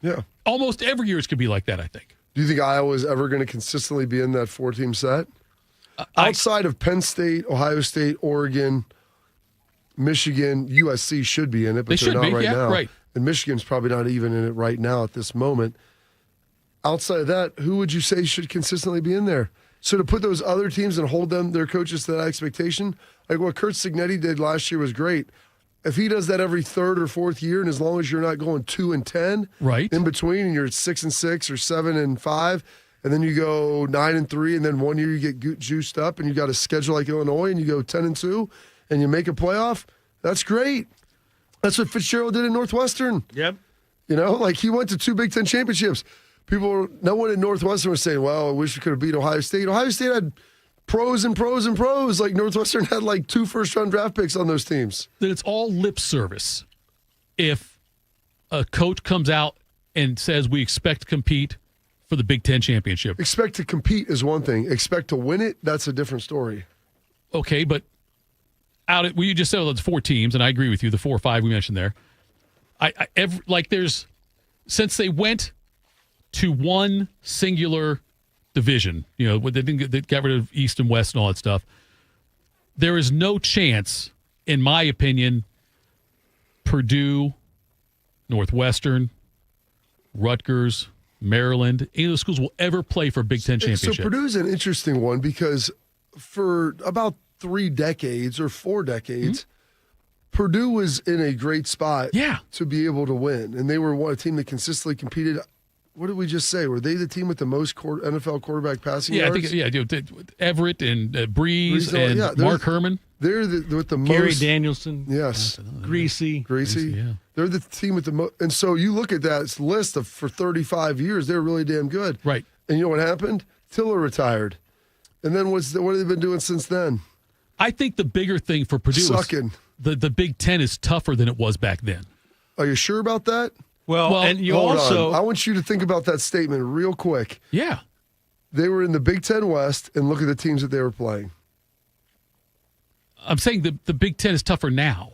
Yeah, almost every year it's going to be like that. I think. Do you think Iowa is ever going to consistently be in that 4-team set? Outside of Penn State, Ohio State, Oregon, Michigan, USC should be in it, but they're not right now. Right. And Michigan's probably not even in it right now at this moment. Outside of that, who would you say should consistently be in there? So to put those other teams and hold their coaches to that expectation, like what Curt Cignetti did last year was great. If he does that every 3rd or 4th year, and as long as you're not going 2-10 right in between, and you're at 6-6 or 7-5, and then you go 9-3, and then one year you get juiced up, and you got a schedule like Illinois, and you go 10-2, and you make a playoff, that's great. That's what Fitzgerald did at Northwestern. Yep. He went to 2 Big Ten championships. No one in Northwestern was saying, well, I wish we could have beat Ohio State. Ohio State had pros and pros and pros. Like Northwestern had 2 first-round draft picks on those teams. Then it's all lip service. If a coach comes out and says we expect to compete for the Big Ten championship. Expect to compete is one thing. Expect to win it, that's a different story. Okay, but you just said it's 4 teams, and I agree with you, the 4 or 5 we mentioned there. Since they went to one singular division, they got rid of East and West and all that stuff, there is no chance, in my opinion, Purdue, Northwestern, Rutgers, Maryland, any of those schools will ever play for a Big Ten championship. So Purdue's an interesting one because for about 3 decades or 4 decades, Purdue was in a great spot to be able to win. And they were a team that consistently competed. What did we just say? Were they the team with the most NFL quarterback passing yards? I think Everett and Breeze and Mark Herman. They're with the most. Gary Danielson. Yes. Greasy. Yeah. They're the team with the most. And so you look at that list of for 35 years, they're really damn good. Right. And you know what happened? Tiller retired. And then what have they been doing since then? I think the bigger thing for Purdue is the Big Ten is tougher than it was back then. Are you sure about that? Well, and you also. I want you to think about that statement real quick. Yeah. They were in the Big Ten West, and look at the teams that they were playing. I'm saying the Big Ten is tougher now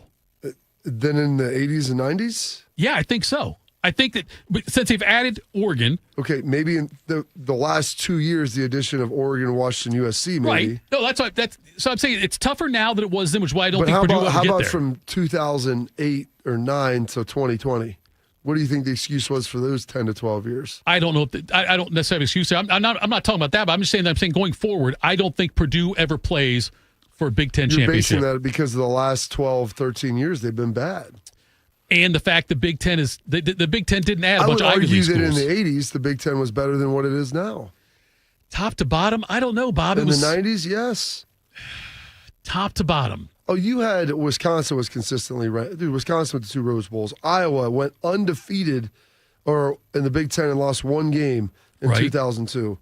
than in the 80s and 90s? Yeah, I think so. I think that since they've added Oregon. Okay, maybe in the last 2 years, the addition of Oregon, Washington, USC, maybe. Right. No, so I'm saying it's tougher now than it was then, which is why I don't But think Purdue will how get about there. from 2008 or 9 to 2020? What do you think the excuse was for those 10 to 12 years? I don't know if I don't necessarily have an excuse there. I'm not talking about that, but I'm just saying going forward, I don't think Purdue ever plays for a Big Ten You're championship. basing that because of the last 12, 13 years, they've been bad. And the fact the Big Ten is the Big Ten didn't add a bunch of Ivy League I would schools. argue that in the 80s, the Big Ten was better than what it is now. Top to bottom, I don't know, Bob. In the 90s, yes. Top to bottom. Oh, you had Wisconsin was consistently right. Dude, Wisconsin with the 2 Rose Bowls. Iowa went undefeated or in the Big Ten and lost 1 game in 2002.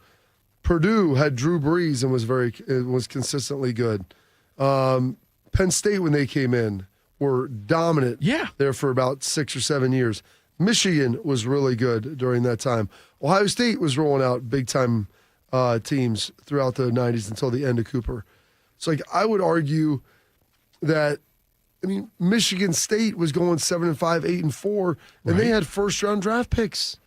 Purdue had Drew Brees and was consistently good. Penn State, when they came in, were dominant there for about 6 or 7 years. Michigan was really good during that time. Ohio State was rolling out big-time teams throughout the 90s until the end of Cooper. So, I would argue that, Michigan State was going 7-5, 8-4, and they had first-round draft picks.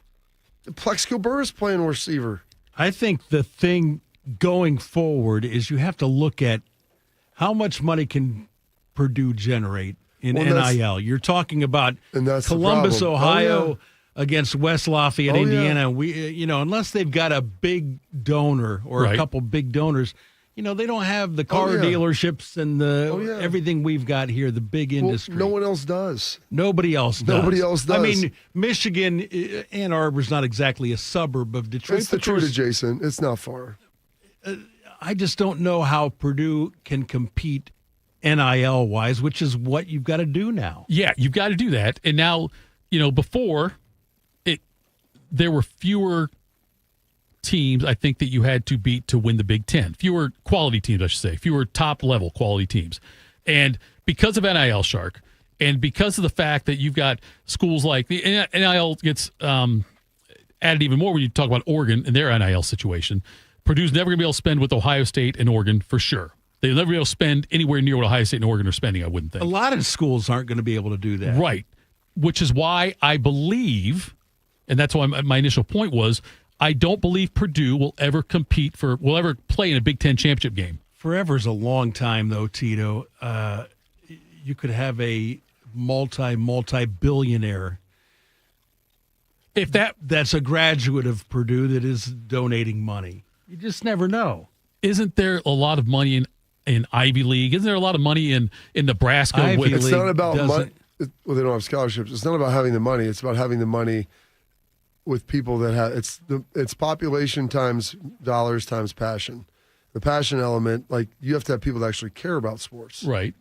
Plexico Burris playing receiver. I think the thing going forward is you have to look at how much money can Purdue generate in NIL. You're talking about Columbus, Ohio against West Lafayette, Indiana. We, unless they've got a big donor or a couple big donors, they don't have the car dealerships and everything we've got here, the big industry. No one else does. Nobody else does. Nobody else does. Michigan, Ann Arbor's not exactly a suburb of Detroit. It's Detroit adjacent. It's not far. I just don't know how Purdue can compete NIL-wise, which is what you've got to do now. Yeah, you've got to do that. And now, before, there were fewer teams, I think, that you had to beat to win the Big Ten. Fewer quality teams, I should say. Fewer top-level quality teams. And because of NIL, Shark, and because of the fact that you've got schools like the NIL gets added even more when you talk about Oregon and their NIL situation, Purdue's never going to be able to spend with Ohio State and Oregon for sure. They'll never be able to spend anywhere near what Ohio State and Oregon are spending, I wouldn't think. A lot of schools aren't going to be able to do that. Right. Which is why I believe, and that's why my initial point was, I don't believe Purdue will ever play in a Big Ten championship game. Forever's a long time, though, Tito. You could have a multi-billionaire that's a graduate of Purdue that is donating money. You just never know. Isn't there a lot of money in Ivy League? Isn't there a lot of money in Nebraska? It's not about money. Well, they don't have scholarships. It's not about having the money. It's about having the money with people that have. It's population times dollars times passion. The passion element, you have to have people that actually care about sports. Right.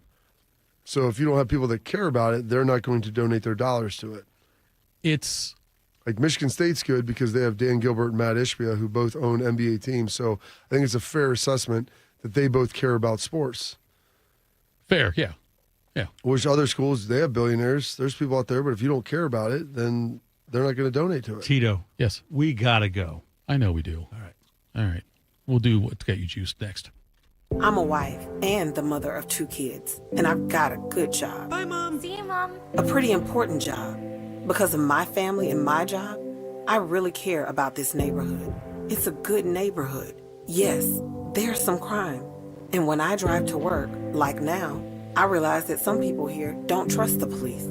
So if you don't have people that care about it, they're not going to donate their dollars to it. It's like Michigan State's good because they have Dan Gilbert and Matt Ishbia, who both own NBA teams. So I think it's a fair assessment that they both care about sports. Fair, yeah. Which other schools, they have billionaires. There's people out there, but if you don't care about it, then they're not going to donate to it. Tito. Yes. We got to go. I know we do. All right. We'll do what's got you juiced next. I'm a wife and the mother of 2 kids, and I've got a good job. Bye, Mom. See you, Mom. A pretty important job. Because of my family and my job, I really care about this neighborhood. It's a good neighborhood. Yes, there's some crime. And when I drive to work, like now, I realize that some people here don't trust the police.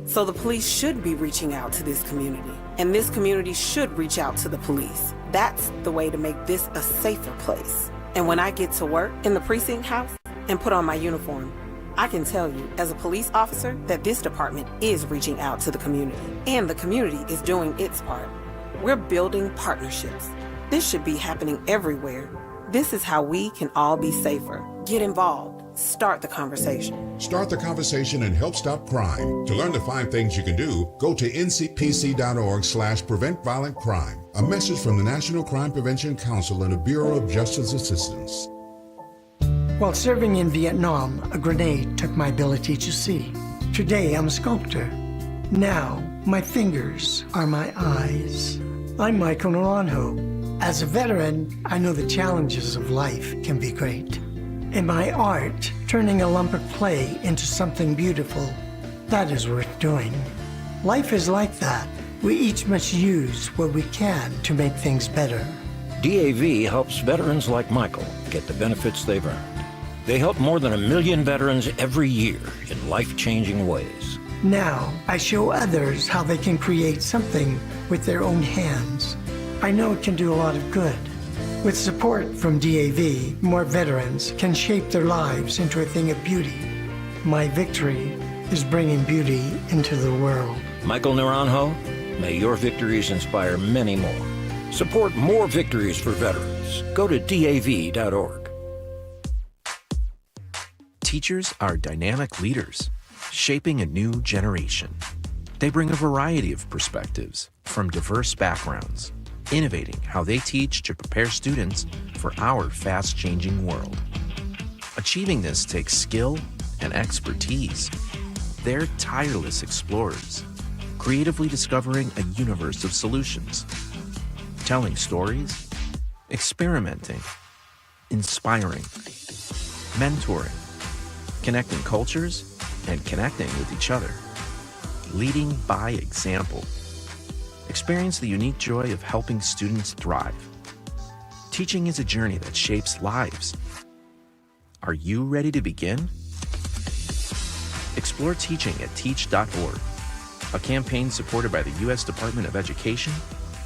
So the police should be reaching out to this community, and this community should reach out to the police. That's the way to make this a safer place. And when I get to work in the precinct house and put on my uniform, I can tell you as a police officer that this department is reaching out to the community, and the community is doing its part. We're building partnerships. This should be happening everywhere. This is how we can all be safer. Get involved. Start the conversation. Start the conversation and help stop crime. To learn the 5 things you can do, go to ncpc.org/prevent violent crime. A message from the National Crime Prevention Council and the Bureau of Justice Assistance. While serving in Vietnam, a grenade took my ability to see. Today, I'm a sculptor. Now, my fingers are my eyes. I'm Michael Naranjo. As a veteran, I know the challenges of life can be great. In my art, turning a lump of clay into something beautiful, that is worth doing. Life is like that. We each must use what we can to make things better. DAV helps veterans like Michael get the benefits they've earned. They help more than 1 million veterans every year in life-changing ways. Now, I show others how they can create something with their own hands. I know it can do a lot of good. With support from DAV, more veterans can shape their lives into a thing of beauty. My victory is bringing beauty into the world. Michael Naranjo, may your victories inspire many more. Support more victories for veterans. Go to DAV.org. Teachers are dynamic leaders, shaping a new generation. They bring a variety of perspectives from diverse backgrounds, innovating how they teach to prepare students for our fast-changing world. Achieving this takes skill and expertise. They're tireless explorers, creatively discovering a universe of solutions, telling stories, experimenting, inspiring, mentoring, connecting cultures, and connecting with each other, leading by example. Experience the unique joy of helping students thrive. Teaching is a journey that shapes lives. Are you ready to begin? Explore teaching at teach.org, a campaign supported by the U.S. Department of Education,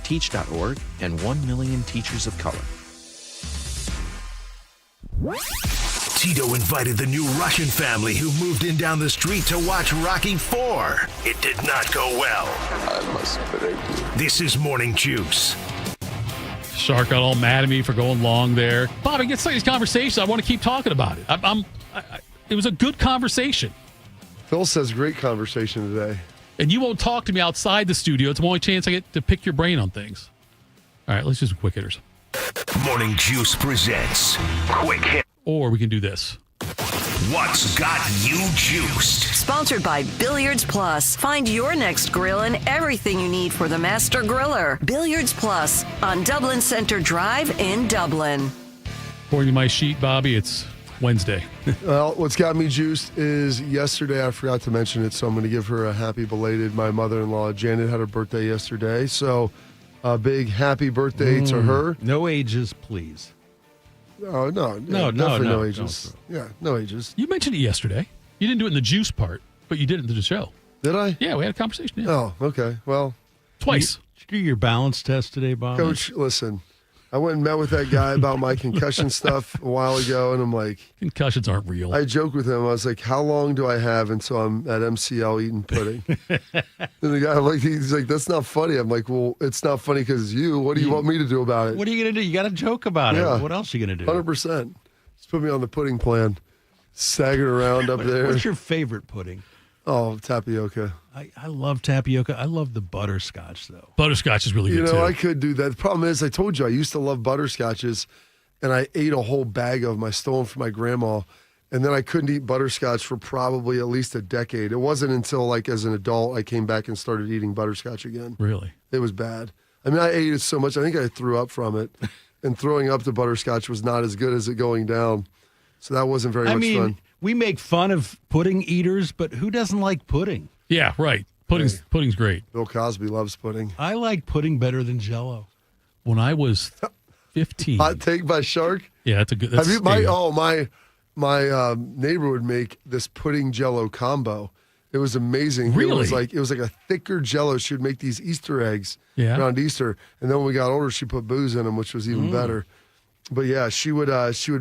teach.org, and 1 million teachers of color. Tito invited the new Russian family who moved in down the street to watch Rocky IV. It did not go well. I must break you. This is Morning Juice. Shark got all mad at me for going long there. Bobby, get some of these conversations. I want to keep talking about it. It was a good conversation. Phil says great conversation today. And you won't talk to me outside the studio. It's the only chance I get to pick your brain on things. All right, let's do some quick hitters. Morning Juice presents Quick Hit. Or we can do this. What's got you juiced? Sponsored by Billiards Plus. Find your next grill and everything you need for the master griller. Billiards Plus on Dublin Center Drive in Dublin. According to my sheet, Bobby, it's Wednesday. Well, what's got me juiced is yesterday, I forgot to mention it, so I'm going to give her a happy belated. My mother-in-law, Janet, had her birthday yesterday, so a big happy birthday to her. No ages, please. Oh, no. Definitely no ages. Yeah, no ages. You mentioned it yesterday. You didn't do it in the juice part, but you did it in the show. Did I? Yeah, we had a conversation. Yeah. Oh, okay. Well. Twice. Did you do your balance test today, Bob? Coach, listen. I went and met with that guy about my concussion stuff a while ago, and I'm like... Concussions aren't real. I joked with him. I was like, how long do I have until I'm at MCL eating pudding? And the guy, he's like, that's not funny. I'm like, well, it's not funny because it's you. What do you want me to do about it? What are you going to do? You got to joke about it. What else are you going to do? 100%. Just put me on the pudding plan. Sagging around up there. What's your favorite pudding? Oh, tapioca. I love tapioca. I love the butterscotch, though. Butterscotch is really good, too. I could do that. The problem is, I told you, I used to love butterscotches, and I ate a whole bag of them. I stole them from my grandma, and then I couldn't eat butterscotch for probably at least a decade. It wasn't until, as an adult, I came back and started eating butterscotch again. Really? It was bad. I mean, I ate it so much, I think I threw up from it, and throwing up the butterscotch was not as good as it going down. So that wasn't very much fun. We make fun of pudding eaters, but who doesn't like pudding? Yeah, right. Pudding's great. Bill Cosby loves pudding. I like pudding better than Jell-O. When I was 15. Hot take by Shark? Yeah, that's a good... My neighbor would make this pudding Jell-O combo, It was amazing. Really? It was like a thicker Jell-O. She would make these Easter eggs around Easter, and then when we got older, she put booze in them, which was even better. But yeah, she would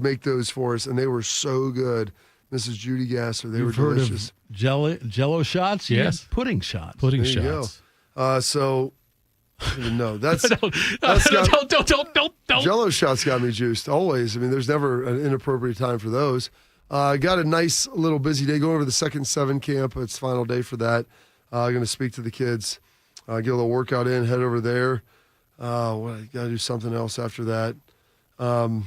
make those for us, and they were so good. Mrs. Judy Gasser, they were delicious. Heard of Jell-O shots? Yes. Pudding shots. Pudding There you shots. go. So, no, don't. Jell-O shots got me juiced always. I mean, there's never an inappropriate time for those. Got a nice little busy day going over the second 7 camp. It's final day for that. I'm going to speak to the kids, get a little workout in, head over there. I got to do something else after that. Do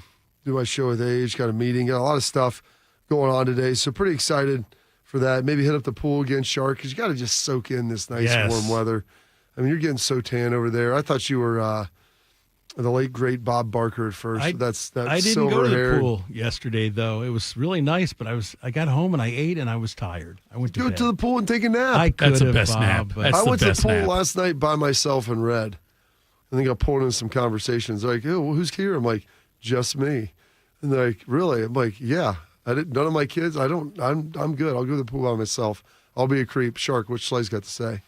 my show with Age, got a meeting, got a lot of stuff going on today. So pretty excited for that. Maybe hit up the pool again, Shark, because you got to just soak in this nice warm weather. I mean, you're getting so tan over there. I thought you were the late, great Bob Barker at first. I didn't go to the pool yesterday, though. It was really nice, but I got home and I ate and I was tired. I went to bed. Go to the pool and take a nap. I could That's the have, best Bob, nap. but- That's I the went to the best pool nap. last night by myself and read. I think I pulled in some conversations. They're like, oh, well, who's here? I'm like, just me. And they're like, really? I'm like, yeah. None of my kids. I'm good. I'll go to the pool by myself. I'll be a creep. Shark, what Sly's got to say?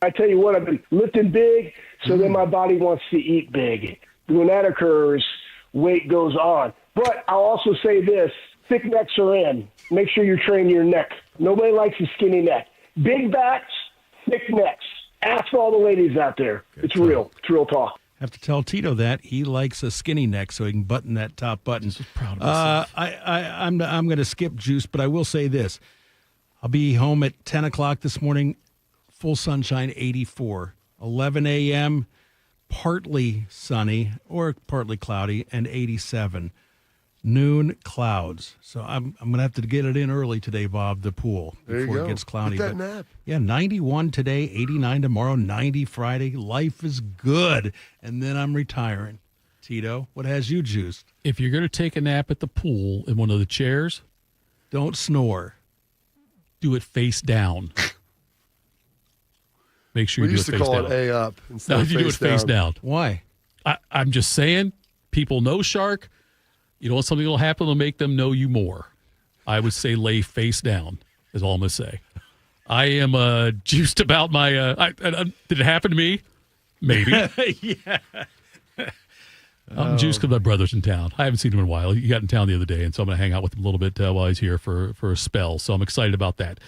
I tell you what, I've been lifting big, so then my body wants to eat big. When that occurs, weight goes on. But I'll also say this, thick necks are in. Make sure you're training your neck. Nobody likes a skinny neck. Big backs, thick necks. Ask all the ladies out there. It's real. It's real talk. Have to tell Tito that he likes a skinny neck so he can button that top button. Proud of myself. I'm going to skip Juice, but I will say this. I'll be home at 10 o'clock this morning, full sunshine, 84. 11 a.m., partly sunny or partly cloudy, and 87. Noon, clouds. So I'm going to have to get it in early today, Bob, the pool, There you before go. it gets cloudy. Get that But, nap. yeah, 91 today, 89 tomorrow, 90 Friday. Life is good. And then I'm retiring. Tito, what has you juiced? If you're going to take a nap at the pool in one of the chairs, don't snore. Do it face down. Make sure We you do used it to face call down. it A up instead No, of you do it face down. Why? I'm just saying, people know Shark. You don't want something will happen to make them know you more. I would say lay face down is all I'm going to say. I am juiced about my did it happen to me? Maybe. Yeah. I'm juiced because my brother's in town. I haven't seen him in a while. He got in town the other day, and so I'm going to hang out with him a little bit while he's here for a spell. So I'm excited about that.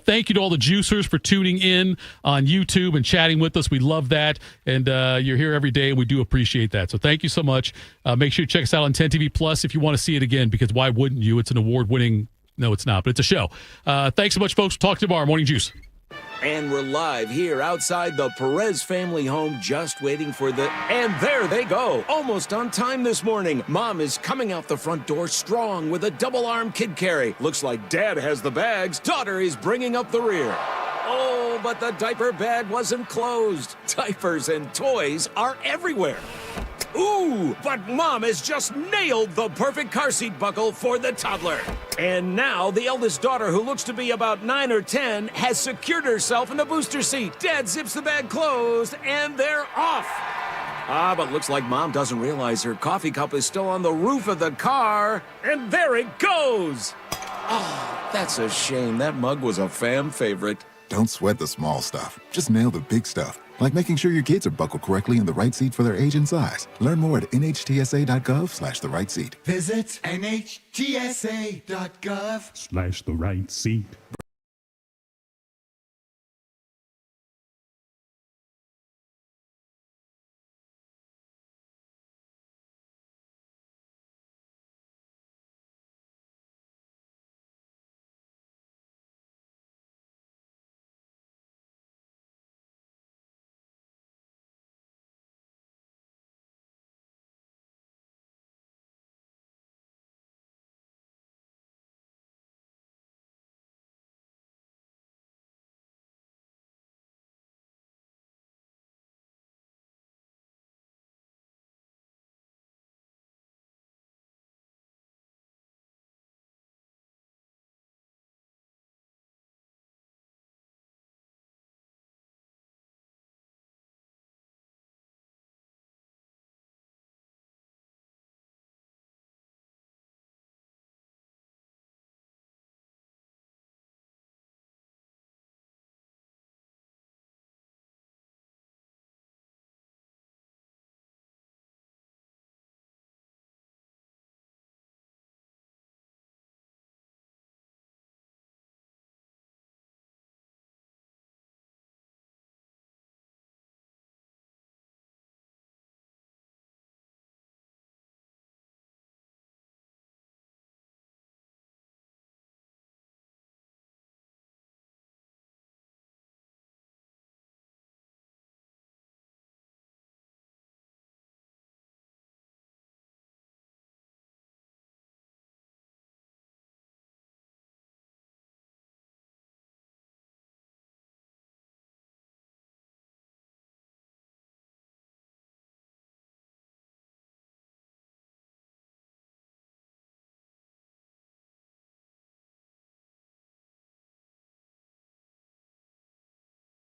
Thank you to all the juicers for tuning in on YouTube and chatting with us. We love that. And you're here every day, and we do appreciate that. So thank you so much. Make sure you check us out on 10 TV Plus if you want to see it again, because why wouldn't you? It's an award-winning – no, it's not, but it's a show. Thanks so much, folks. We'll talk to you tomorrow. Morning Juice. And we're live here outside the Perez family home, just waiting for the... And there they go, almost on time this morning. Mom is coming out the front door strong with a double-arm kid carry. Looks like Dad has the bags. Daughter is bringing up the rear. Oh, but the diaper bag wasn't closed. Diapers and toys are everywhere. Ooh, but Mom has just nailed the perfect car seat buckle for the toddler. And now the eldest daughter, who looks to be about 9 or 10, has secured herself in the booster seat. Dad zips the bag closed, and they're off. But looks like Mom doesn't realize her coffee cup is still on the roof of the car. And there it goes. Oh, that's a shame. That mug was a fam favorite. Don't sweat the small stuff. Just nail the big stuff. Like making sure your kids are buckled correctly in the right seat for their age and size. Learn more at nhtsa.gov/the right seat. Visit nhtsa.gov/the right seat.